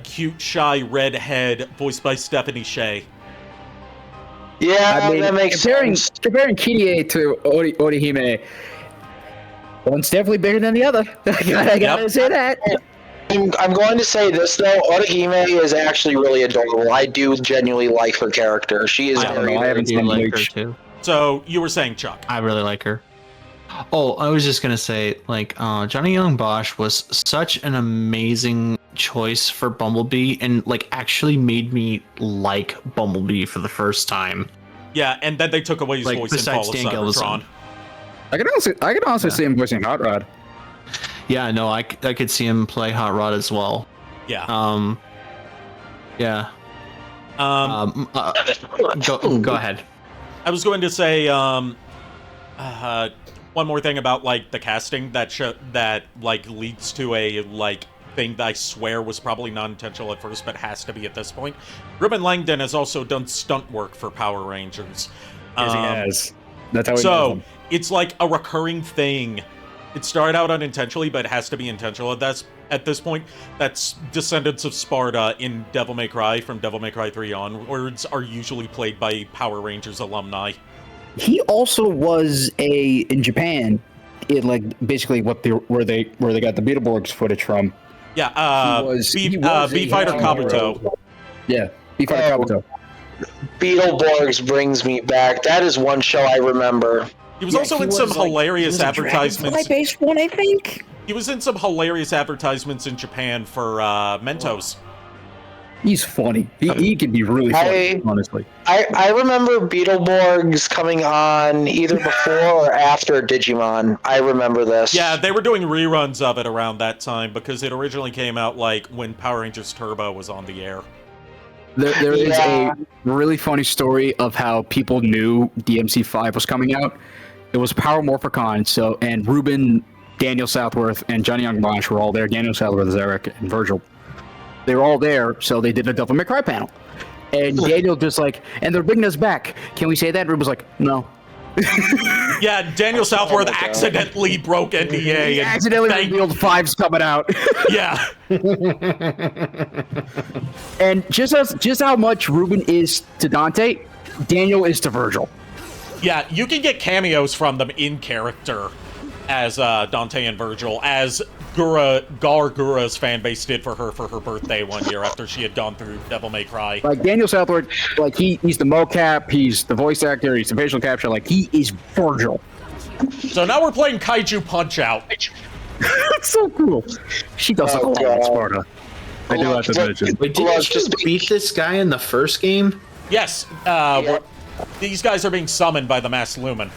cute, shy redhead, voiced by Stephanie Sheh. Yeah, I mean, that makes sense. Comparing Kirie to Orihime, one's definitely bigger than the other. I gotta say that. I'm going to say this though, Orihime is actually really adorable. I do genuinely like her character. She is very. I haven't seen like her too. So you were saying, Chuck? I really like her. Oh, I was just gonna say, like, Johnny Young Bosch was such an amazing choice for Bumblebee and like actually made me like Bumblebee for the first time. Yeah, and then they took away his Like, voice in besides Fall of Dan Cybertron. Gilvezan. I can honestly see him voicing Hot Rod. Yeah, no, I could see him play Hot Rod as well. Yeah. Yeah. Go ahead. I was going to say one more thing about like the casting that like leads to a like thing that I swear was probably not intentional at first, but has to be at this point. Ruben Langdon has also done stunt work for Power Rangers. Yes, he has. That's how he does So them. it's like a recurring thing. It started out unintentionally, but it has to be intentional at this point. That's Descendants of Sparta in Devil May Cry from Devil May Cry 3 onwards are usually played by Power Rangers alumni. He also was in Japan, in like basically where they got the Beetleborgs footage from. Yeah, B-Fighter Kabuto. Yeah, B-Fighter Kabuto. Beetleborgs brings me back. That is one show I remember. He was also in some hilarious advertisements. Based one, I think. He was in some hilarious advertisements in Japan for Mentos. He's funny. He can be really funny, honestly. I remember Beetleborgs coming on either before or after Digimon. I remember this. Yeah, they were doing reruns of it around that time because it originally came out like when Power Rangers Turbo was on the air. There is a really funny story of how people knew DMC5 was coming out. It was Power Morphicon, and Ruben, Daniel Southworth, and Johnny Young Bosch were all there. Daniel Southworth is Eric and Virgil. They were all there, so they did a Devil May Cry panel. And Daniel just like, and they're bringing us back. Can we say that? Ruben was like, no. Yeah, Daniel Southworth accidentally broke NDA. He accidentally revealed 5's coming out. Yeah. And just how much Ruben is to Dante, Daniel is to Virgil. Yeah, you can get cameos from them in character as Dante and Virgil, as Gar Gura's fan base did for her birthday one year after she had gone through Devil May Cry. Like Daniel Southworth, like he's the mocap, he's the voice actor, he's the facial capture, like he is Virgil. So now we're playing Kaiju Punch-Out. That's so cool. She does look a lot like Sparta. I do have to mention. Wait, did you beat this guy in the first game? Yes. These guys are being summoned by the Masked Lumen.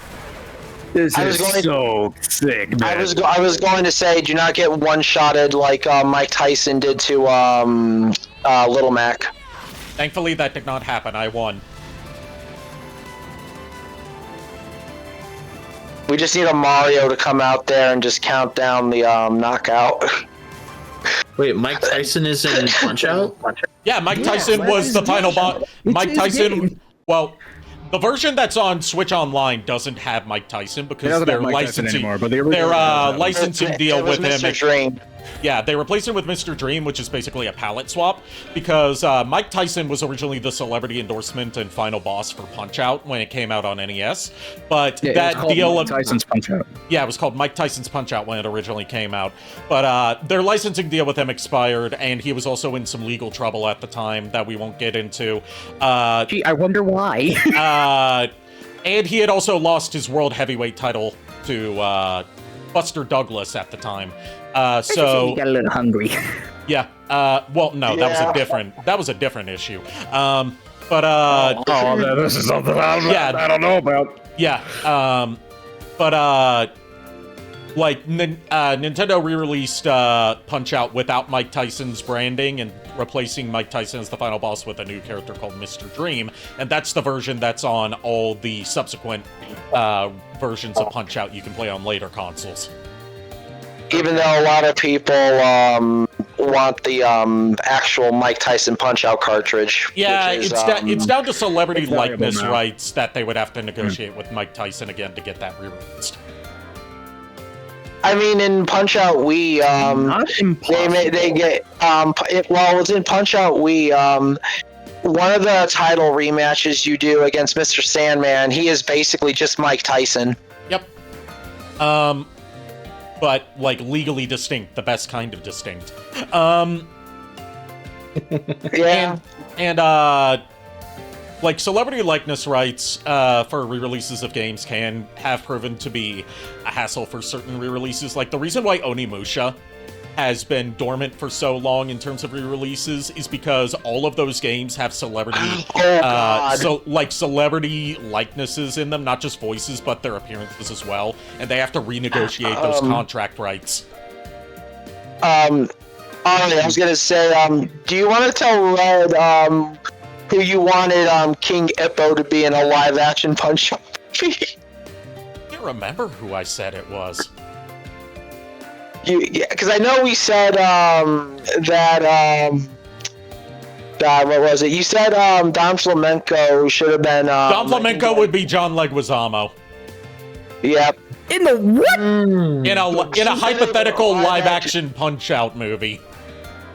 This is so sick, man. I was going to say, do not get one-shotted like Mike Tyson did to Little Mac. Thankfully, that did not happen. I won. We just need a Mario to come out there and just count down the knockout. Wait, Mike Tyson is in Punch-Out? Yeah, Mike Tyson was the final boss. Mike Tyson, well, the version that's on Switch Online doesn't have Mike Tyson because they're licensing deal with him. Mr. Dream. Yeah, they replaced him with Mr. Dream, which is basically a palette swap, because Mike Tyson was originally the celebrity endorsement and final boss for Punch-Out when it came out on NES. But that deal Mike Tyson's Punch-Out. Yeah, it was called Mike Tyson's Punch-Out when it originally came out. But their licensing deal with him expired, and he was also in some legal trouble at the time that we won't get into. Gee, I wonder why. And he had also lost his world heavyweight title to Buster Douglas at the time. So he got a little hungry. Yeah. Well, no, that was a different issue. This is something I don't know about. Yeah. Like Nintendo re-released Punch-Out without Mike Tyson's branding and replacing Mike Tyson as the final boss with a new character called Mr. Dream, and that's the version that's on all the subsequent versions of Punch-Out you can play on later consoles. Even though a lot of people want the actual Mike Tyson Punch-Out cartridge. Yeah, which is, it's down to celebrity likeness rights that they would have to negotiate with Mike Tyson again to get that re-released. I mean, in Punch-Out Wii, they get it's in Punch-Out Wii. One of the title rematches you do against Mr. Sandman, he is basically just Mike Tyson. Yep. But like legally distinct, the best kind of distinct. Yeah. And like celebrity likeness rights for re-releases of games can have proven to be a hassle for certain re-releases. Like the reason why Onimusha has been dormant for so long in terms of re-releases is because all of those games have celebrity, celebrity likenesses in them, not just voices, but their appearances as well, and they have to renegotiate those contract rights. I was gonna say, do you want to tell Red, who you wanted, King Ippo to be in a live-action Punch-Out movie? I can't remember who I said it was. Because I know we said that God, what was it? You said Don Flamenco should have been Don Flamenco would be John Leguizamo. Yep. In the what? In a hypothetical live-action Punch-Out movie.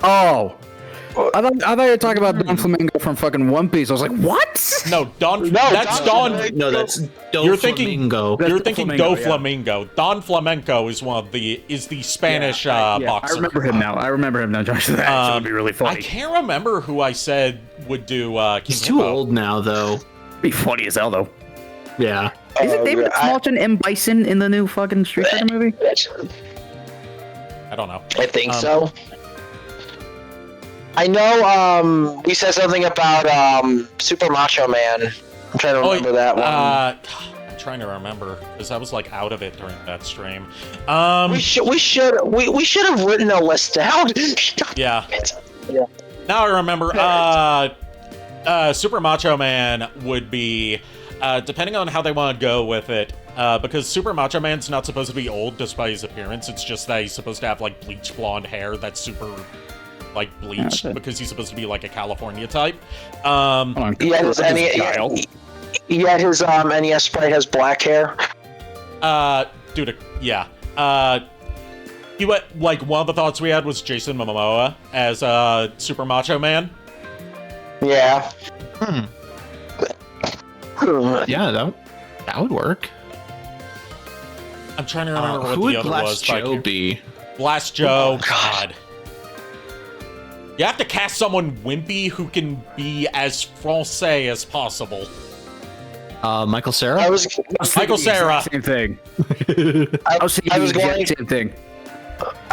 Oh. I thought you were talking about Don Flamingo from fucking One Piece. I was like, what? No, that's Don. No, that's Do You're thinking Flamingo. You're thinking Flamingo, Do yeah. Flamingo. Don Flamenco is the Spanish boxer. I remember him now. Josh. That would be really funny. I can't remember who I said would do King He's too Hippo. old now, though. Be funny as hell, though. Yeah. Isn't David Smolch and M. Bison in the new fucking Street Fighter movie? I don't know. I think so. I know we said something about Super Macho Man. I'm trying to remember that one. I'm trying to remember because I was like out of it during that stream. We should have written a list down. Yeah. Now I remember. Super Macho Man would be, depending on how they want to go with it, because Super Macho Man's not supposed to be old despite his appearance. It's just that he's supposed to have like bleach blonde hair that's super like bleached because he's supposed to be like a California type. His NES sprite has black hair. Dude, yeah. He went, like, one of the thoughts we had was Jason Momoa as Super Macho Man. Yeah. Yeah, that would work. I'm trying to remember what who the would other Blast was. Joe be? Blast Joe, God. You have to cast someone wimpy who can be as Francais as possible. Michael Cera? Michael Cera. Same thing. I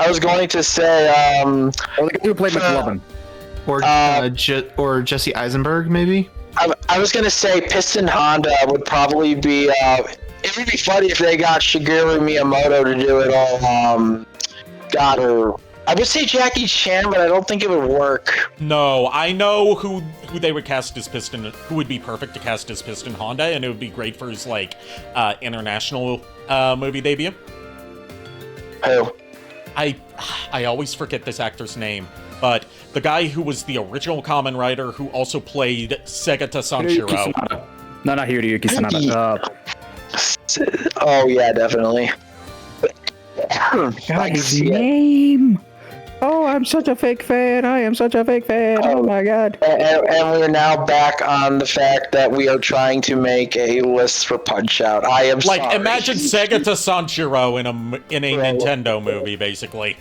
was going to say, or the guy who played McLovin. Or Jesse Eisenberg, maybe? I was going to say Piston Honda would probably be, it would be funny if they got Shigeru Miyamoto to do it all, I would say Jackie Chan, but I don't think it would work. No, I know who they would cast as Piston, who would be perfect to cast as Piston Honda, and it would be great for his, like, international movie debut. Who? I always forget this actor's name, but the guy who was the original Kamen Rider who also played Segata Sanshiro. No, not Hiroyuki Sanada. Oh, yeah, definitely. God, his name. Oh, I'm such a fake fan. I am such a fake fan. Oh my God. And we're now back on the fact that we are trying to make a list for Punch-Out. I am like, sorry. imagine Segata Sanshiro in a Nintendo movie, basically.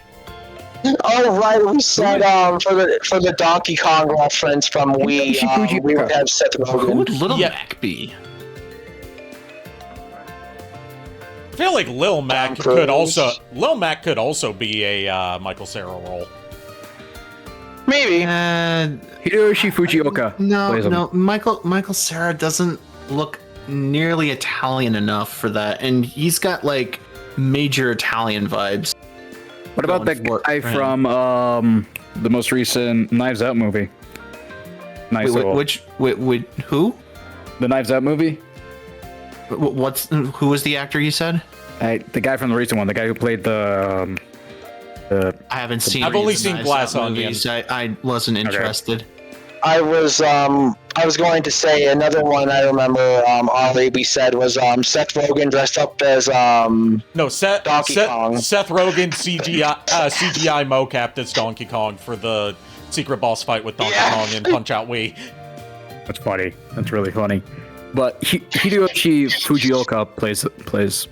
Oh, right, we said for the Donkey Kong reference from Wii, we would have Seth Rogen. Who would Little Mac be? I feel like Lil Mac could also be a Michael Cera role. Maybe. Hiroshi Fujioka. No. Michael Cera doesn't look nearly Italian enough for that, and he's got like major Italian vibes. What about that guy from the most recent Knives Out movie? Wait, who? The Knives Out movie? Who was the actor you said? The guy from the recent one, the guy who played the I haven't seen. I've only seen Glass Onion. I wasn't interested. I was going to say another one I remember Ollie said was Seth Rogen dressed up as Donkey Kong. Seth Rogen CGI mocap as Donkey Kong for the secret boss fight with Donkey Kong in Punch-Out Wii. That's funny. That's really funny. But Hiroshi Fujioka plays.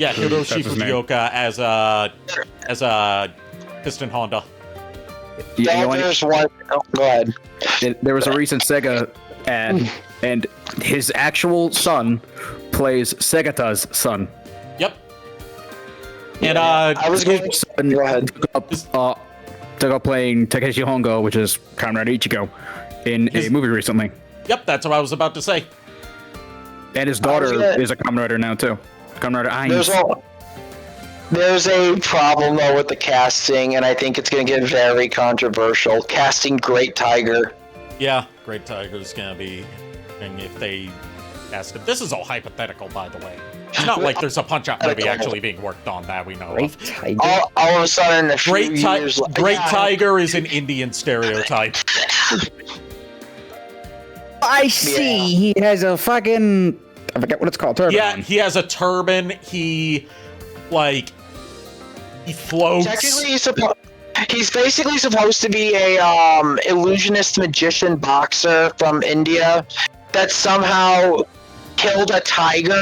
Yeah, Hiroshi Fujioka as a Piston Honda. Yeah, go ahead. There was a recent Sega ad, and his actual son plays Segata's son. Yep. And I was going to go ahead. took up playing Takeshi Hongo, which is Kamen Rider Ichigo, in a movie recently. Yep, that's what I was about to say. And his daughter is a Kamen Rider now too. Kamen Rider Ainz. There's a problem though with the casting, and I think it's going to get very controversial. Casting Great Tiger. Yeah, Great Tiger's going to be if they ask him. This is all hypothetical, by the way. It's not like there's a Punch-Out movie actually being worked on that we know of. All of a sudden, a few years Great Tiger is an Indian stereotype. I see. He has a fucking... I forget what it's called. Turban. Yeah, he has a turban. He floats. Technically, he's basically supposed to be a illusionist magician boxer from India that somehow killed a tiger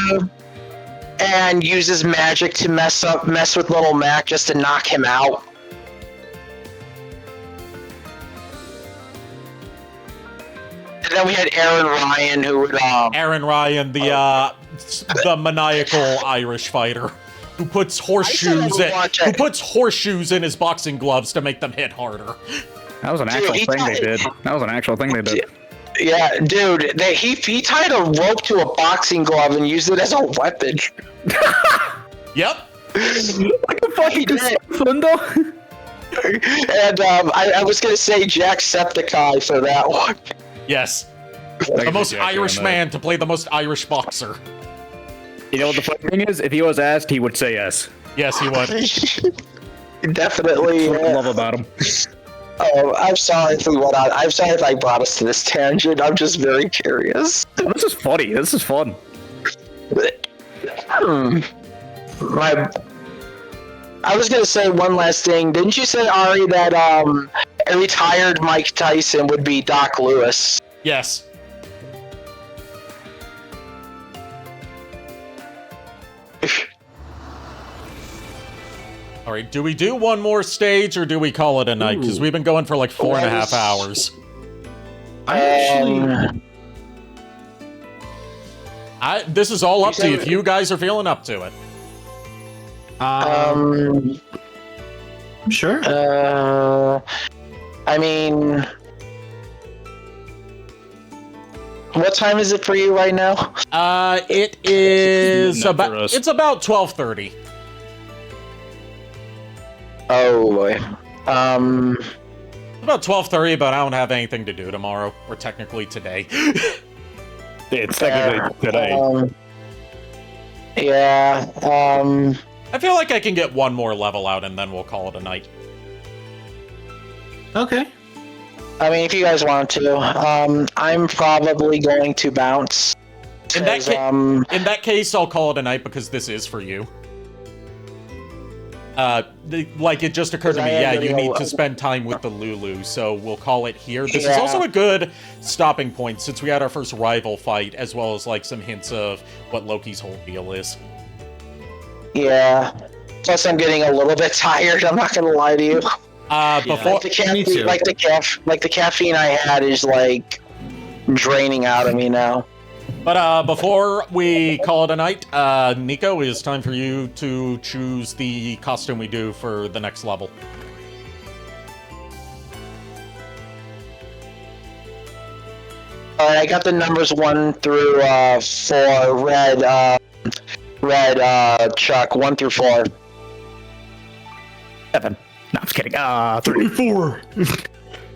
and uses magic to mess with Little Mac just to knock him out. And then we had Aaron Ryan, who would Aaron Ryan, the maniacal Irish fighter, who puts horseshoes in his boxing gloves to make them hit harder. That was an actual thing they did. Yeah, dude, he tied a rope to a boxing glove and used it as a weapon. Yep. Like a fucking Fundo. And I was gonna say Jacksepticeye for that one. Yes. The most Irish man to play the most Irish boxer. You know what the funny thing is? If he was asked, he would say yes. Yes, he would. Definitely. That's what I love about him. Oh, I'm sorry if I brought us to this tangent. I'm just very curious. This is funny. This is fun. I was gonna say one last thing. Didn't you say, Ari, that a retired Mike Tyson would be Doc Lewis? Yes. All right, do we do one more stage or do we call it a night? Because we've been going for like 4.5 hours. This is all up to you if you guys are feeling up to it. Sure. I mean, what time is it for you right now? It is about 12:30. Oh boy. About 12:30, but I don't have anything to do tomorrow, or technically today. It's technically today. I feel like I can get one more level out, and then we'll call it a night. Okay. I mean, if you guys want to, I'm probably going to bounce. In that case, I'll call it a night because this is for you. It just occurred to me, yeah, you need to spend time with the Lulu, so we'll call it here. This is also a good stopping point since we had our first rival fight, as well as like some hints of what Loki's whole deal is. Yeah. Plus, I'm getting a little bit tired. I'm not gonna lie to you. Before the caffeine I had is like draining out of me now. But before we call it a night, Niko, it's time for you to choose the costume we do for the next level. Alright, I got the numbers 1 through 4. Red, Chuck, 1 through 4. 7. No, I'm just kidding. 34.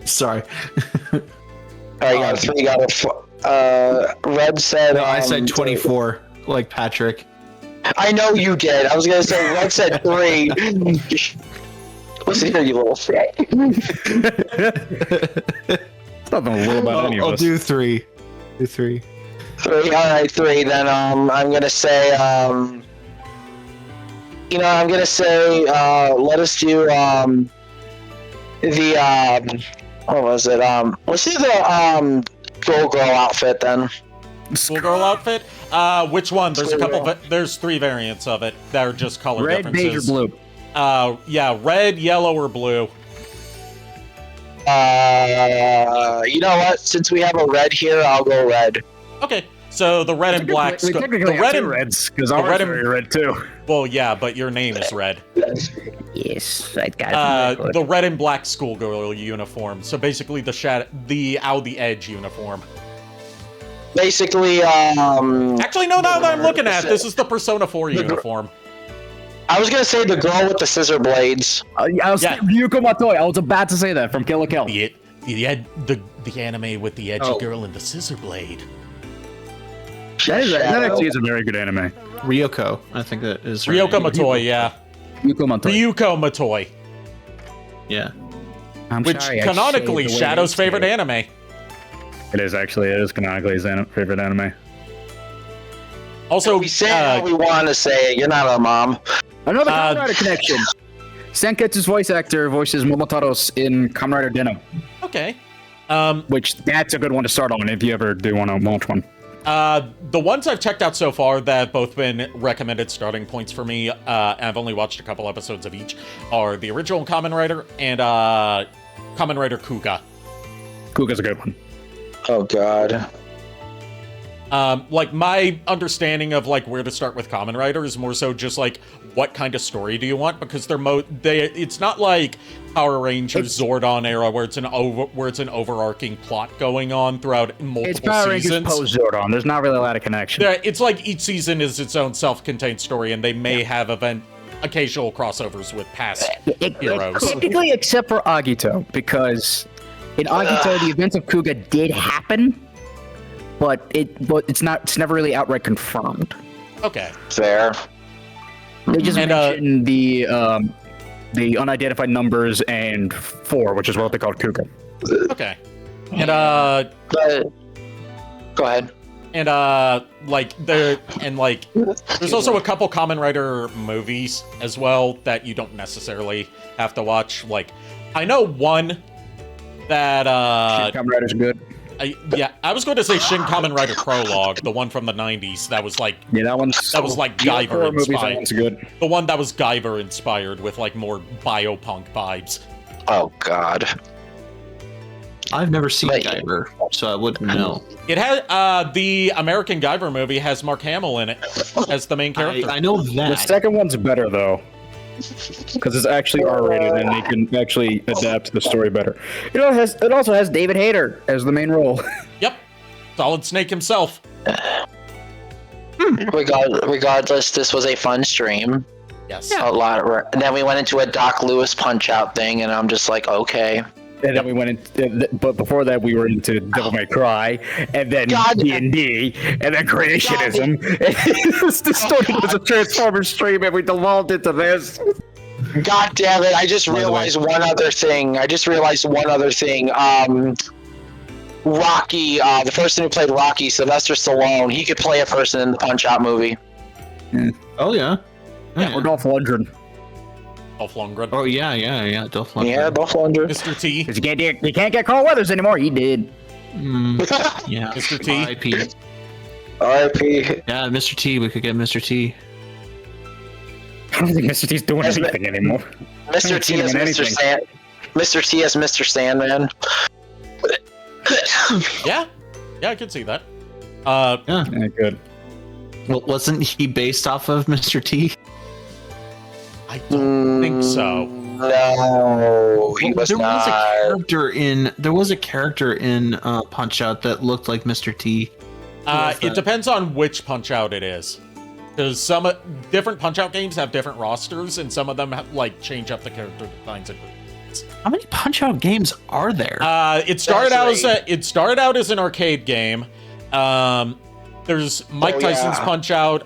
Sorry. I got 3, got a 4. Red said... No, I said 24, like Patrick. I know you did. I was gonna say Red said 3. Listen here, you little shit. It's not a little about any of us. I'll do 3. Do 3. 3, alright, 3. Then, I'm gonna say, I'm gonna say, let us do, what was it? Let's do the, Schoolgirl outfit then. Schoolgirl outfit? Which one? There's 3 variants of it that are just color red, differences. beige, or blue? Yeah, red, yellow, or blue. You know what? Since we have a red here, I'll go red. Okay, So the red and black. We technically the have red two and reds because the ours red are red too. Well, yeah, but your name is red. Yes, I got it. The red and black schoolgirl uniform. So basically the Out the Edge uniform. Basically, Actually, no, now that I'm looking at this is the Persona 4 uniform. I was gonna say the girl with the scissor blades. Ryuko Matoi. I was about to say that from Kill la Kill. The anime with the edgy girl and the scissor blade. That actually is a very good anime. Ryoko, I think that is. Ryoko Matoi, yeah. Ryuko Matoi. Ryuko Matoi. Yeah. Which canonically Shadow's favorite anime. It is actually. It is canonically his favorite anime. Also, we say how we want to say it. You're not our mom. Another Kamen Rider connection. Senketsu's voice actor voices Momotaros in Kamen Rider Denim. Okay. Which that's a good one to start on if you ever do want to launch one. The ones I've checked out so far that have both been recommended starting points for me, and I've only watched a couple episodes of each, are the original Kamen Rider and Kamen Rider Kuga. Kuga's a good one. Oh god. Like my understanding of like where to start with Kamen Rider is more so just like what kind of story do you want, because it's not like Power Rangers Zordon era where it's an overarching plot going on throughout multiple It's Power seasons. Rangers post Zordon. There's not really a lot of connection. Yeah, it's like each season is its own self-contained story, and they may have occasional crossovers with past heroes. Technically, except for Agito, because in Agito the events of Kuga did happen, but it's never really outright confirmed. Okay. Fair. They just mentioned the unidentified numbers and 4, which is what they called Kuga. Okay. And go ahead. And there's also a couple Kamen Rider movies as well that you don't necessarily have to watch. Like, I know one that Kamen Rider's good. I was going to say Shin Kamen Rider Prologue, the one from the 90s. That was like that was like Guyver inspired. Good. The one that was Guyver inspired with like more biopunk vibes. Oh god. I've never seen Guyver, so I wouldn't know. It has the American Guyver movie has Mark Hamill in it as the main character. I know that. The second one's better though, because it's actually R-rated and they can actually adapt the story better. It also has David Hayter as the main role. Yep, Solid Snake himself. Regardless, this was a fun stream. Yes. A lot. And then we went into a Doc Lewis Punch-Out thing, and I'm just like, okay. And then we went into, but before that we were into Devil May Cry, and then D&D, and then creationism. The story was a Transformers stream, and we devolved into this. God damn it! I just realized one other thing. Rocky, the person who played Rocky, Sylvester Stallone, he could play a person in the Punch-Out movie. Oh yeah. Or Dolph Lundgren. Dolph Lundgren. Oh yeah, Dolph Lundgren. Yeah, Dolph Lundgren. Mr. T. Because you can't get Carl Weathers anymore. He did. Yeah. Mr. T. R.I.P. R.I.P. Yeah, Mr. T. We could get Mr. T. I don't think Mr. T's doing anything anymore. Mr. T as Mr. T as Mr. Sandman. Yeah, I could see that. Yeah, good. Well, wasn't he based off of Mr. T? I don't think so. No, he was not. There was a character in Punch Out that looked like Mr. T. It depends on which Punch Out it is. Because some different Punch Out games have different rosters, and some of them have, like, change up the character designs. How many Punch Out games are there? It started out as an arcade game. There's Mike Tyson's Punch Out,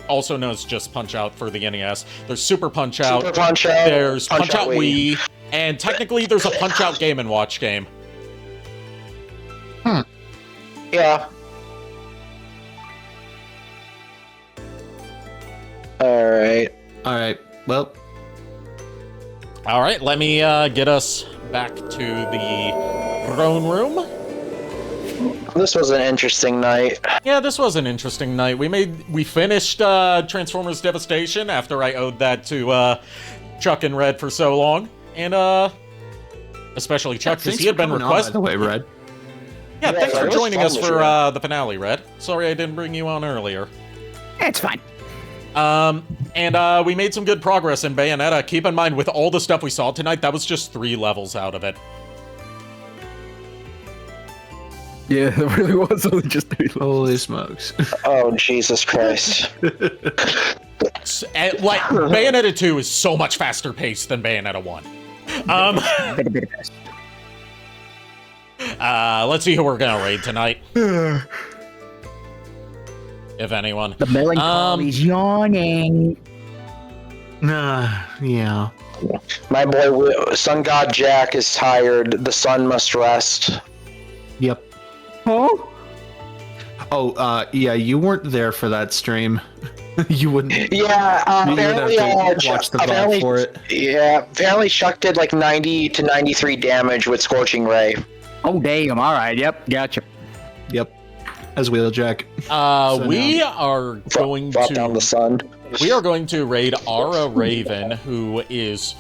also known as just Punch Out for the NES. There's Super Punch Out. There's Punch Out Wii, and technically there's a Punch Out Game & Watch game. Yeah. All right. Well. All right. Let me get us back to the throne room. This was an interesting night. Yeah, this was an interesting night. We finished Transformers Devastation after I owed that to Chuck and Red for so long, and especially Chuck because he had been requesting. By the way, Red. Yeah, thanks for it was joining fun us with for you. the finale, Red. Sorry I didn't bring you on earlier. It's fine. And we made some good progress in Bayonetta. Keep in mind, with all the stuff we saw tonight, that was just 3 levels out of it. Yeah, it really was only just 3 levels. Holy smokes. Oh, Jesus Christ. Like, Bayonetta 2 is so much faster paced than Bayonetta 1. Let's see who we're gonna raid tonight. If anyone. The melancholy's yawning. Yeah. My boy, Sun God Jack is tired. The sun must rest. Yep. Oh? Oh, yeah, you weren't there for that stream. You wouldn't. Yeah, you would apparently, have to watch the VOD for it. Yeah, apparently Chuck did like 90 to 93 damage with Scorching Ray. Oh, damn. All right. Yep. Gotcha. Yep. As Wheeljack. We are going Drop to down the sun. We are going to raid Ara Raven, who is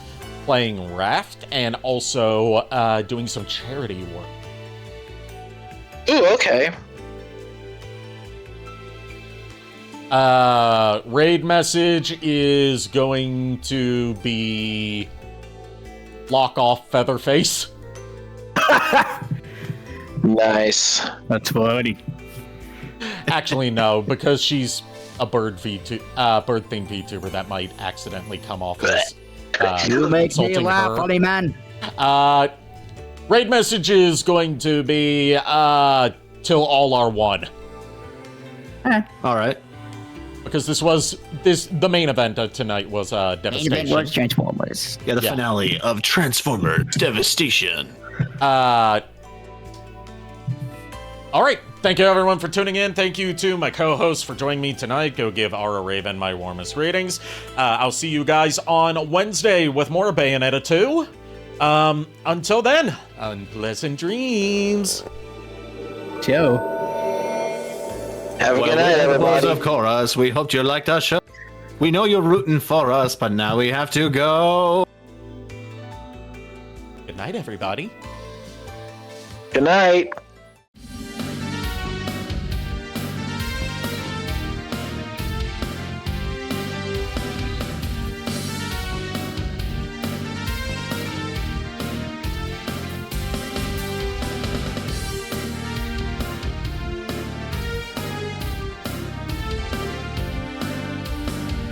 playing Raft and also doing some charity work. Ooh, okay. Raid message is going to be lock off Featherface. Nice. That's funny. Actually, no, because she's a bird-themed VTuber that might accidentally come off as You make me insulting laugh, her. funny man. Raid message is going to be till all are one. All right. Because the main event of tonight was Devastation. Main event was Transformers. Yeah, the finale of Transformers Devastation. All right. Thank you, everyone, for tuning in. Thank you to my co-hosts for joining me tonight. Go give Ara Raven my warmest ratings. I'll see you guys on Wednesday with more Bayonetta 2. Until then, unpleasant dreams. Joe. Have a good night, everybody. Of course, we hoped you liked our show. We know you're rooting for us, but now we have to go. Good night, everybody. Good night.